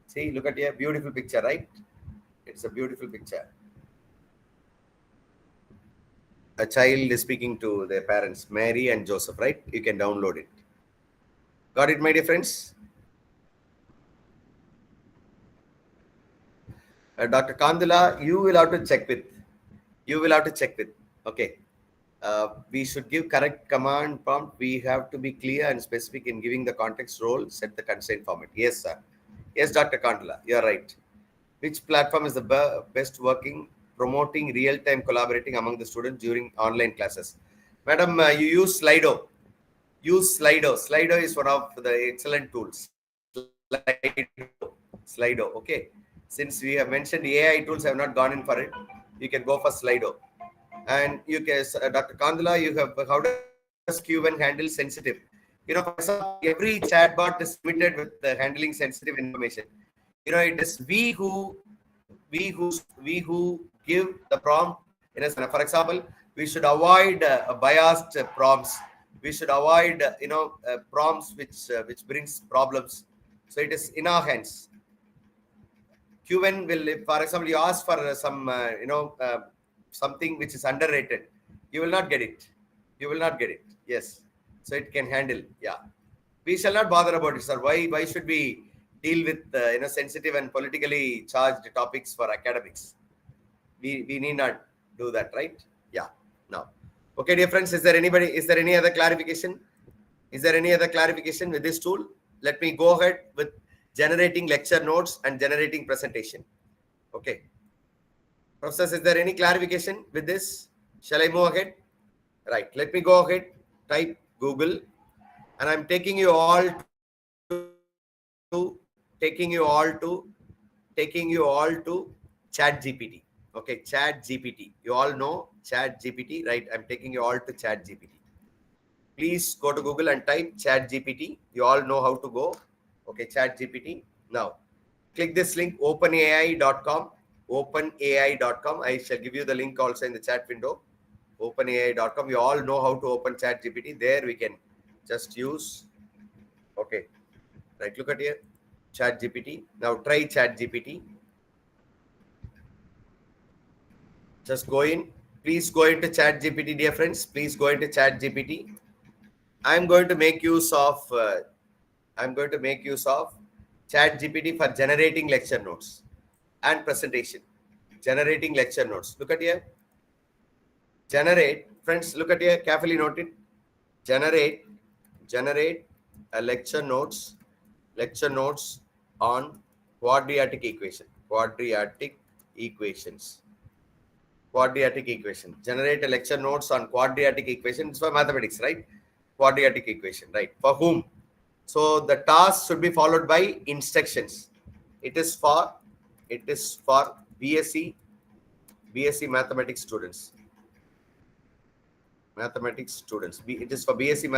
See, look at here. Beautiful picture, right? It's a beautiful picture. A child is speaking to their parents, Mary and Joseph, right? You can download it. Got it, my dear friends? Dr. Kandula, you will have to check with. Okay. We should give correct command prompt. We have to be clear and specific in giving the context role, set the constraint format. Yes, sir. Yes, Dr. Kandula, you're right. Which platform is the best working, promoting real-time collaborating among the students during online classes? Madam, you use Slido. Slido is one of the excellent tools. Slido, okay. Since we have mentioned AI tools, I have not gone in for it. You can go for Slido. And you can, Dr. Kandula, you have, how does QN handle sensitive? You know, for example, every chatbot is limited with handling sensitive information. You know, it is we who give the prompt. For example, we should avoid biased prompts. We should avoid, prompts which brings problems. So it is in our hands. QN will, if, for example, you ask for some, something which is underrated, you will not get it. You will not get it. Yes. So it can handle. Yeah. We shall not bother about it, sir. Why should we deal with sensitive and politically charged topics for academics? We need not do that, right? Yeah. Now, okay, dear friends, is there any other clarification? Is there any other clarification with this tool? Let me go ahead with generating lecture notes and generating presentation. Okay. Professors, is there any clarification with this? Shall I move ahead? Right. Let me go ahead. Type Google, and I'm taking you all to Chat GPT. Okay, Chat GPT. You all know Chat GPT, right? I'm taking you all to Chat GPT. Please go to Google and type Chat GPT. You all know how to go. Okay, Chat GPT. Now, click this link, openai.com. Openai.com. I shall give you the link also in the chat window. Openai.com. You all know how to open Chat GPT. There we can just use. Okay, right. Look at here, Chat GPT. Now try Chat GPT. Just go in. Please go into Chat GPT, dear friends. Please go into Chat GPT. I'm going to make use of Chat GPT for generating lecture notes and presentation. Generating lecture notes. Look at here. Generate, friends. Look at here. Carefully note it. Generate a lecture notes on quadratic equation. Quadratic equation. Generate a lecture notes on quadratic equations for mathematics, right? Quadratic equation, right? For whom? So the task should be followed by instructions. It is for BSc mathematics students. It is for BSc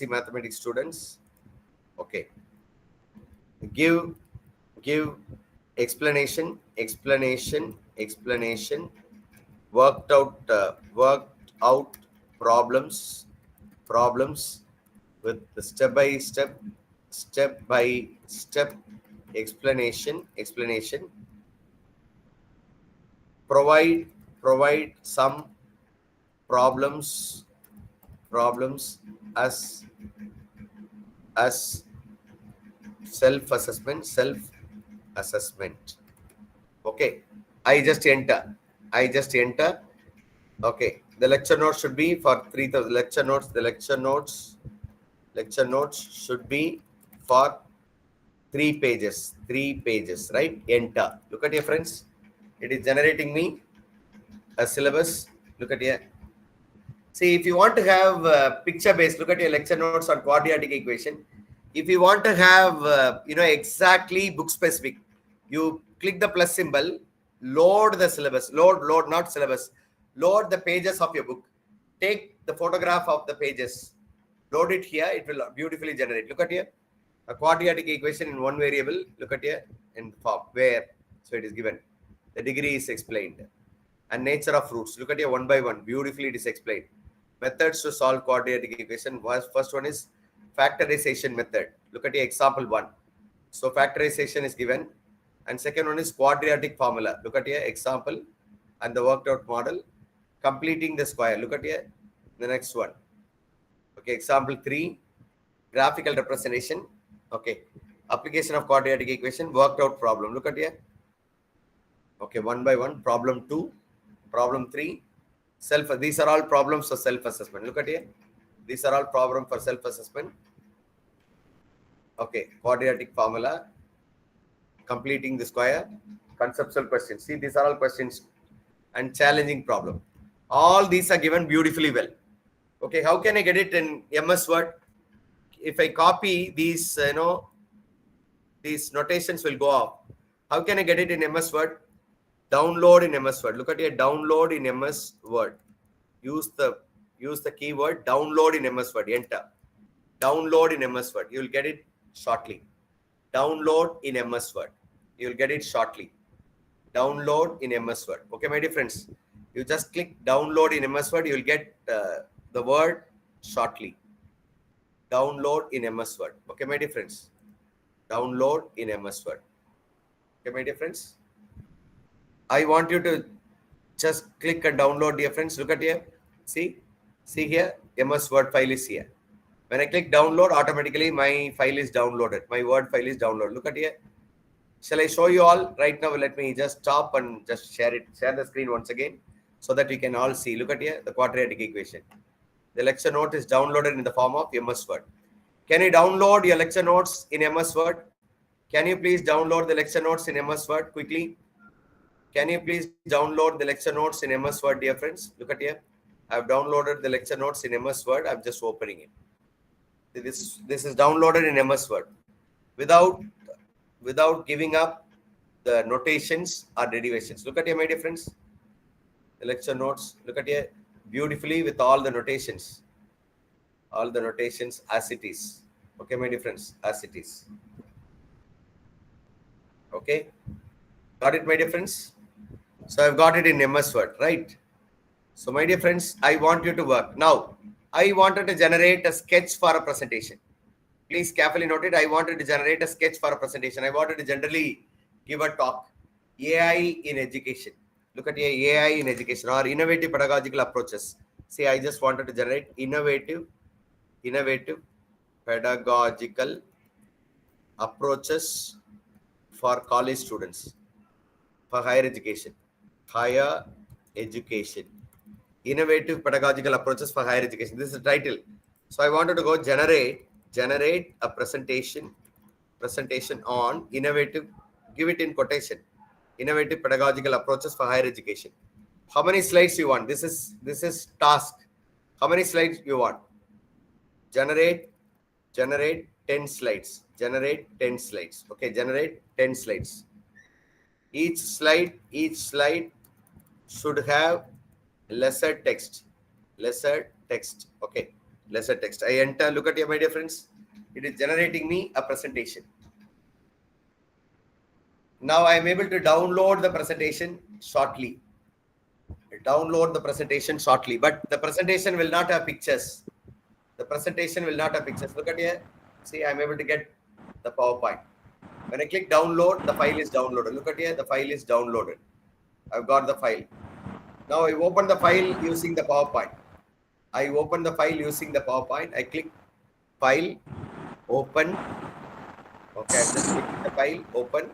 mathematics students. Okay. Give explanation. Worked out problems with the step by step explanation. Provide some problems as self-assessment. Okay, I just enter. Okay, the lecture notes should be for 3,000 lecture notes. The lecture notes should be for 3 pages, right? Enter. Look at here, friends. It is generating me a syllabus. Look at here. See, if you want to have picture based, look at your lecture notes on quadratic equation. If you want to have exactly book specific, you click the plus symbol, load the syllabus, load not syllabus, load the pages of your book. Take the photograph of the pages, load it here. It will beautifully generate. Look at here, a quadratic equation in one variable. Look at here in form where, so it is given. The degree is explained and nature of roots. Look at here one by one. Beautifully it is explained. Methods to solve quadratic equation. First one is factorization method. Look at your example 1. So factorization is given, and second one is quadratic formula. Look at your example and the worked out model. Completing the square. Look at here the next one. Okay, example 3, graphical representation. Okay, application of quadratic equation, worked out problem. Look at here. Okay, one by one. Problem 2, problem 3. These are all problems for self-assessment. Look at here. These are all problems for self-assessment. Okay, quadratic formula, completing the square, conceptual questions. See, these are all questions and challenging problem. All these are given beautifully well. Okay, how can I get it in MS Word? If I copy these, these notations will go off. How can I get it in MS Word? Download in MS Word. Look at here, download in MS Word. Use the keyword download in MS Word. Enter. Download in MS Word. You will get it shortly. Download in MS Word. You will get it shortly. Download in MS Word. Okay, my dear friends. You just click download in MS Word. You will get the word shortly. Download in MS Word. Okay, my dear friends. Download in MS Word. Okay, my dear friends. I want you to just click and download, dear friends. Look at here. See here, MS Word file is here. When I click download, automatically my file is downloaded. My Word file is downloaded. Look at here. Shall I show you all? Right now, let me just stop and just share the screen once again so that we can all see. Look at here, the quadratic equation. The lecture note is downloaded in the form of MS Word. Can you download your lecture notes in MS Word? Can you please download the lecture notes in MS Word quickly? Can you please download the lecture notes in MS Word, dear friends? Look at here. I've downloaded the lecture notes in MS Word. I'm just opening it. This is downloaded in MS Word without giving up the notations or derivations. Look at here, my dear friends. The lecture notes. Look at here beautifully with all the notations. All the notations as it is. Okay, my dear friends, as it is. Okay. Got it, my dear friends? So I've got it in MS Word, right? So my dear friends, I want you to work. Now, I wanted to generate a sketch for a presentation. Please carefully note it. I wanted to generate a sketch for a presentation. I wanted to generally give a talk. AI in education. Look at here, AI in education or innovative pedagogical approaches. See, I just wanted to generate innovative pedagogical approaches for college students, for higher education. Higher education. Innovative pedagogical approaches for higher education. This is the title. So I wanted to go generate a presentation on innovative, give it in quotation, innovative pedagogical approaches for higher education. How many slides you want? This is task. How many slides you want? Generate 10 slides. Generate 10 slides. Okay, generate 10 slides. Each slide should have lesser text. Okay, lesser text. I enter. Look at here, my dear friends. It is generating me a presentation. Now I am able to download the presentation shortly. But the presentation will not have pictures. Look at here. See, I am able to get the PowerPoint. When I click download, the file is downloaded. Look at here, the file is downloaded. I've got the file. Now I open the file using the PowerPoint. I click file, open. Okay, I'm just clicking the file, open.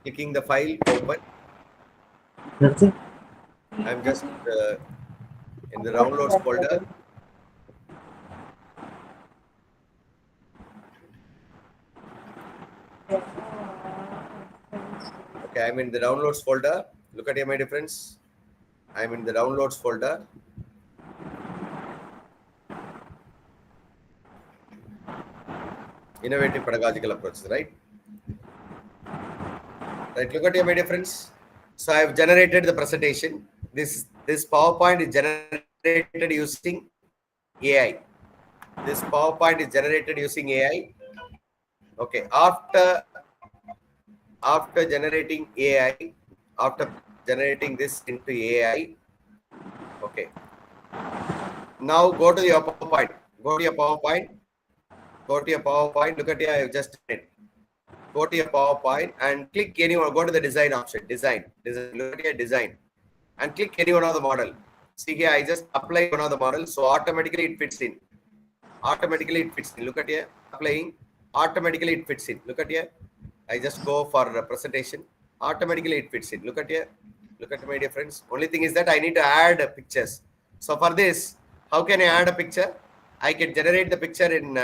Clicking the file, open. I'm just in the downloads folder. Okay, I'm in the downloads folder. Look at here, my dear friends. I'm in the downloads folder. Innovative pedagogical approaches, right? Right, look at here, my dear friends. So I've generated the presentation. This PowerPoint is generated using AI. Okay, after generating this into AI, okay. Now go to your PowerPoint. Look at here, I have just done it. Go to your PowerPoint and click anyone. Go to the design option. Design. Look at here, design. And click any one of the model. See here, I just apply one of the models, so automatically it fits in. Look at here, applying. Automatically it fits in. Look at here. I just go for a presentation. Automatically it fits in. Look at here. Look at my dear friends. Only thing is that I need to add pictures. So for this, how can I add a picture? I can generate the picture in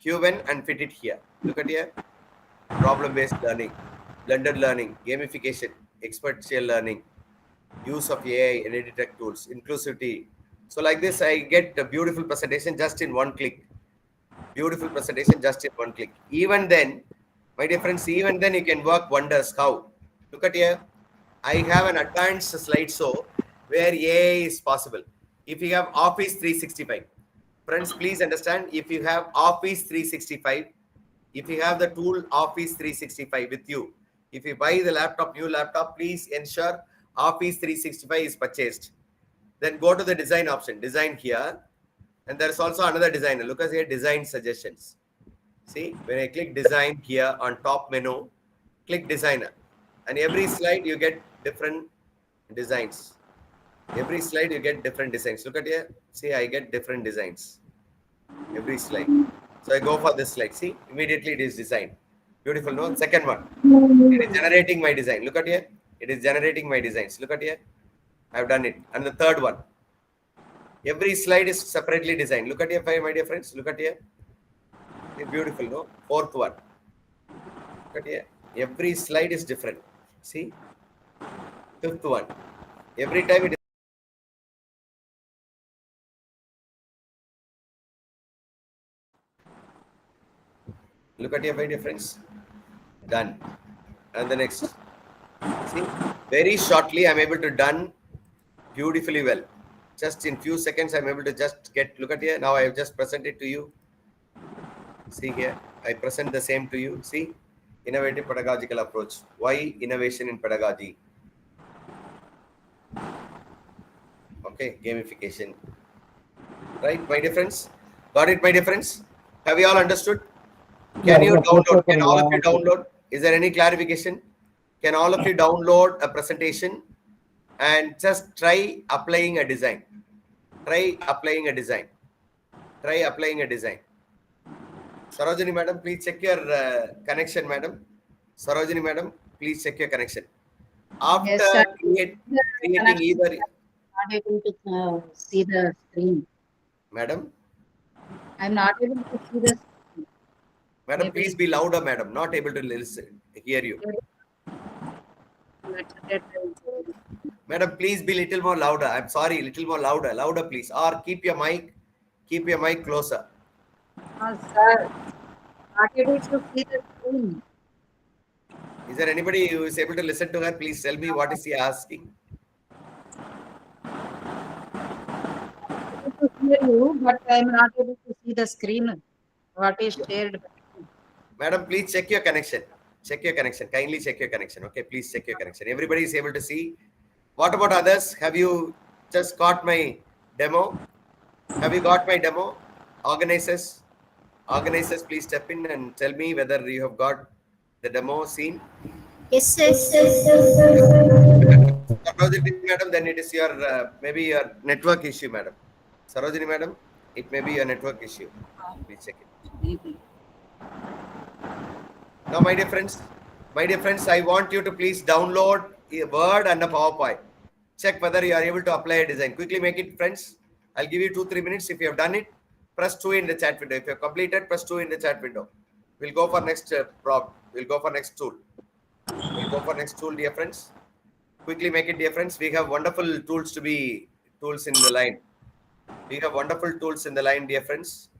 Q1 and fit it here. Look at here. Problem-based learning, blended learning, gamification, experiential learning, use of AI and edtech tools, inclusivity. So like this, I get a beautiful presentation just in one click. Even then, my dear friends, you can work wonders. How? Look at here. I have an advanced slideshow where AI is possible. If you have Office 365, friends, please understand, if you have Office 365, if you have the tool Office 365 with you, if you buy the new laptop, please ensure Office 365 is purchased. Then go to the design option, design here. And there's also another designer. Look at here, design suggestions. See, when I click design here on top menu, click designer. And every slide you get different designs. Every slide you get different designs. Look at here. See, I get different designs. Every slide. So I go for this slide. See, immediately it is designed. Beautiful, no? Second one. It is generating my design. Look at here. It is generating my designs. Look at here. I've done it. And the third one. Every slide is separately designed. Look at here, my dear friends. Look at here. Beautiful, no? Fourth one. Look at here. Every slide is different. See? Fifth one. Every time it is. Look at here, my dear friends. Done. And the next. See? Very shortly, I'm able to done beautifully well. Just in few seconds, I'm able to just get, look at here. Now I have just presented to you. See here, I present the same to you. See, innovative pedagogical approach. Why innovation in pedagogy? Okay, gamification. Right, my dear friends? Got it, my dear friends? Have you all understood? Can you download? Can all of you download? Is there any clarification? Can all of you download a presentation and just try applying a design? Try applying a design. Try applying a design. Sarojini madam, please check your connection, madam. Sarojini madam, please check your connection. After Yes, sir. creating either, Not able to see the screen. madam, I'm not able to see the screen. madam, Maybe- please be louder, madam. Not able to listen, hear you. Madam, please be little more louder. I'm sorry, little more louder. Louder, please. Or keep your mic closer. Sir, not able to see the screen. Is there anybody who is able to listen to her? Please tell me what is he asking. I'm able to hear you, but I'm not able to see the screen. What is shared? Madam, please check your connection. Check your connection. Kindly check your connection. Okay, please check your connection. Everybody is able to see. What about others? Have you just got my demo? Have you got my demo? Organizers, please step in and tell me whether you have got the demo seen. Yes, yes. Sarojini madam, then it is your maybe your network issue, madam. Sarojini madam, it may be your network issue. Please check it. Now, my dear friends, I want you to please download a Word and a PowerPoint. Check whether you are able to apply a design. Quickly make it, friends. I'll give you 2-3 minutes. If you have done it, press 2 in the chat window. If you have completed, press 2 in the chat window. We'll go for next prompt. We'll go for next tool. We'll go for next tool, dear friends. Quickly make it, dear friends. We have wonderful tools in the line. We have wonderful tools in the line, dear friends.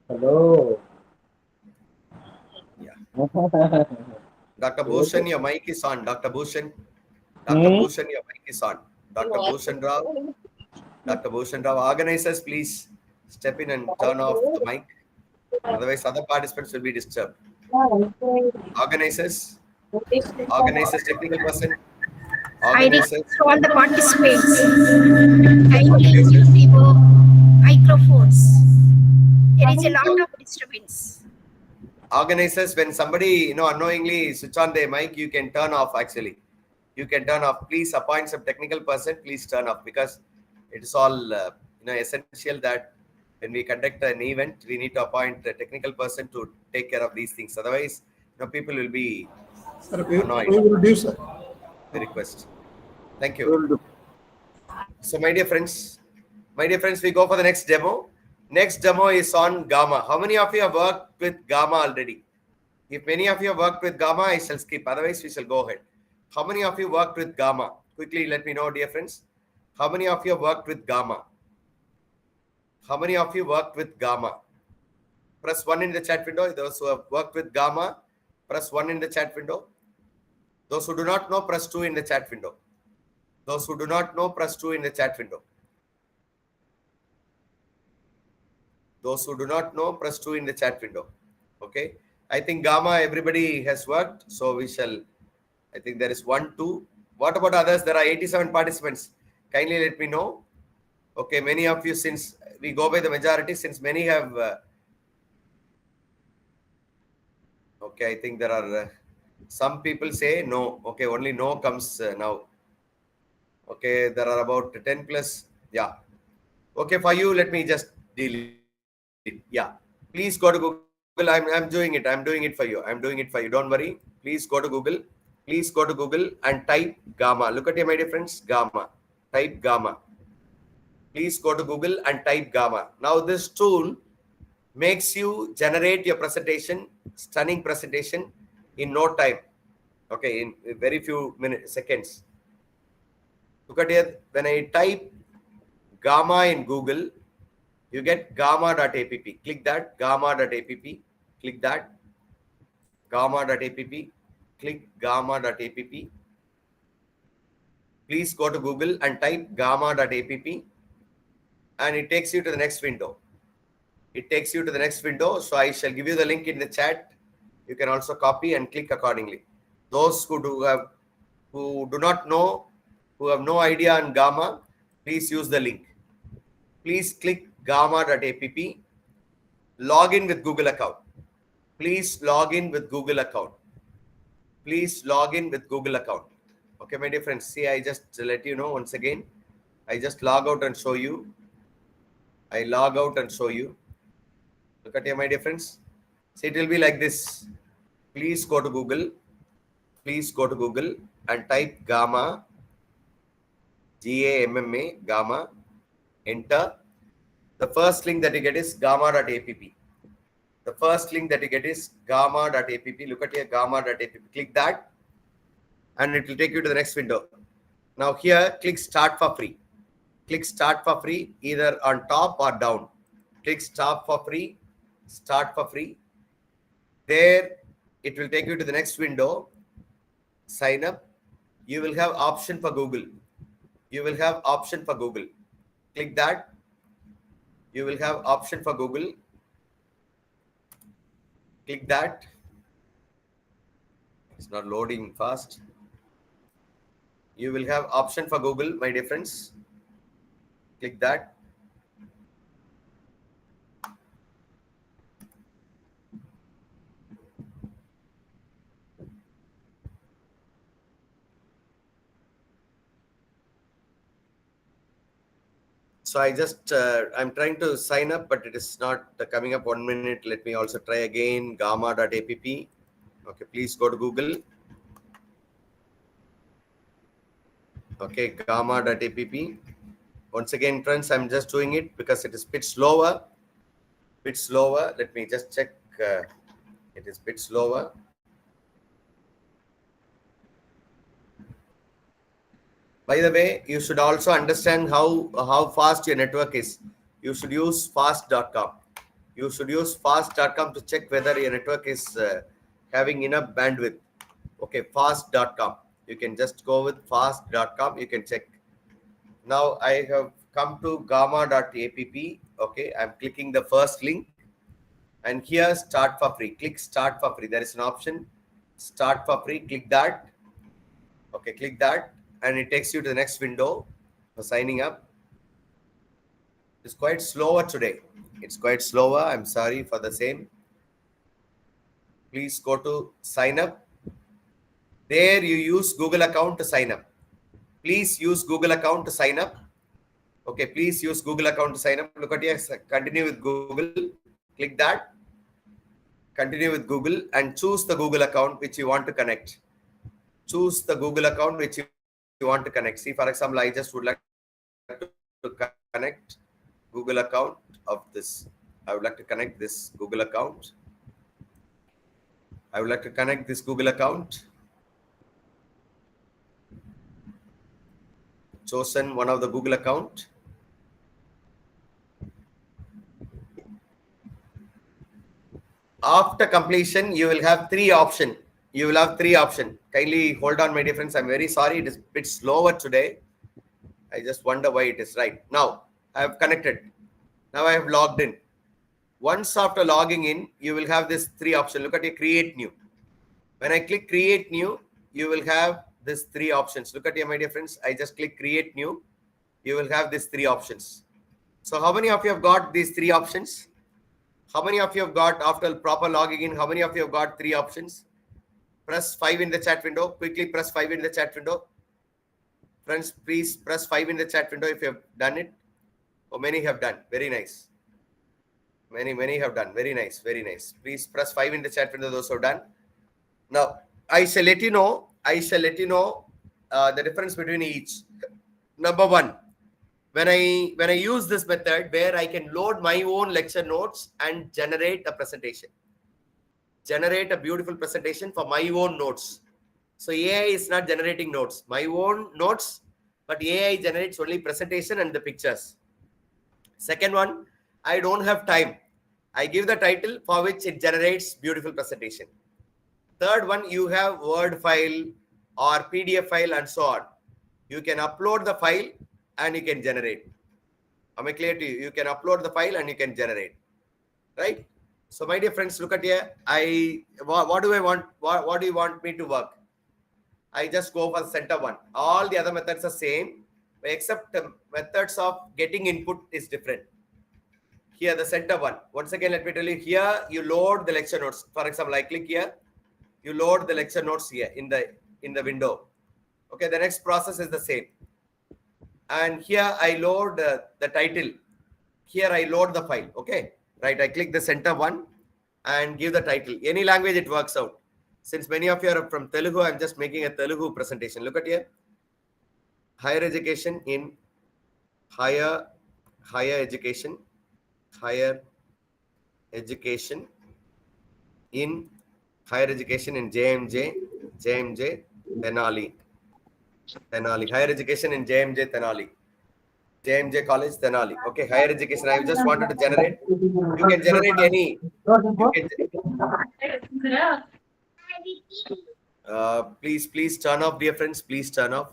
Hello. Yeah. Dr. Bhushan, your mic is on. Dr. Bhushan. Bhushan, your mic is on. Dr. Bhushan Rao. Dr. Bhushan Rao. Organizers, please step in and turn off the mic. Otherwise, other participants will be disturbed. Organizers, technical person. I Organizers. request all the participants kindly mute your microphones. There is a lot of disturbance. Organizers, when somebody unknowingly switch on their mic, you can turn off. Actually, you can turn off. Please appoint some technical person. Please turn off, because it is all essential that when we conduct an event, we need to appoint a technical person to take care of these things. Otherwise, people will be annoyed. We will do, sir. The request. Thank you. So, my dear friends, we go for the next demo. Next demo is on Gamma. How many of you have worked with Gamma already? If many of you have worked with Gamma, I shall skip. Otherwise, we shall go ahead. How many of you worked with Gamma? Quickly, let me know, dear friends. How many of you have worked with Gamma? How many of you worked with Gamma? Press 1 in the chat window. Those who have worked with Gamma, press 1 in the chat window. Those who do not know, press 2 in the chat window. Those who do not know, press 2 in the chat window. Those who do not know, press 2 in the chat window. Okay. I think gamma, everybody has worked. So we shall, I think there is 1, 2. What about others? There are 87 participants. Kindly let me know. Okay, many of you, since we go by the majority, since many have, okay, I think there are, some people say no. Okay, only no comes now. Okay, there are about 10 plus. Yeah. Okay, for you, let me just delete it. Yeah. Please go to Google. I'm doing it. I'm doing it for you. I'm doing it for you. Don't worry. Please go to Google. Please go to Google and type gamma. Look at here, my dear friends. Gamma. Type gamma. Please go to Google and type gamma. Now this tool makes you generate your presentation, stunning presentation in no time. Okay, in very few minutes, seconds. Look at here. When I type gamma in Google, you get gamma.app. Click that, gamma.app. Click that, gamma.app. Click gamma.app. Please go to Google and type gamma.app, and it takes you to the next window. It takes you to the next window. So I shall give you the link in the chat. You can also copy and click accordingly. Those who do not know, who have no idea on gamma, please use the link. Please click gamma.app. Log in with Google account. Please log in with Google account. Please log in with Google account. Okay, my dear friends. See, I just let you know once again. I just log out and show you. I log out and show you. Look at here, my dear friends. See, it will be like this. Please go to Google. Please go to Google and type gamma. G-A-M-M-A, gamma. Enter. The first link that you get is gamma.app. The first link that you get is gamma.app. Look at here, gamma.app. Click that and it will take you to the next window. Now here, click start for free. Click start for free, either on top or down. Click start for free, start for free. There, it will take you to the next window. Sign up. You will have option for Google. You will have option for Google. Click that. You will have option for Google. Click that. It's not loading fast. You will have option for Google, my dear friends. Click that. So I just, I'm trying to sign up, but it is not coming up. 1 minute. Let me also try again. Gamma.app. Okay, please go to Google. Okay, gamma.app. Once again, friends, I'm just doing it because it is bit slower. Bit slower. Let me just check. It is bit slower. By the way, you should also understand how fast your network is. You should use fast.com. You should use fast.com to check whether your network is having enough bandwidth. Okay, fast.com. You can just go with fast.com. You can check. Now I have come to gamma.app. Okay, I'm clicking the first link. And here, start for free. Click start for free. There is an option. Start for free. Click that. Okay, click that. And it takes you to the next window for signing up. It's quite slower today. It's quite slower. I'm sorry for the same. Please go to sign up. There you use Google account to sign up. Please use Google account to sign up. Okay, please use Google account to sign up. Look at here, continue with Google. Click that. Continue with Google and choose the Google account which you want to connect. Choose the Google account which you want to connect. See, for example, I just would like to connect Google account of this. I would like to connect this Google account. I would like to connect this Google account. Chosen one of the Google account. After completion, you will have three options. You will have three options. Kindly hold on, my dear friends. I'm very sorry. It is a bit slower today. I just wonder why it is right. Now, I have connected. Now I have logged in. once after logging in, you will have this 3 options. Look at your create new. When I click create new, you will have this 3 options. Look at here, my dear friends. I just click create new. You will have these 3 options. So how many of you have got these 3 options? How many of you have got, after proper logging in, how many of you have got 3 options? Press 5 in the chat window. Quickly press 5 in the chat window. Friends, please press 5 in the chat window if you have done it. Oh, many have done. Very nice. Many have done. Very nice. Very nice. Please press 5 in the chat window, those who have done. Now, I shall let you know the difference between each. Number 1, when I use this method where I can load my own lecture notes and generate a presentation. Generate a beautiful presentation for my own notes. So AI is not generating notes, my own notes, but AI generates only presentation and the pictures. Second one, I don't have time. I give the title for which it generates beautiful presentation. Third one, you have Word file or PDF file and so on. You can upload the file and you can generate. Am I clear to you? You can upload the file and you can generate. Right? So my dear friends, look at here. What do I want? What do you want me to work? I just go for the center one. All the other methods are same, except the methods of getting input is different. Here, the center one. Once again, let me tell you, here you load the lecture notes. For example, I click here, you load the lecture notes here in the window. Okay, the next process is the same. And here I load the title. Here I load the file. Okay, right. I click the center one and give the title. Any language it works out. Since many of you are from Telugu, I'm just making a Telugu presentation. Look at here. Higher education in higher education in JMJ Tenali. Higher education in JMJ Tenali. JMJ College Tenali. Okay, higher education. I just wanted to generate. You can generate any. Please turn off, dear friends. Please turn off.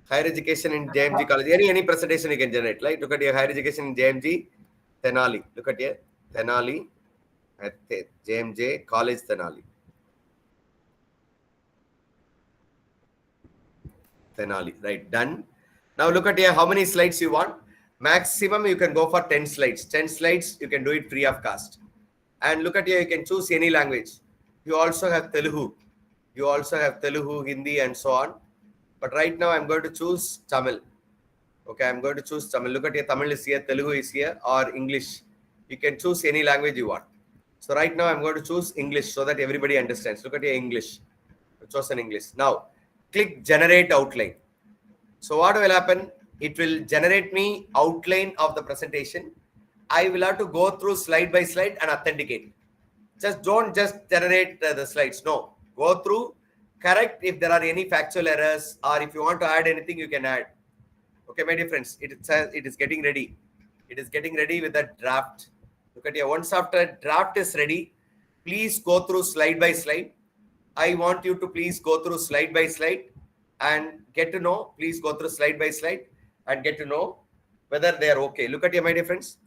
Higher education in JMG College. Any presentation you can generate. Right? Look at your higher education in JMG Tenali. Look at here. Tenali at JMJ College Tenali. Tenali. Right. Done. Now look at here. How many slides you want? Maximum you can go for 10 slides. 10 slides you can do it free of cost. And look at here. You can choose any language. You also have Telugu. You also have Telugu, Hindi, and so on. But right now, I'm going to choose Tamil. Okay, I'm going to choose Tamil. Look at here, Tamil is here, Telugu is here, or English. You can choose any language you want. So right now, I'm going to choose English so that everybody understands. Look at here, English. I've chosen English. Now, click Generate Outline. So what will happen? It will generate me outline of the presentation. I will have to go through slide by slide and authenticate. Don't just generate the slides. No. Go through, correct if there are any factual errors, or if you want to add anything, you can add. Okay, my dear friends, it is getting ready. It is getting ready with the draft. Look at here. Once after draft is ready, please go through slide by slide. I want you to please go through slide by slide and get to know. Please go through slide by slide and get to know whether they are okay. Look at here, my dear friends.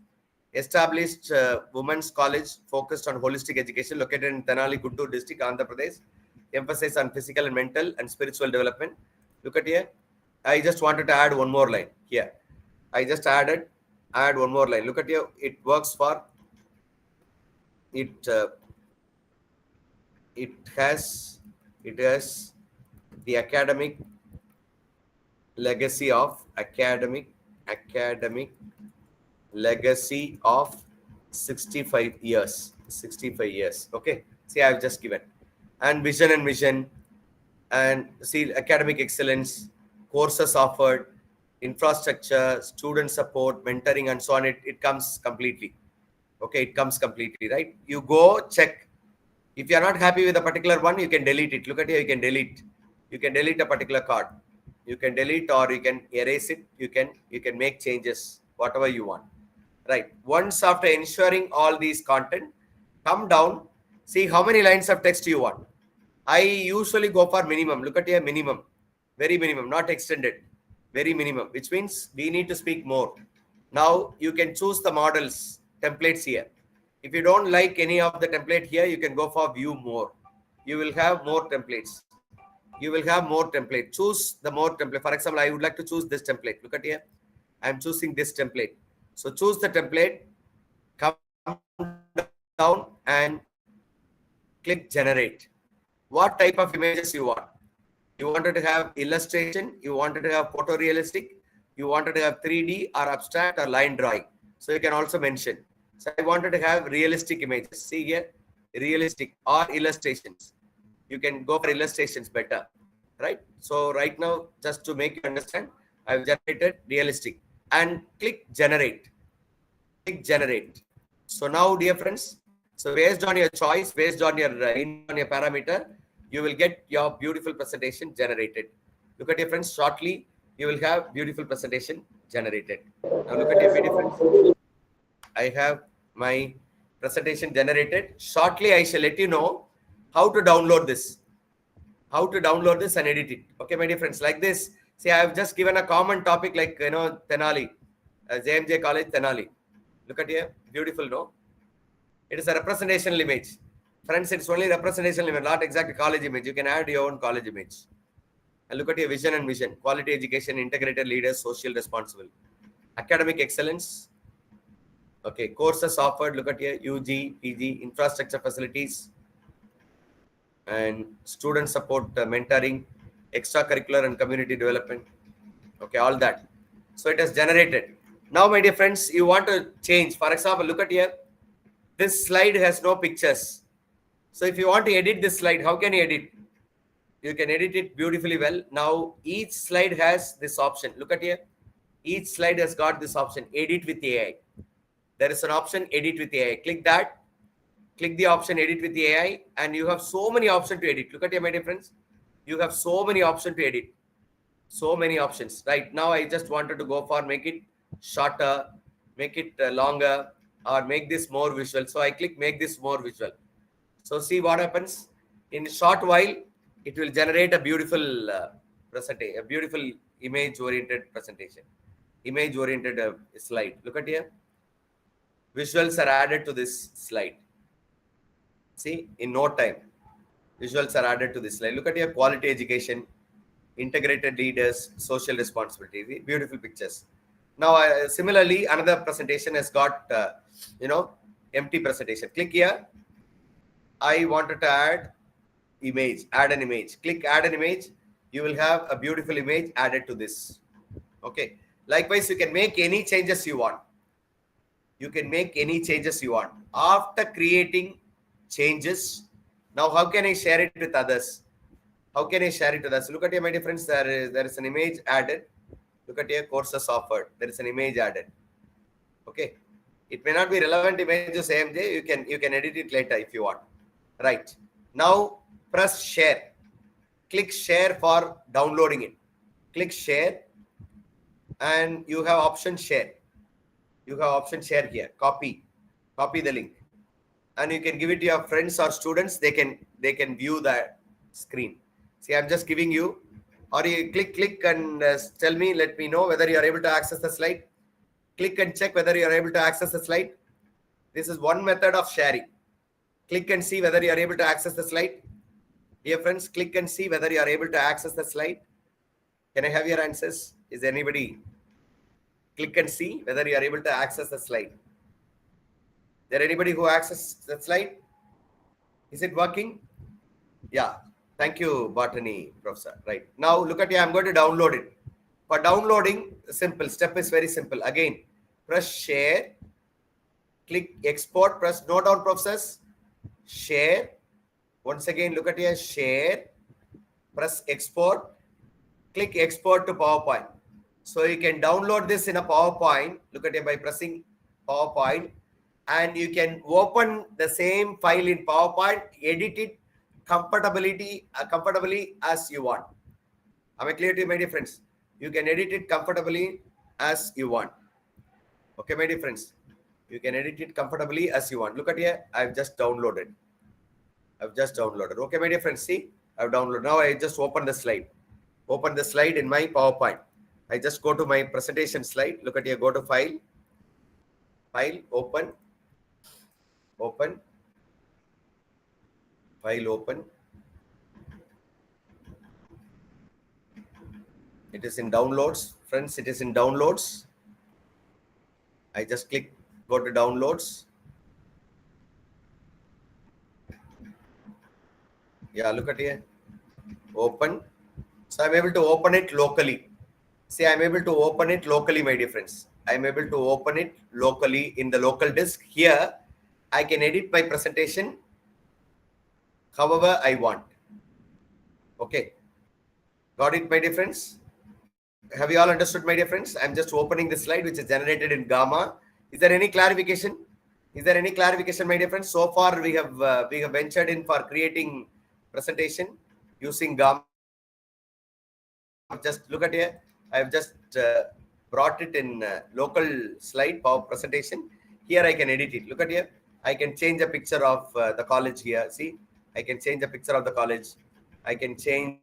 Established women's college focused on holistic education located in Tenali, Gupta district, Andhra Pradesh. Emphasis on physical and mental and spiritual development. Look at here. I just wanted to add one more line here. I just add one more line. Look at here. It works for it. It has the academic legacy of legacy of 65 years. 65 years. Okay. See, I've just given. And vision and mission, and see academic excellence, courses offered, infrastructure, student support, mentoring, and so on. It comes completely. Okay, it comes completely, right? You go check. If you are not happy with a particular one, you can delete it. Look at here, you can delete. You can delete a particular card. You can delete or you can erase it. You can make changes, whatever you want. Right. Once after ensuring all these content, come down, see how many lines of text you want. I usually go for minimum. Look at here, minimum. Very minimum, not extended. Very minimum, which means we need to speak more. Now you can choose the models, templates here. If you don't like any of the template here, you can go for view more. You will have more templates. You will have more template. Choose the more template. For example, I would like to choose this template. Look at here. I'm choosing this template. So choose the template, come down and click generate. What type of images you want? You wanted to have illustration, you wanted to have photorealistic, you wanted to have 3D or abstract or line drawing. So you can also mention. So I wanted to have realistic images. See here, realistic or illustrations. You can go for illustrations better, right? So right now, just to make you understand, I've generated realistic and click generate. Click generate. So now, dear friends, so based on your choice, based on your parameter, you will get your beautiful presentation generated. Look at your friends, shortly, you will have beautiful presentation generated. Now look at your dear friends. I have my presentation generated. Shortly, I shall let you know how to download this. How to download this and edit it. Okay, my dear friends, like this. See, I have just given a common topic like, Tenali, JMJ College, Tenali. Look at here, beautiful, no? It is a representational image. Friends, it's only representational image, not exactly college image. You can add your own college image. And look at your vision and mission. Quality education, integrated leaders, social responsible. Academic excellence. Okay, courses offered. Look at here, UG, PG, infrastructure facilities. And student support, mentoring, extracurricular and community development. Okay, all that. So it has generated. Now, my dear friends, you want to change. For example, look at here. This slide has no pictures. So if you want to edit this slide, how can you edit? You can edit it beautifully well. Now, each slide has this option. Look at here. Each slide has got this option, edit with AI. There is an option, edit with AI. Click that. Click the option, edit with AI. And you have so many options to edit. Look at here, my dear friends. You have so many options to edit. So many options. Right now, I just wanted to go for make it shorter, make it longer, or make this more visual. So I click make this more visual. So see what happens. In a short while, it will generate a beautiful presentation, a beautiful image-oriented presentation, image-oriented slide. Look at here. Visuals are added to this slide. See, in no time, visuals are added to this slide. Look at here, quality education, integrated leaders, social responsibility. Beautiful pictures. Now, similarly, another presentation has got, empty presentation. Click here. I wanted to add image, add an image. Click add an image. You will have a beautiful image added to this. Okay. Likewise, you can make any changes you want. You can make any changes you want. After creating changes, now how can I share it with others? How can I share it with others? Look at here, my dear friends, there is an image added. Look at here, courses offered. There is an image added. Okay. It may not be relevant image to AMJ. You can edit it later if you want. Right. Now press share. Click share for downloading it. Click share. And you have option share. You have option share here. Copy the link. And you can give it to your friends or students. They can view the screen. See, I'm just giving you. Or you click and tell me, let me know whether you are able to access the slide. Click and check whether you are able to access the slide. This is one method of sharing. Click and see whether you are able to access the slide. Dear friends, click and see whether you are able to access the slide. Can I have your answers? Is anybody? Click and see whether you are able to access the slide. Is there anybody who accessed the slide? Is it working? Yeah. Thank you, Botany Professor. Right. Now look at here. I'm going to download it. For downloading, simple step is very simple. Again, press share. Click export. Press note down process. Share. Once again, look at here. Share. Press export. Click export to PowerPoint. So you can download this in a PowerPoint. Look at here by pressing PowerPoint. And you can open the same file in PowerPoint, edit it comfortably as you want. Am I clear to you, my dear friends? You can edit it comfortably as you want. Okay, my dear friends. You can edit it comfortably as you want. Look at here. I've just downloaded. Okay, my dear friends. See, I've downloaded. Now I just open the slide. Open the slide in my PowerPoint. I just go to my presentation slide. Look at here. Go to file. File. Open. Open. File open. It is in downloads. Friends, it is in downloads. I just click, go to downloads. Yeah, look at here. Open. So I'm able to open it locally. See, I'm able to open it locally, my dear friends. I'm able to open it locally in the local disk. Here, I can edit my presentation however I want. Okay. Got it, my dear friends? Have you all understood, my dear friends? I'm just opening the slide which is generated in Gamma. Is there any clarification? Is there any clarification, my dear friends? So far, we have ventured in for creating presentation using Gamma. Just look at here. I have just brought it in local slide power presentation. Here I can edit it. Look at here. I can change a picture of the college here. See, I can change a picture of the college. I can change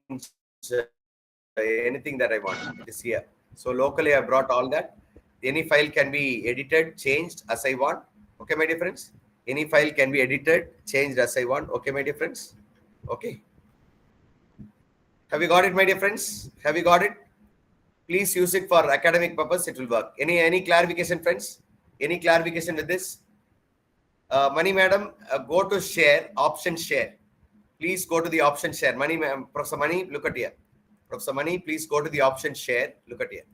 anything that I want. It is here. So locally I brought all that. Any file can be edited, changed as I want. Okay, my dear friends. Any file can be edited, changed as I want. Okay, my dear friends. Okay. Have you got it, my dear friends? Have you got it? Please use it for academic purpose. It will work. Any clarification, friends? Any clarification with this? Mani madam, go to share, option share. Please go to the option share. Professor Mani, look at here. Professor Mani, please go to the option share. Look at here.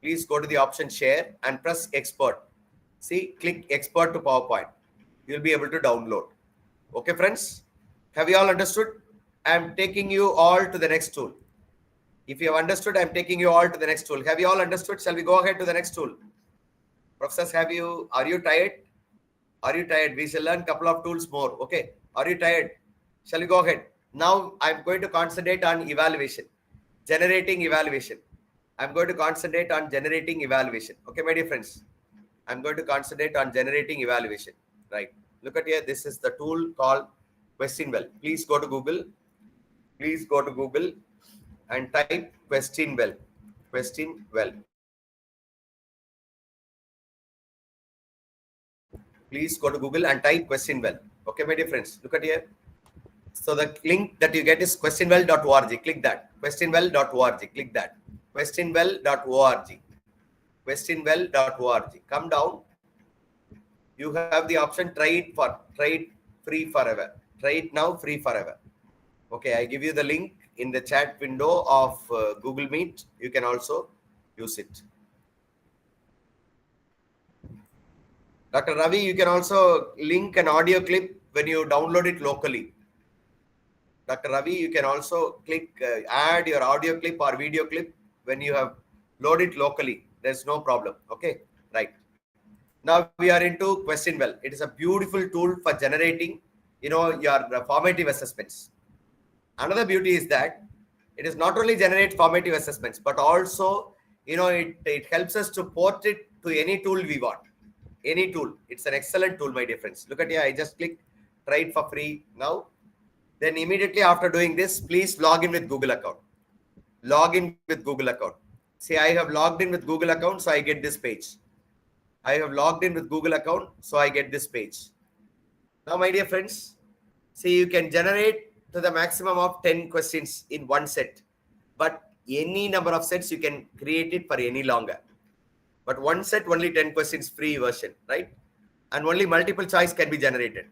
Please go to the option share and press export. See, click export to PowerPoint. You'll be able to download. Okay, friends? Have you all understood? I'm taking you all to the next tool. If you have understood, I'm taking you all to the next tool. Have you all understood? Shall we go ahead to the next tool? Professors, are you tired? Are you tired? We shall learn a couple of tools more. Okay. Are you tired? Shall we go ahead? Now I'm going to concentrate on evaluation. Generating evaluation. I'm going to concentrate on generating evaluation. Okay, my dear friends. I'm going to concentrate on generating evaluation. Right. Look at here. This is the tool called QuestionWell. Please go to Google. Please go to Google and type QuestionWell. QuestionWell. Please go to Google and type QuestionWell. Okay, my dear friends. Look at here. So the link that you get is questionwell.org. Click that. Questionwell.org. Click that. Questionwell.org. Questionwell.org. Come down. You have the option try it free forever. Try it now, free forever. Okay, I give you the link in the chat window of Google Meet. You can also use it. Dr. Ravi, you can also link an audio clip when you download it locally. Dr. Ravi, you can also click add your audio clip or video clip when you have loaded it locally. There's no problem. Okay, right. Now we are into QuestionWell. It is a beautiful tool for generating, your formative assessments. Another beauty is that it is not only generate formative assessments, but also, it helps us to port it to any tool we want. Any tool. It's an excellent tool, my dear friends. Look at here. I just click try it for free now. Then immediately after doing this, please log in with Google account. Log in with Google account. See, I have logged in with Google account, so I get this page. I have logged in with Google account, so I get this page. Now, my dear friends, see, you can generate to the maximum of 10 questions in one set. But any number of sets, you can create it for any longer. But one set, only 10 questions, free version, right? And only multiple choice can be generated.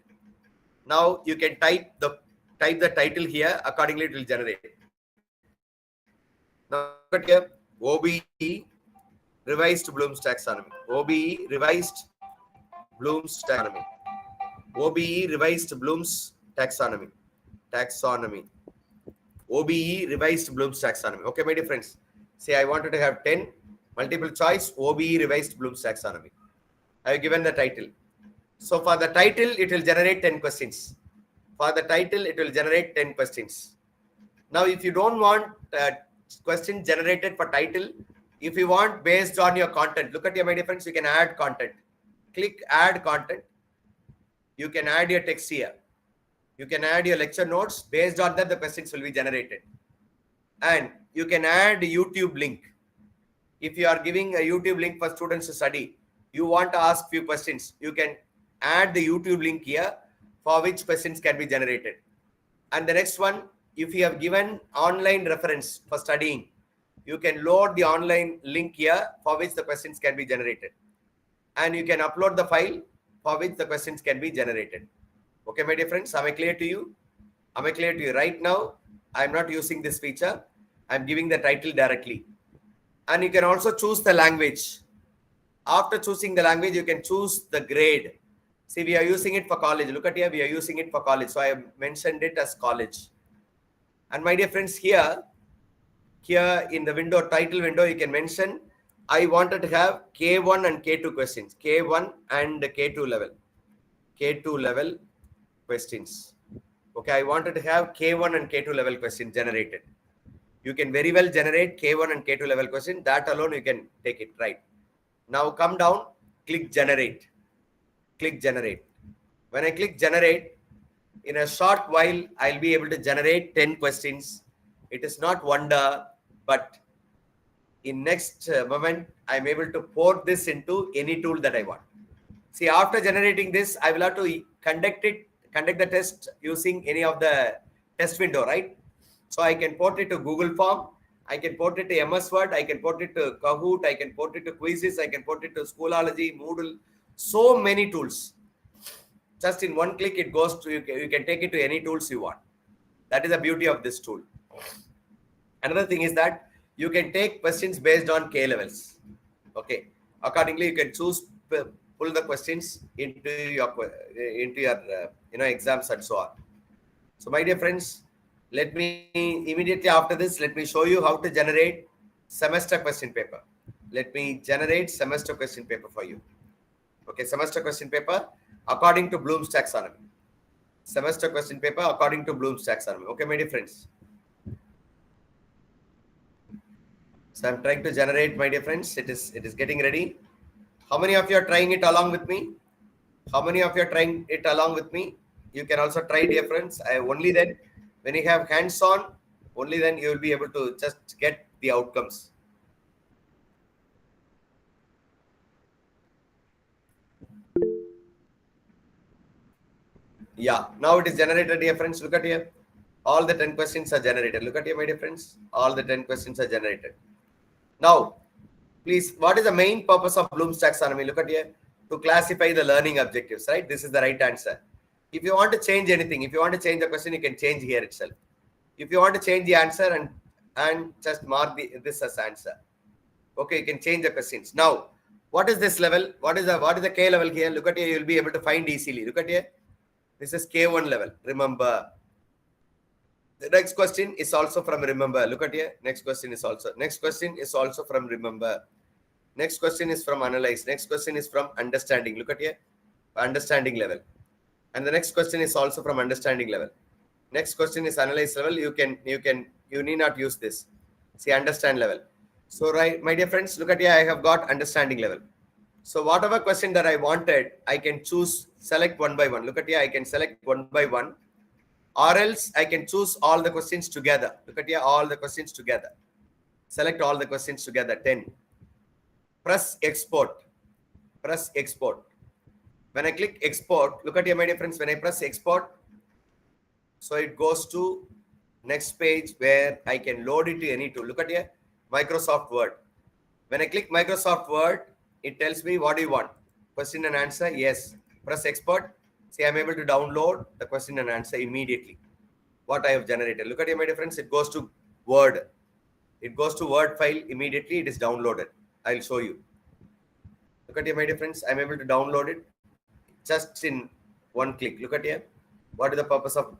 Now, you can type the title here. Accordingly, it will generate. Now, look at here. OBE revised Bloom's taxonomy. OBE revised Bloom's taxonomy. OBE revised Bloom's taxonomy. OBE revised Bloom's taxonomy. Okay, my dear friends. Say I wanted to have 10 multiple choice OBE revised Bloom's taxonomy. I have given the title. So for the title, it will generate 10 questions. For the title, it will generate 10 questions. Now, if you don't want question generated for title, if you want based on your content, look at your, my dear friends, you can add content. Click add content. You can add your text here. You can add your lecture notes. Based on that, the questions will be generated. And you can add YouTube link. If you are giving a YouTube link for students to study, you want to ask few questions, you can add the YouTube link here for which questions can be generated. And the next one, if you have given online reference for studying, you can load the online link here for which the questions can be generated. And you can upload the file for which the questions can be generated. Okay, my dear friends, am I clear to you? Am I clear to you? Right now, I'm not using this feature. I'm giving the title directly. And you can also choose the language. After choosing the language, you can choose the grade. See, we are using it for college. Look at here, we are using it for college. So I have mentioned it as college. And my dear friends, here in the window, title window, you can mention, I wanted to have K1 and K2 questions. K1 and K2 level. K2 level questions. Okay, I wanted to have K1 and K2 level questions generated. You can very well generate K1 and K2 level question. That alone you can take it, right? Now come down, click generate. Click generate. When I click generate, in a short while, I'll be able to generate 10 questions. It is not wonder, but in next moment, I'm able to port this into any tool that I want. See, after generating this, I will have to conduct the test using any of the test window, right? So I can port it to Google Form, I can port it to MS Word, I can port it to Kahoot, I can port it to Quizzes, I can port it to Schoology, Moodle, so many tools. Just in one click, it goes to, you can take it to any tools you want. That is the beauty of this tool. Another thing is that you can take questions based on K levels. Okay. Accordingly, you can choose, pull the questions into your exams and so on. So my dear friends, let me immediately after this, let me show you how to generate semester question paper. Let me generate semester question paper for you. Okay, semester question paper according to Bloom's taxonomy. Semester question paper according to Bloom's taxonomy. Okay, my dear friends. So I'm trying to generate, my dear friends. It is getting ready. How many of you are trying it along with me? How many of you are trying it along with me? You can also try, dear friends. Only then, when you have hands-on, only then you will be able to just get the outcomes. Yeah, now it is generated, dear friends. Look at here. All the 10 questions are generated. Look at here, my dear friends. All the 10 questions are generated. Now, please, what is the main purpose of Bloom's taxonomy? Look at here. To classify the learning objectives, right? This is the right answer. If you want to change anything, if you want to change the question, you can change here itself. If you want to change the answer and just mark this as answer. Okay, you can change the questions. Now, what is this level? What is the K level here? Look at here, you will be able to find easily. Look at here. This is K1 level. Remember. The next question is also from remember. Look at here. Next question is also from remember. Next question is from analyze. Next question is from understanding. Look at here. Understanding level. And the next question is also from understanding level. Next question is analyze level. You need not use this. See, understand level. So, right, my dear friends, look at here. I have got understanding level. So whatever question that I wanted, I can choose, select one by one. Look at here. I can select one by one. Or else I can choose all the questions together. Look at here, all the questions together. Select all the questions together, 10. Press export. Press export. When I click export, look at here, my dear friends, when I press export, so it goes to next page where I can load it to any tool. Look at here, Microsoft Word. When I click Microsoft Word, it tells me what do you want? Question and answer, yes. Press export. See, I'm able to download the question and answer immediately. What I have generated. Look at here, my dear friends, it goes to Word. It goes to Word file immediately. It is downloaded. I'll show you. Look at here, my dear friends, I'm able to download it just in one click. Look at here. What is the purpose of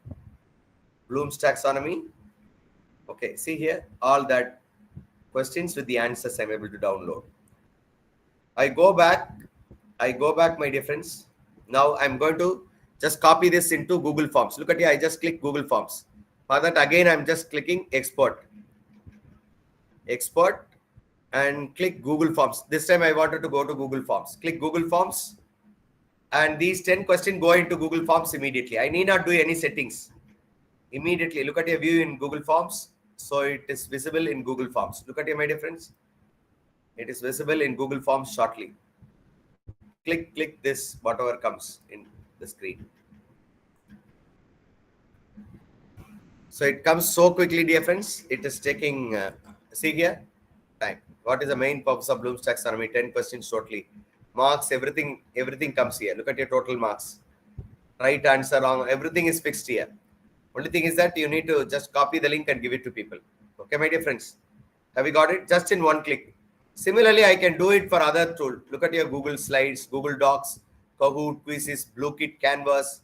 Bloom's taxonomy? Okay, see here, all that questions with the answers I'm able to download. I go back, my dear friends. Now I'm going to just copy this into Google Forms. Look at here, I just click Google Forms. For that, again, I'm just clicking export. Export and click Google Forms. This time I wanted to go to Google Forms. Click Google Forms. And these 10 questions go into Google Forms immediately. I need not do any settings. Immediately, look at your view in Google Forms. So it is visible in Google Forms. Look at here, my dear friends. It is visible in Google Forms shortly. click this, whatever comes in the screen. So it comes so quickly, dear friends. It is taking, see here, time. What is the main purpose of Bloom's taxonomy? 10 questions shortly. Marks, everything comes here. Look at your total marks. Right answer, wrong, everything is fixed here. Only thing is that you need to just copy the link and give it to people. Okay, my dear friends. Have you got it? Just in one click. Similarly, I can do it for other tools. Look at your Google Slides, Google Docs, Kahoot, Quizzes, BlueKit, Canvas,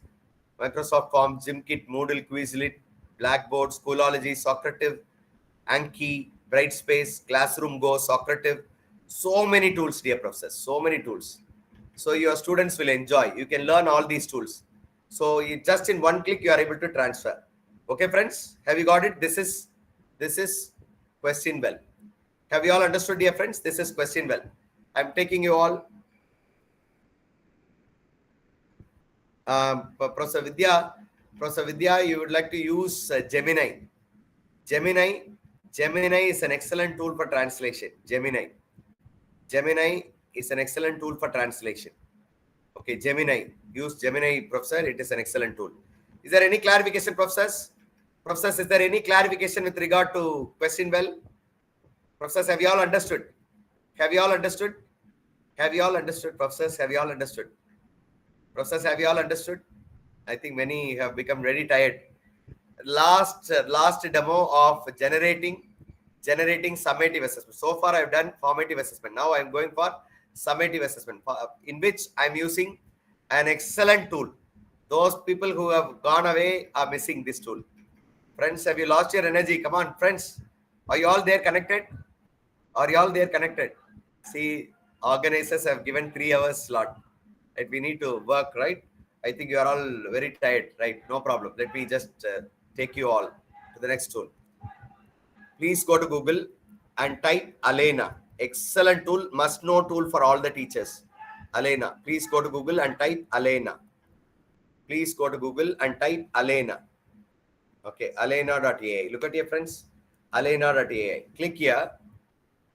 Microsoft Forms, GymKit, Moodle, Quizlet, Blackboard, Schoology, Socrative, Anki, Brightspace, Classroom Go, Socrative. So many tools, dear professors. So many tools. So your students will enjoy. You can learn all these tools. So you, just in one click, you are able to transfer. Okay, friends, have you got it? This is question well. Have you all understood, dear friends? This is question well. I'm taking you all. Professor Vidya, you would like to use Gemini. Gemini is an excellent tool for translation. Gemini is an excellent tool for translation. Okay, Gemini. Use Gemini, professor. It is an excellent tool. Is there any clarification, professors? Professors, is there any clarification with regard to question well? Professors, have you all understood? Have you all understood? Have you all understood, professors? Have you all understood? Professors, have you all understood? I think many have become very tired. Last demo of generating summative assessment. So far, I've done formative assessment. Now I'm going for summative assessment, in which I'm using an excellent tool. Those people who have gone away are missing this tool. Friends, have you lost your energy? Come on, friends. Are you all there connected? Are you all there connected? See, organizers have given 3 hours slot. Right? We need to work, right? I think you are all very tired, right? No problem. Let me just take you all to the next tool. Please go to Google and type Alena. Excellent tool, must know tool for all the teachers. Alena. Please go to Google and type Alena. Please go to Google and type Alena. Okay, alena.ai. Look at here, friends. Alena.ai. Click here.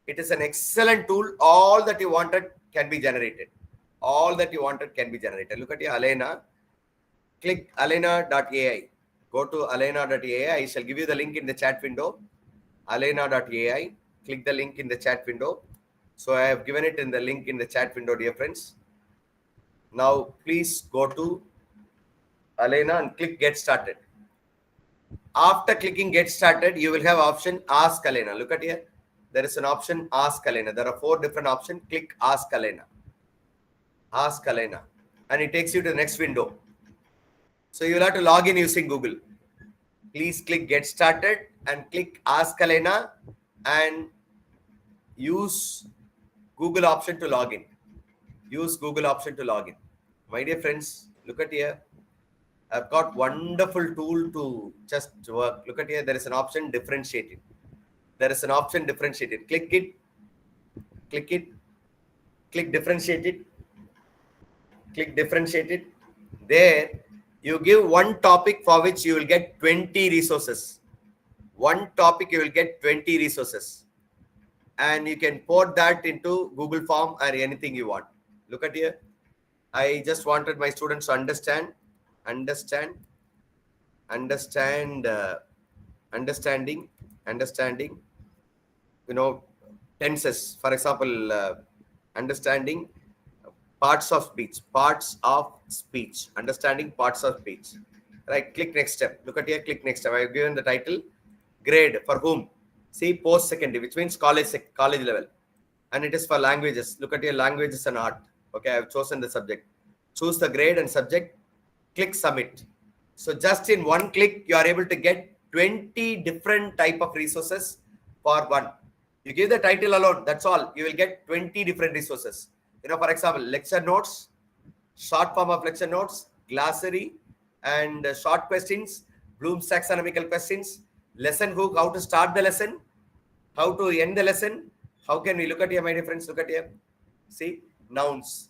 It is an excellent tool. All that you wanted can be generated. All that you wanted can be generated. Look at here, Alena. Click alena.ai. Go to alena.ai. I shall give you the link in the chat window. Alena.ai. Click the link in the chat window. So I have given it in the link in the chat window, dear friends. Now, please go to Alena and click Get Started. After clicking Get Started, you will have option Ask Alena. Look at here. There is an option Ask Alena. There are 4 different options. Click Ask Alena. Ask Alena. And it takes you to the next window. So you will have to log in using Google. Please click Get Started and click Ask Alena and use Google option to log in. Use Google option to log in. My dear friends, look at here. I've got wonderful tool to just work. Look at here. There is an option differentiated. There is an option differentiated. Click it. Click it. Click differentiated. Click differentiated. There you give one topic for which you will get 20 resources. One topic you will get 20 resources. And you can port that into Google Form or anything you want. Look at here. I just wanted my students to understanding, tenses. For example, understanding parts of speech, understanding parts of speech. Right, click next step. Look at here, click next step. I have given the title, grade for whom? See, post-secondary, which means college level. And it is for languages. Look at your languages and art. Okay, I have chosen the subject. Choose the grade and subject. Click submit. So just in one click, you are able to get 20 different type of resources for one. You give the title alone, that's all. You will get 20 different resources. For example, lecture notes, short form of lecture notes, glossary, and short questions, Bloom's taxonomical questions, lesson hook, how to start the lesson, how to end the lesson. How can we look at here, my dear friends? Look at here. See, nouns.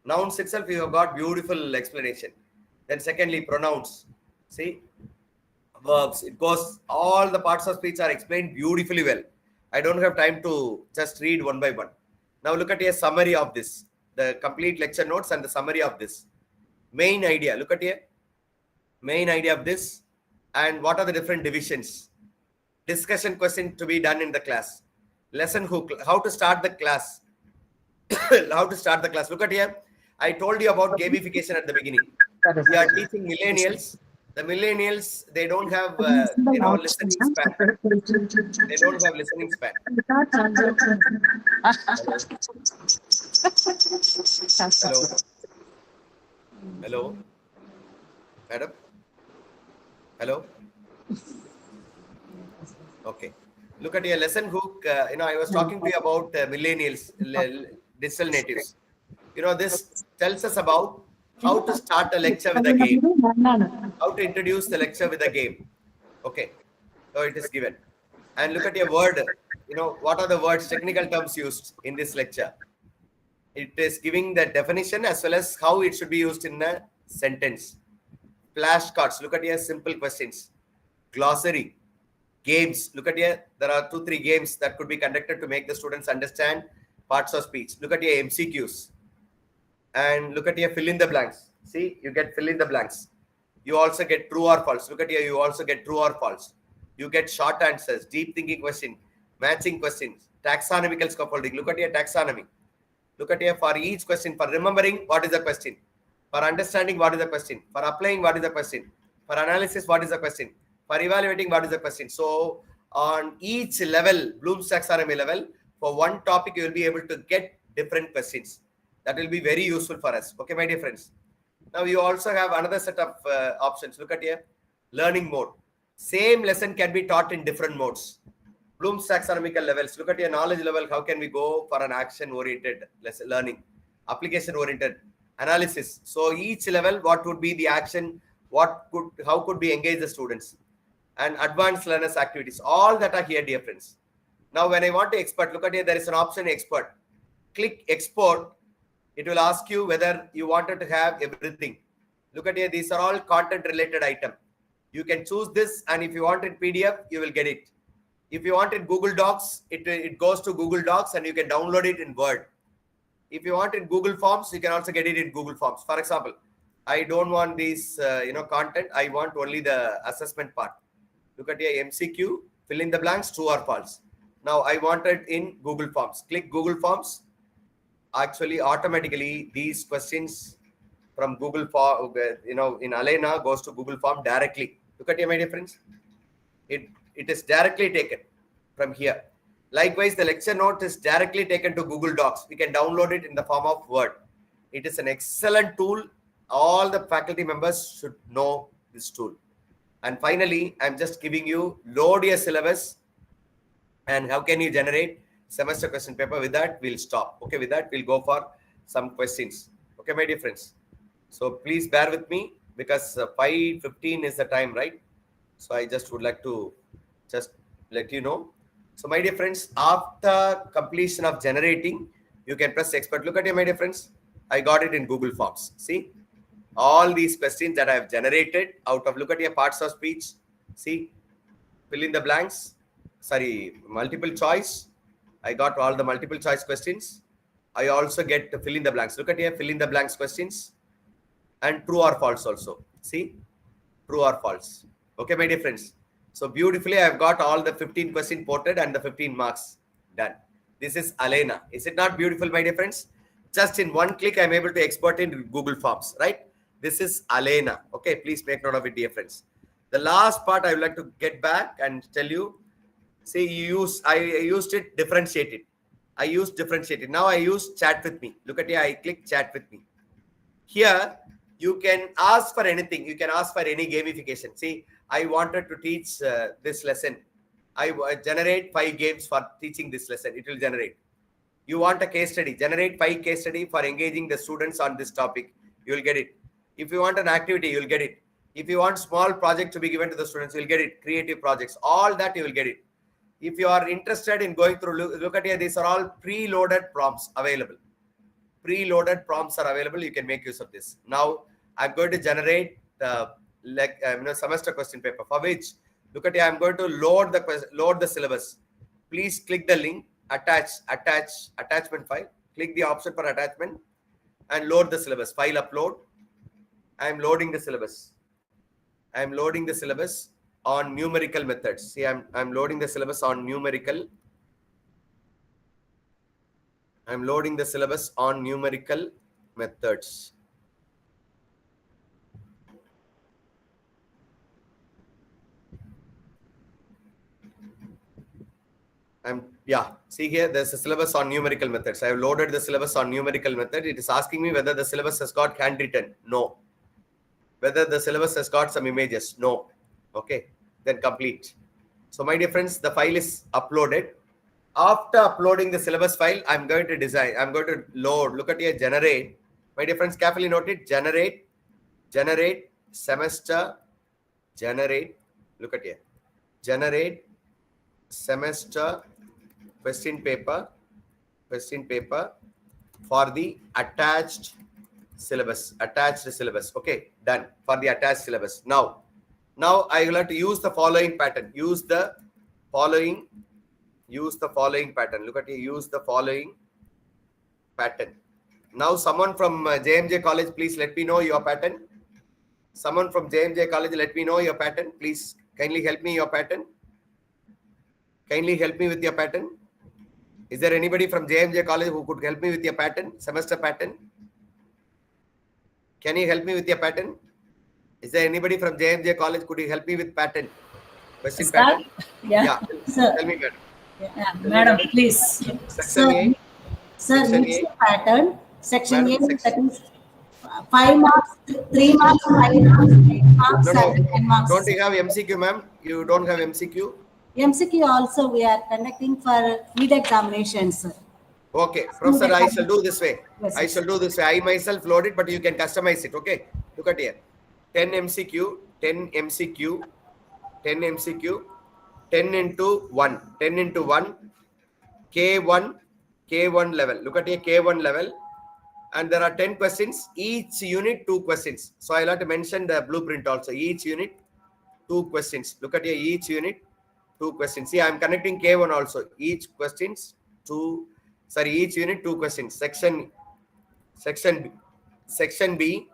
Nouns itself, you have got beautiful explanation. Then secondly, pronouns. See, verbs. It goes, all the parts of speech are explained beautifully well. I don't have time to just read one by one. Now look at a summary of this. the complete lecture notes and the summary of this. Main idea, look at here. Main idea of this and what are the different divisions. Discussion question to be done in the class. Lesson hook, how to start the class. How to start the class. Look at here. I told you about gamification at the beginning. We are teaching millennials. The millennials, they don't have, listening span. They don't have listening span. Hello. Hello. Madam. Hello. Okay. Look at your lesson hook. I was talking to you about millennials, digital natives. This tells us about how to start a lecture with a game. How to introduce the lecture with a game. Okay. So it is given. And look at your word. What are the words, technical terms used in this lecture? It is giving the definition as well as how it should be used in a sentence. Flashcards. Look at here, simple questions. Glossary. Games. Look at here. There are 2-3 games that could be conducted to make the students understand parts of speech. Look at your MCQs. And look at here, fill in the blanks. See, you get fill in the blanks. You also get true or false. Look at here, you also get true or false. You get short answers, deep thinking question, matching questions, taxonomical scaffolding. Look at your taxonomy. Look at here, for each question, for remembering, what is the question? For understanding, what is the question? For applying, what is the question? For analysis, what is the question? For evaluating, what is the question? So on each level, Bloom's taxonomy level, for one topic, you will be able to get different questions. That will be very useful for us. Okay, my dear friends. Now you also have another set of options. Look at here, learning mode. Same lesson can be taught in different modes. Bloom's taxonomical levels. Look at your knowledge level. How can we go for an action-oriented learning, application-oriented analysis? So each level, what would be the action? How could we engage the students? And advanced learners activities. All that are here, dear friends. Now, when I want to export, look at here. There is an option export. Click export. It will ask you whether you wanted to have everything. Look at here. These are all content-related item. You can choose this, and if you want it PDF, you will get it. If you want it Google Docs, it goes to Google Docs, and you can download it in Word. If you want it Google Forms, you can also get it in Google Forms. For example, I don't want these, content. I want only the assessment part. Look at your MCQ. Fill in the blanks, true or false. Now I want it in Google Forms. Click Google Forms. Actually, automatically, these questions from Google Form, in Alena goes to Google Form directly. Look at your, my dear friends. It is directly taken from here. Likewise, the lecture note is directly taken to Google Docs. We can download it in the form of Word. It is an excellent tool. All the faculty members should know this tool. And finally, I'm just giving you load your syllabus and how can you generate semester question paper. With that, we'll stop. Okay, with that, we'll go for some questions. Okay, my dear friends. So please bear with me because 5:15 is the time, right? So I just would like to just let you know. So my dear friends, after completion of generating, you can press export. Look at it, my dear friends. I got it in Google Forms. See, all these questions that I have generated out of, look at your parts of speech. See, fill in the blanks. Sorry, multiple choice. I got all the multiple choice questions. I also get to fill in the blanks. Look at here, fill in the blanks questions. And true or false also. See, true or false. Okay, my dear friends. So beautifully, I've got all the 15 questions ported and the 15 marks done. This is Alena. Is it not beautiful, my dear friends? Just in one click, I'm able to export in Google Forms, right? This is Alena. Okay, please make note of it, dear friends. The last part I would like to get back and tell you. See, I used it differentiated. I used differentiated. Now I use chat with me. Look at here, I click chat with me. Here, you can ask for anything. You can ask for any gamification. See, I wanted to teach this lesson. I generate 5 games for teaching this lesson. It will generate. You want a case study. Generate 5 case study for engaging the students on this topic. You will get it. If you want an activity, you will get it. If you want small project to be given to the students, you will get it. Creative projects. All that you will get it. If you are interested in going through, look at here, these are all preloaded prompts available. Preloaded prompts are available. You can make use of this. Now, I'm going to generate the semester question paper for which, look at here, I'm going to load the syllabus. Please click the link, attachment file. Click the option for attachment. and load the syllabus. File upload. I am loading the syllabus. I am loading the syllabus on numerical methods. See, I'm loading the syllabus on numerical. I'm loading the syllabus on numerical methods. See here, there's a syllabus on numerical methods. I have loaded the syllabus on numerical method. It is asking me whether the syllabus has got handwritten. No. Whether the syllabus has got some images. No. Okay. Then complete. So my dear friends, the file is uploaded. After uploading the syllabus file, I'm going to design. I'm going to load. Look at here, generate. My dear friends, carefully note it. Generate semester. Generate. Look at here. Generate semester question paper for the attached syllabus. Okay, done for the attached syllabus. Now I will have to use the following pattern. Use the following pattern. Look at here. Use the following pattern. Now someone from JMJ College, please let me know your pattern. Someone from JMJ College, let me know your pattern. Please kindly help me your pattern. Kindly help me with your pattern. Is there anybody from JMJ College who could help me with your pattern, semester pattern? Can you help me with your pattern? Is there anybody from JMJ College? Could you help me with pattern? Question pattern? Yeah. Sir. Tell me, madam. Yeah, madam, please. Section A. Sir, needs the pattern. Section Madam, A, that is 5 marks, 3 marks, 5 marks, 8 marks, 7 marks. Don't you have MCQ, ma'am? You don't have MCQ? MCQ also we are conducting for mid-examinations. Okay, Professor, I shall do this way. Yes, I shall do this way. I myself load it, but you can customize it. Okay, look at here. 10 MCQ, 10 MCQ, 10 MCQ, 10 into 1, 10 into 1, K1 level. Look at here, K1 level. And there are 10 questions, each unit 2 questions. So I'll have to mention the blueprint also. Each unit 2 questions. Look at here, each unit 2 questions. See, I'm connecting K1 also. Each unit 2 questions. Section B,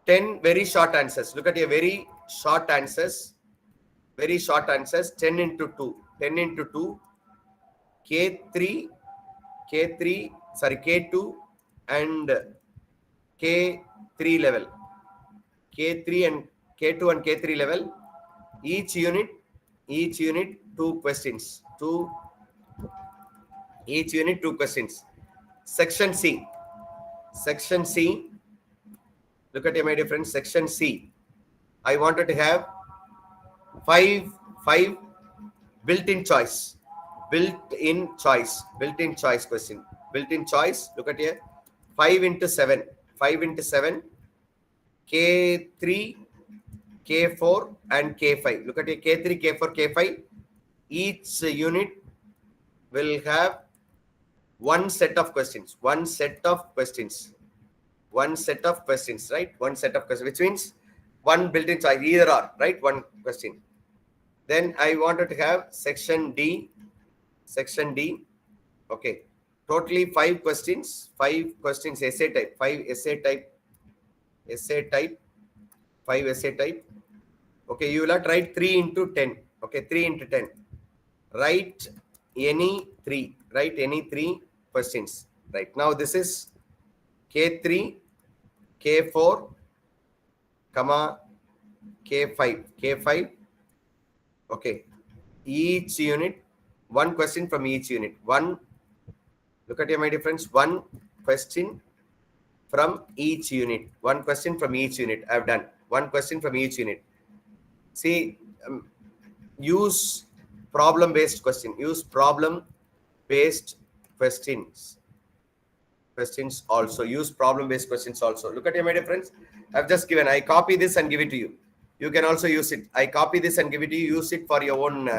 10 very short answers. Look at here, very short answers. 10 into 2. 10 into 2. K2 and K3 level. K2 and K3 level. Each unit 2 questions. Each unit 2 questions. Section C. Look at here, my dear friends. Section C. I wanted to have 5 built-in choice. Built-in choice question. Built-in choice. Look at here. 5 into 7. K3, K4 and K5. Look at here. K3, K4, K5. Each unit will have one set of questions. Right? One set of questions, which means one built-in choice, either or, right? One question. Then I wanted to have section D. Okay. Totally 5 questions. 5 questions, essay type. 5 essay type. 5 essay type. Okay, you will have to write 3 into 10. Okay, 3 into 10. Write any 3 questions. Right now, this is K3, K4, K5. Okay, each unit, 1 question from each unit. Look at here, my dear friends, 1 question from each unit. 1 question from each unit. I've done 1 question from each unit. See, use problem-based question. Use problem-based questions. Also. Use problem-based questions also. Look at here, my dear friends. I've just given. I copy this and give it to you. You can also use it. I copy this and give it to you. Use it for your own,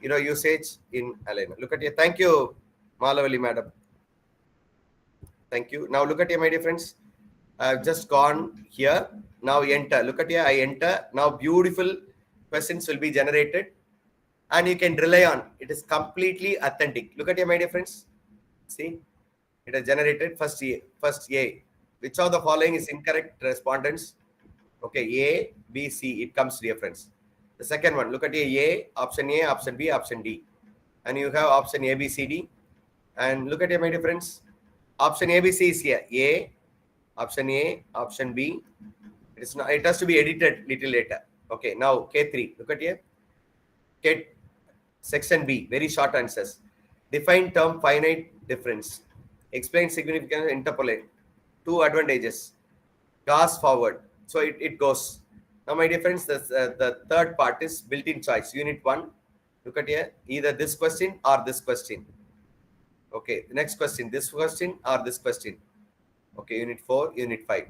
usage in Alena. Look at here. Thank you, Malavali madam. Thank you. Now look at here, my dear friends. I've just gone here. Now enter. Look at here. I enter. Now beautiful questions will be generated, and you can rely on. It is completely authentic. Look at here, my dear friends. See, it has generated first A. Which of the following is incorrect respondents? Okay, A, B, C. It comes, dear friends. The second one, look at A, option A, option B, option D. And you have option A, B, C, D. And look at my dear friends. Option A, B, C is here. A, option A, option B. It's not, it has to be edited little later. Okay, now K3. Look at here. K, section B, very short answers. Define term finite difference. Explain significance, interpolate. Two advantages. Toss forward. So it goes. Now, my dear friends, the third part is built-in choice. Unit 1. Look at here. Either this question or this question. Okay, the next question. This question or this question. Okay, Unit 4, Unit 5.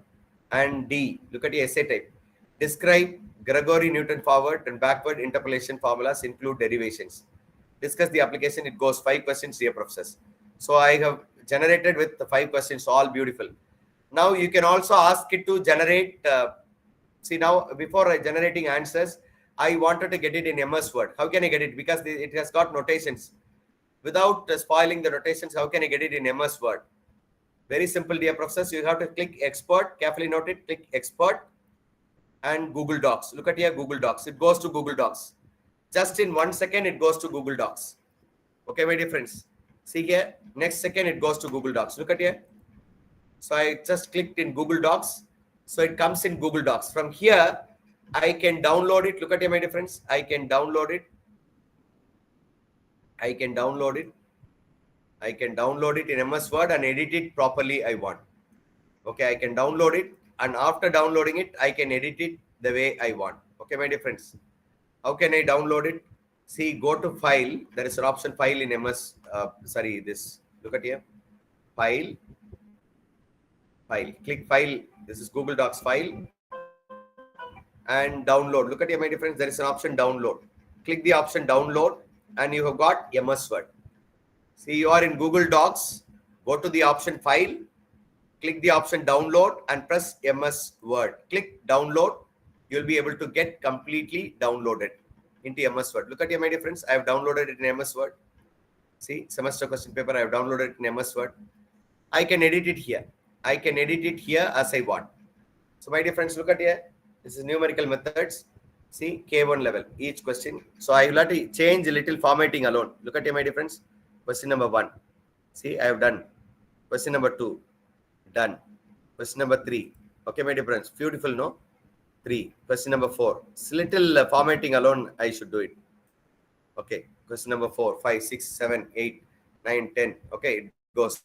And D. Look at your essay type. Describe Gregory Newton forward and backward interpolation formulas, include derivations. Discuss the application. It goes 5 questions, dear professors. So I have generated with the 5 questions, all beautiful. Now you can also ask it to generate. See, now before generating answers, I wanted to get it in MS Word. How can I get it? Because it has got notations. Without spoiling the notations, how can I get it in MS Word? Very simple, dear professors. You have to click export. Carefully note it. Click export and Google Docs. Look at here, Google Docs. It goes to Google Docs. Just in 1 second, it goes to Google Docs. Okay, my dear friends. See here. Next second, it goes to Google Docs. Look at here. So I just clicked in Google Docs. So it comes in Google Docs. From here, I can download it. Look at here, my dear friends. I can download it. I can download it. I can download it in MS Word and edit it properly I want. Okay, I can download it. And after downloading it, I can edit it the way I want. Okay, my dear friends. How can I download it? See, go to File. There is an option File in MS. This. Look at here. File. File. Click File. This is Google Docs File. And download. Look at here, my dear friends. There is an option Download. Click the option Download. And you have got MS Word. See, you are in Google Docs. Go to the option File. Click the option Download and press MS Word. Click Download. You will be able to get completely downloaded into MS Word. Look at here, my dear friends. I have downloaded it in MS Word. See, semester question paper, I have downloaded it in MS Word. I can edit it here. I can edit it here as I want. So, my dear friends, look at here. This is numerical methods. See, K1 level, each question. So, I will have to change a little formatting alone. Look at here, my dear friends. Question number 1. See, I have done. Question number 2. Done. Question number 3. Okay, my dear friends. Beautiful, no? 3. Question number 4. It's little formatting alone, I should do it. Okay. Question number 4, 5, 6, 7, 8, 9, 10. Okay, it goes.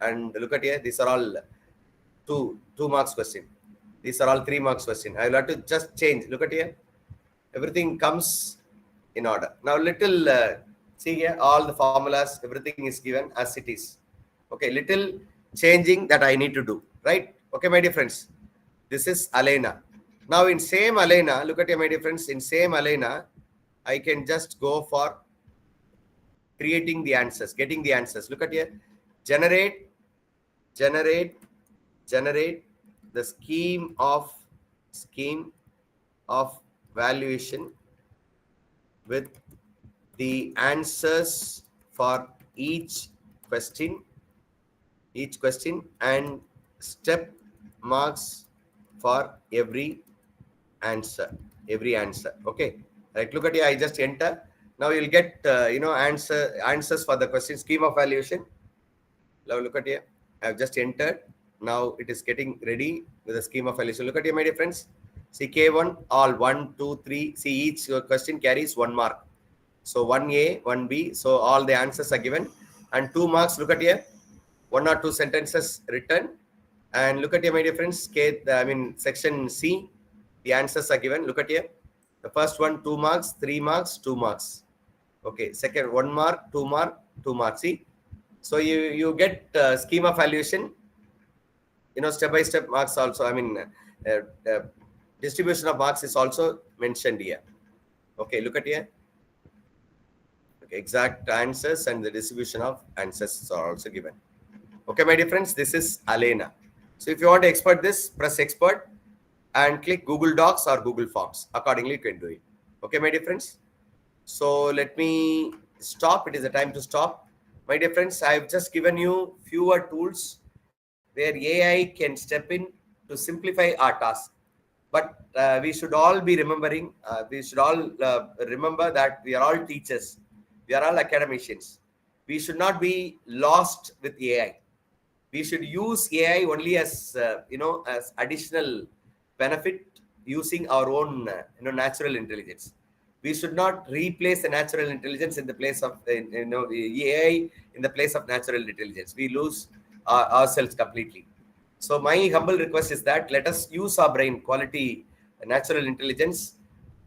And look at here. These are all 2 marks question. These are all 3 marks question. I will have to just change. Look at here. Everything comes in order. Now, little, see here, all the formulas, everything is given as it is. Okay, little changing that I need to do, right? Okay, my dear friends. This is Alena. Now, in same Alena, look at here, my dear friends. In same Alena, I can just go for creating the answers, getting the answers. Look at here. Generate the scheme of valuation with the answers for each question and step marks for every answer. Okay, right. Look at here. I just enter. Now you'll get answers for the question scheme of valuation. Now look at here. I have just entered. Now it is getting ready with the scheme of valuation. Look at here, my dear friends. See, K1, all 1, 2, 3. See, each question carries 1 mark. So 1A, 1B. So all the answers are given. And 2 marks, look at here. 1 or 2 sentences written. And look at here, my dear friends. Section C, the answers are given. Look at here. The first one, 2 marks, 3 marks, 2 marks. Okay. Second, 1 mark, 2 mark, 2 marks. See? So you get scheme of valuation. Step-by-step marks also. Distribution of marks is also mentioned here. Okay, look at here. Okay, exact answers and the distribution of answers are also given. Okay, my dear friends, this is Alena. So if you want to export this, press export and click Google Docs or Google Forms. Accordingly, you can do it. Okay, my dear friends. So let me stop. It is a time to stop. My dear friends, I have just given you fewer tools where AI can step in to simplify our task. But we should all be remembering, remember that we are all teachers, we are all academicians. We should not be lost with AI. We should use AI only as as additional benefit, using our own natural intelligence. We should not replace the natural intelligence in the place of AI in the place of natural intelligence. We lose ourselves completely. So my humble request is that let us use our brain, quality natural intelligence,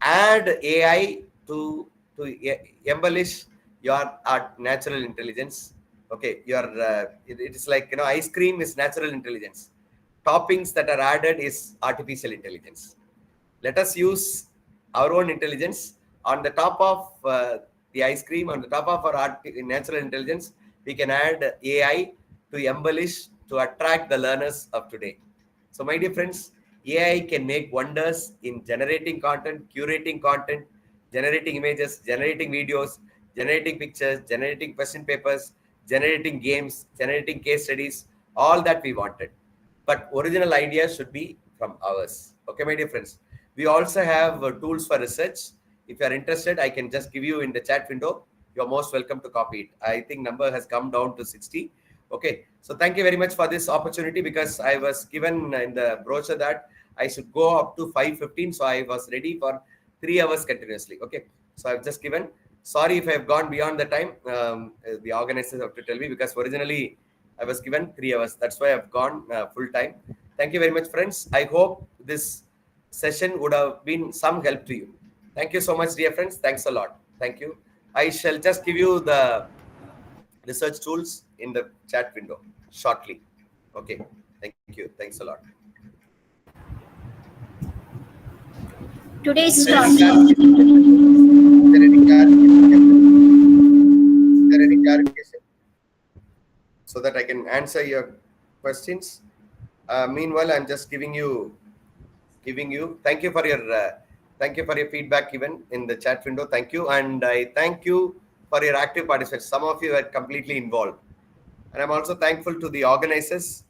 add AI to embellish your natural intelligence. Okay, your it is like ice cream is natural intelligence. Toppings that are added is artificial intelligence. Let us use our own intelligence on the top of the ice cream, on the top of our natural intelligence. We can add AI to embellish, to attract the learners of today. So my dear friends, AI can make wonders in generating content, curating content, generating images, generating videos, generating pictures, generating question papers, generating games, generating case studies, all that we wanted. But original ideas should be from ours. Okay, my dear friends. We also have tools for research. If you are interested, I can just give you in the chat window. You're most welcome to copy it. I think number has come down to 60. Okay, so thank you very much for this opportunity, because I was given in the brochure that I should go up to 5:15. So I was ready for 3 hours continuously. Okay, so I've just given. Sorry if I've gone beyond the time. The organizers have to tell me, because originally I was given 3 hours. That's why I've gone full time. Thank you very much, friends. I hope this session would have been some help to you. Thank you so much, dear friends. Thanks a lot. Thank you. I shall just give you the research tools in the chat window shortly. Okay. Thank you. Thanks a lot. Today's Is there topic. any clarification? So that I can answer your questions. Meanwhile, I'm just giving you. Thank you for your feedback given in the chat window. Thank you, and I thank you for your active participation. Some of you are completely involved, and I'm also thankful to the organizers,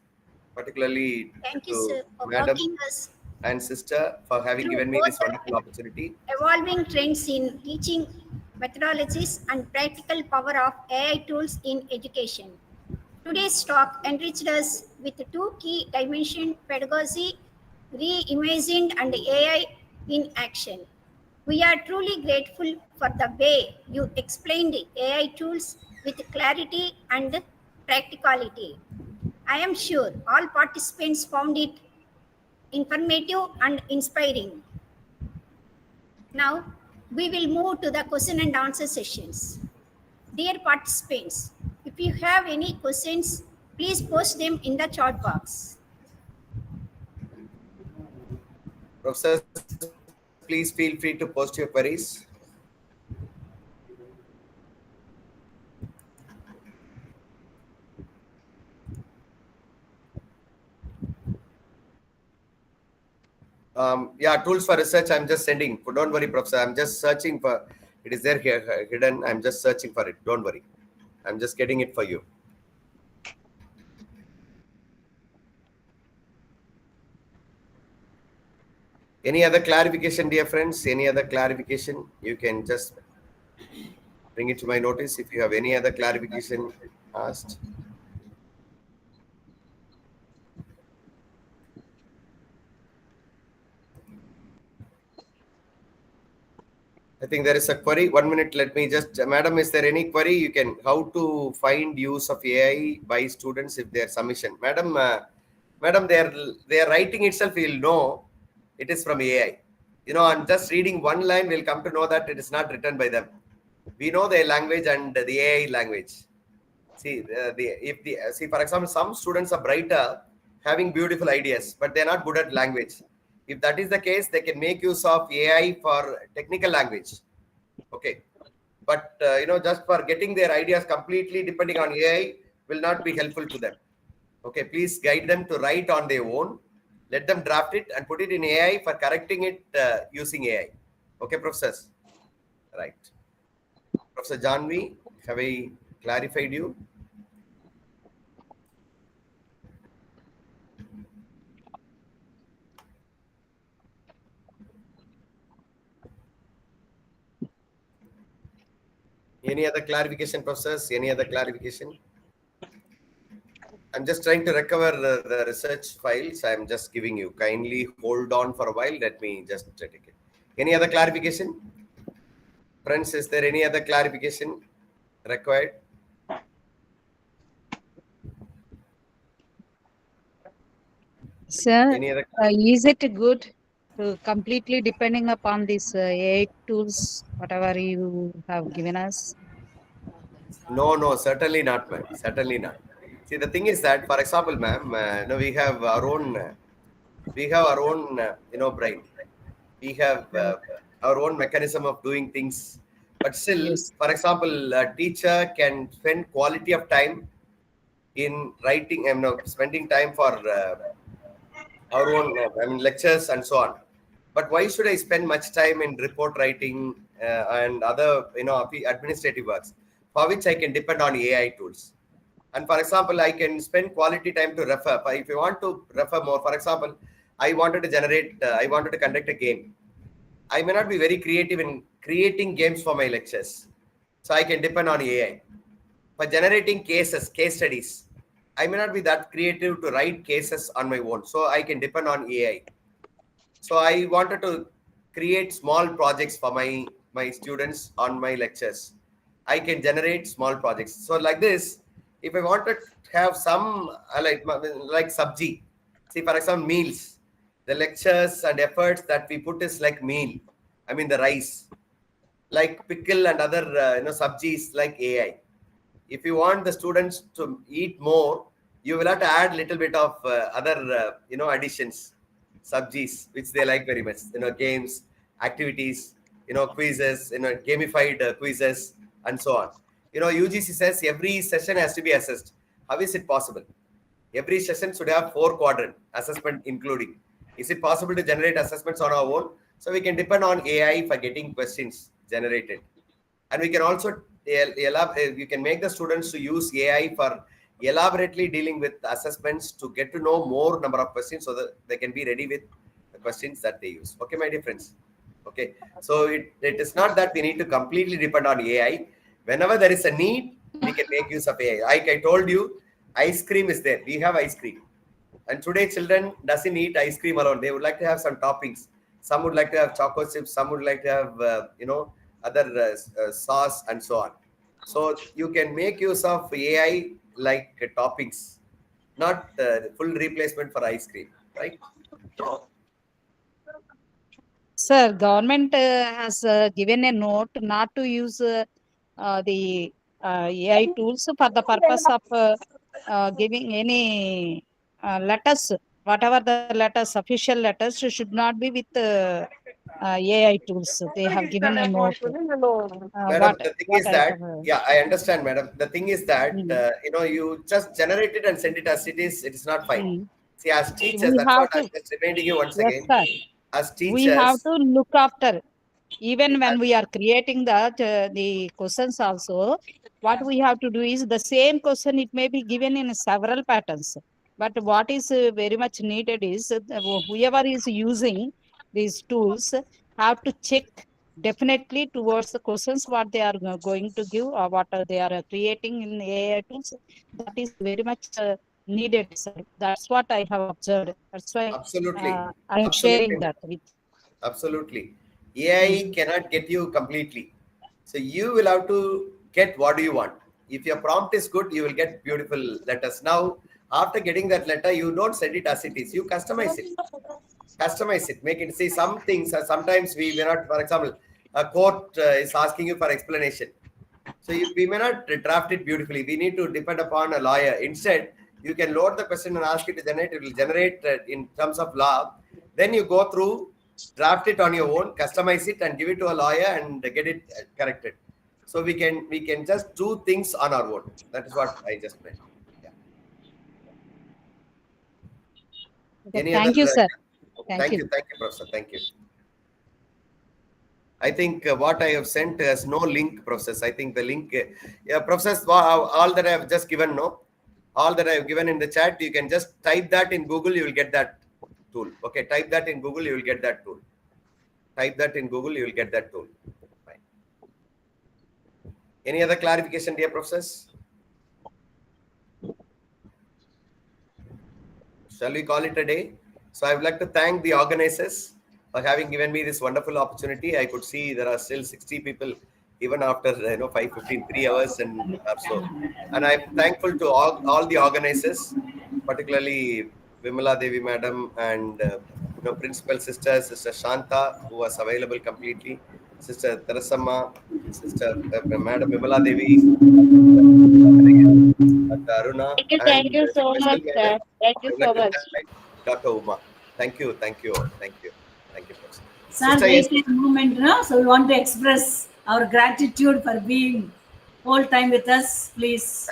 particularly Thank you, to sir, for Madam walking us and Sister for having through given me both this wonderful opportunity. evolving trends in teaching methodologies and practical power of AI tools in education. Today's talk enriched us with 2 key dimensions: pedagogy, reimagined, and AI in action. We are truly grateful for the way you explained AI tools with clarity and practicality. I am sure all participants found it informative and inspiring. Now, we will move to the question and answer sessions. Dear participants, if you have any questions, please post them in the chat box. Professors, please feel free to post your queries. Yeah, tools for research. I'm just sending. Don't worry, Professor. I'm just searching for. It is there here hidden. I'm just searching for it. Don't worry. I'm just getting it for you. Any other clarification, dear friends? Any other clarification? You can just bring it to my notice if you have any other clarification asked. I think there is a query. 1 minute. Let me just, Madam, is there any query? You can, how to find use of AI by students if their submission. Madam, Madam, their writing itself, you'll know it is from AI. On just reading one line, we'll come to know that it is not written by them. We know their language and the AI language. See, see, for example, some students are brighter, having beautiful ideas, but they're not good at language. If that is the case, they can make use of AI for technical language. Okay, but just for getting their ideas completely depending on AI will not be helpful to them. Okay, please guide them to write on their own. Let them draft it and put it in AI for correcting it using AI. Okay, professors. Right. Professor Janvi, have I clarified you? Any other clarification, professors? Any other clarification? I'm just trying to recover the research files. I'm just giving you. Kindly hold on for a while. Let me just take it. Any other clarification? Friends, is there any other clarification required? Sir, Any other? is it good to completely depending upon these AI tools, whatever you have given us? No, certainly not, ma'am. Certainly not. See, the thing is that, for example, ma'am, we have our own, brain. We have our own mechanism of doing things. But still, Yes. for example, a teacher can spend quality of time in writing, spending time for our own, lectures and so on. But why should I spend much time in report writing and other, administrative works for which I can depend on AI tools? And for example, I can spend quality time to refer. If you want to refer more, for example, I wanted to conduct a game. I may not be very creative in creating games for my lectures. So I can depend on AI. For generating case studies, I may not be that creative to write cases on my own. So I can depend on AI. So I wanted to create small projects for my students on my lectures. I can generate small projects. So like this, if I want to have some like sabji, see, for example, meals, the lectures and efforts that we put is like meal. I mean the rice, like pickle and other sabjis like AI. If you want the students to eat more, you will have to add little bit of other additions, subjects which they like very much. Games, activities, quizzes, gamified quizzes, and so on. UGC says every session has to be assessed. How is it possible? Every session should have 4 quadrant assessment including. Is it possible to generate assessments on our own? So we can depend on AI for getting questions generated. And we can also you can make the students to use AI for elaborately dealing with assessments to get to know more number of questions so that they can be ready with the questions that they use. Okay, my dear friends. Okay, so it is not that we need to completely depend on AI. Whenever there is a need, we can make use of AI. Like I told you, ice cream is there. We have ice cream. And today children doesn't eat ice cream alone. They would like to have some toppings. Some would like to have chocolate chips. Some would like to have, other sauce and so on. So you can make use of AI like toppings, not full replacement for ice cream, right? Sir, government has given a note not to use the AI tools for the purpose of giving any letters, whatever the letters, official letters should not be with AI tools. They have given a note. Madam, the thing is that, Yeah, I understand, madam. The thing is that, you just generate it and send it as it is. It is not fine. See, as teachers, we that's have what I'm to, just reminding you once yes, again. sir. As We have teachers, to look after, even when we are creating that the questions also, what we have to do is the same question, it may be given in several patterns. But what is very much needed is whoever is using these tools have to check definitely towards the questions what they are going to give or what they are creating in AI tools. That is very much needed, sir. That's what I have observed. That's why absolutely, I am sharing absolutely, that with. absolutely. AI cannot get you completely. So you will have to get what do you want. If your prompt is good, you will get beautiful letters. Now, after getting that letter, you don't send it as it is. You customize it. Customize it. Make it say some things. Sometimes we may not, for example, a court is asking you for explanation. So we may not draft it beautifully. We need to depend upon a lawyer. Instead, you can load the question and ask it to generate. It will generate in terms of law. Then you go through, draft it on your own, customize it, and give it to a lawyer and get it corrected. So we can just do things on our own. That is what I just meant. Yeah. Any Thank other? you, sir. Thank you, Professor. Thank you. I think what I have sent has no link, Professor. I think the link, Professor, all that I have just given, no, all that I have given in the chat, you can just type that in Google, you will get that tool. Okay, type that in Google, you will get that tool. Type that in Google, you will get that tool. Fine. Any other clarification, dear professors? Shall we call it a day? So I would like to thank the organizers for having given me this wonderful opportunity. I could see there are still 60 people even after 3 hours and or so. And I'm thankful to all the organizers, particularly Vimala Devi Madam and Principal Sister Shanta, who was available completely, Sister Terasamma, Sister Madam Vimala Devi, Dr. Aruna, Thank you so special much, guest. sir. Thank I you would so like to much. thank Dr. Uma. Thank you, Professor. Sir, Sister, wait yes. a moment, no? So we want to express our gratitude for being whole time with us, please.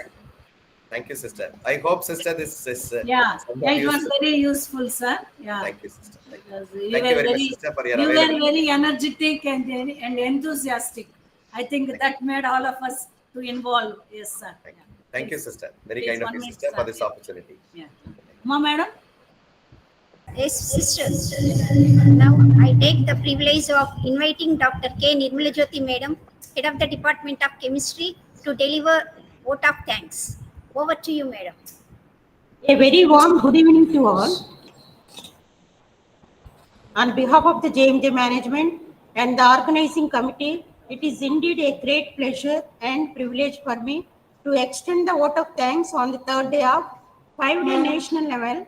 Thank you, sister. I hope, sister, this is Yeah, somewhat it was useful. very useful, sir. Yeah. Thank you, sister. Thank you. Because Thank you very much, sister, for your you were availability. very energetic and enthusiastic. I think that made all of us to involve. Yes, sir. Thank you, sister. Very Please, kind of 1 you, minute, sister, sir. for this Yeah. opportunity. Yeah. Ma, madam? Yes, sister. Now I take the privilege of inviting Dr. K. Nirmalajyoti Madam, Head of the Department of Chemistry, to deliver vote of thanks. Over to you, Madam. A very warm good evening to all. On behalf of the JMJ management and the organizing committee, it is indeed a great pleasure and privilege for me to extend the vote of thanks on the third day of 5-day national level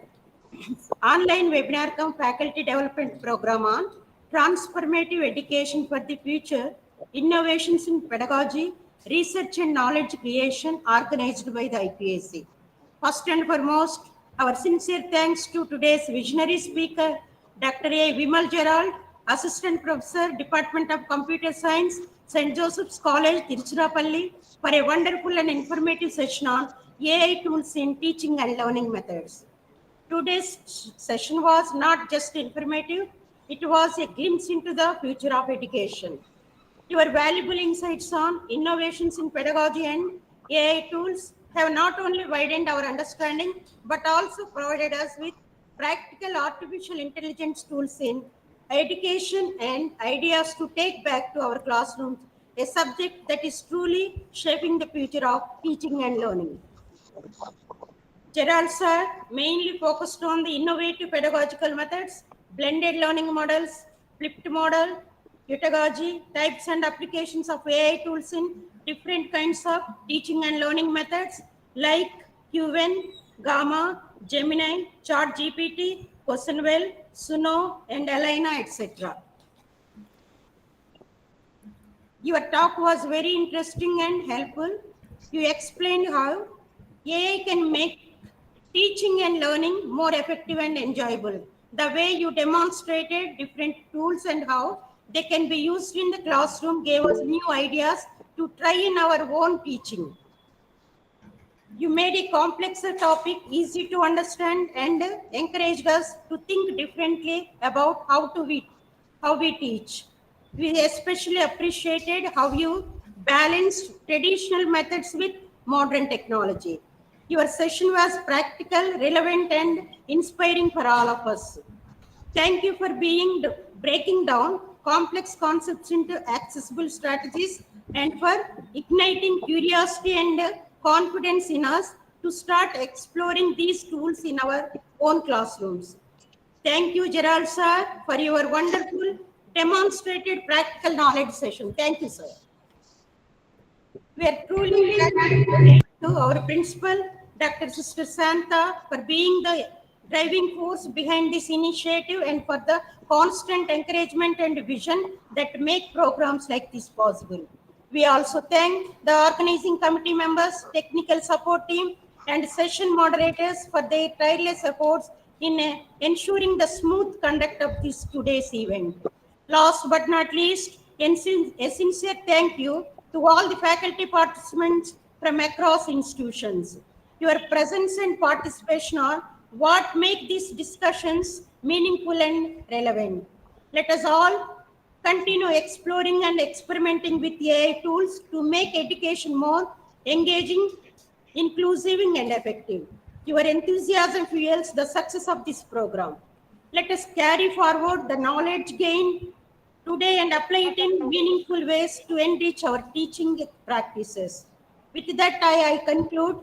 online webinar cum faculty development program on transformative education for the future, innovations in pedagogy, research and knowledge creation organized by the IQAC. First and foremost, our sincere thanks to today's visionary speaker, Dr. A. Vimal Gerald, Assistant Professor, Department of Computer Science, St. Joseph's College, Tiruchirappalli, for a wonderful and informative session on AI tools in teaching and learning methods. Today's session was not just informative, it was a glimpse into the future of education. Your valuable insights on innovations in pedagogy and AI tools have not only widened our understanding, but also provided us with practical artificial intelligence tools in education and ideas to take back to our classrooms, a subject that is truly shaping the future of teaching and learning. Gerald sir mainly focused on the innovative pedagogical methods, blended learning models, flipped model, pedagogy, types and applications of AI tools in different kinds of teaching and learning methods like QN, Gamma, Gemini, ChatGPT, QuestionWell, Suno, and Elena, etc. Your talk was very interesting and helpful. You explained how AI can make teaching and learning more effective and enjoyable. The way you demonstrated different tools and how they can be used in the classroom gave us new ideas to try in our own teaching. You made a complex topic easy to understand and encouraged us to think differently about how we teach. We especially appreciated how you balanced traditional methods with modern technology. Your session was practical, relevant, and inspiring for all of us. Thank you for breaking down complex concepts into accessible strategies and for igniting curiosity and confidence in us to start exploring these tools in our own classrooms. Thank you, Gerald sir, for your wonderful demonstrated practical knowledge session. Thank you, sir. We are truly grateful to our principal, Dr. Sister Santa, for being the driving force behind this initiative and for the constant encouragement and vision that make programs like this possible. We also thank the organizing committee members, technical support team, and session moderators for their tireless efforts in ensuring the smooth conduct of this today's event. Last but not least, a sincere thank you to all the faculty participants from across institutions. Your presence and participation are what make these discussions meaningful and relevant. Let us all continue exploring and experimenting with AI tools to make education more engaging, inclusive, and effective. Your enthusiasm fuels the success of this program. Let us carry forward the knowledge gained today and apply it in meaningful ways to enrich our teaching practices. With that, I conclude.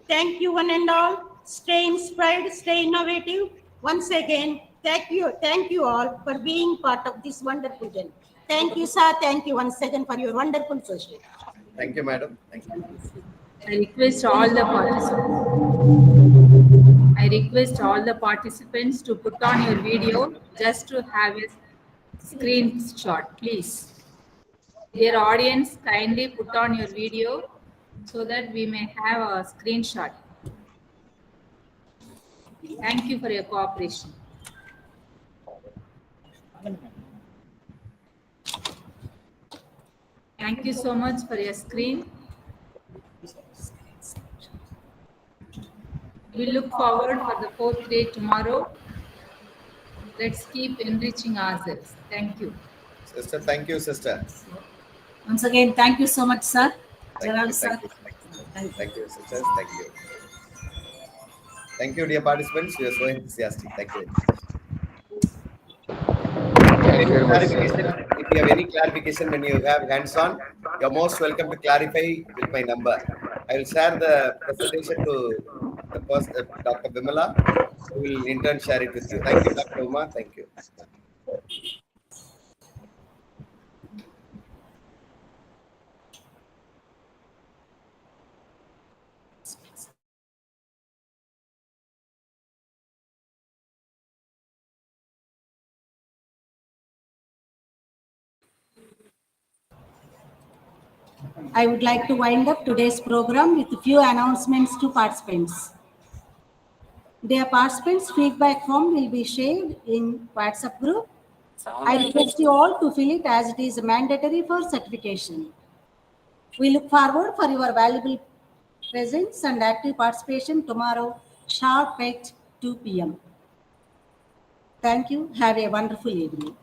Thank you one and all. Stay inspired, stay innovative. Once again, thank you all for being part of this wonderful journey. Thank you, sir. Thank you once again for your wonderful session. Thank you, madam. Thank you. I request all the participants to put on your video just to have a screenshot, please. Dear audience, kindly put on your video so that we may have a screenshot. Thank you for your cooperation. Thank you so much for your screen. We look forward for the fourth day tomorrow. Let's keep enriching ourselves. Thank you. Sister, thank you, sister. Once again, thank you so much, sir. Gerald, sir. Thank you, sisters. Thank you. Thank you, dear participants. You are so enthusiastic. Thank you. If you have any clarification when you have hands-on, you're most welcome to clarify with my number. I will share the presentation to the first, Dr. Vimala, who will in turn share it with you. Thank you, Dr. Uma. Thank you. I would like to wind up today's program with a few announcements to participants. Dear participants, feedback form will be shared in WhatsApp group. I request you all to fill it as it is mandatory for certification. We look forward for your valuable presence and active participation tomorrow, sharp at 2 p.m. Thank you. Have a wonderful evening.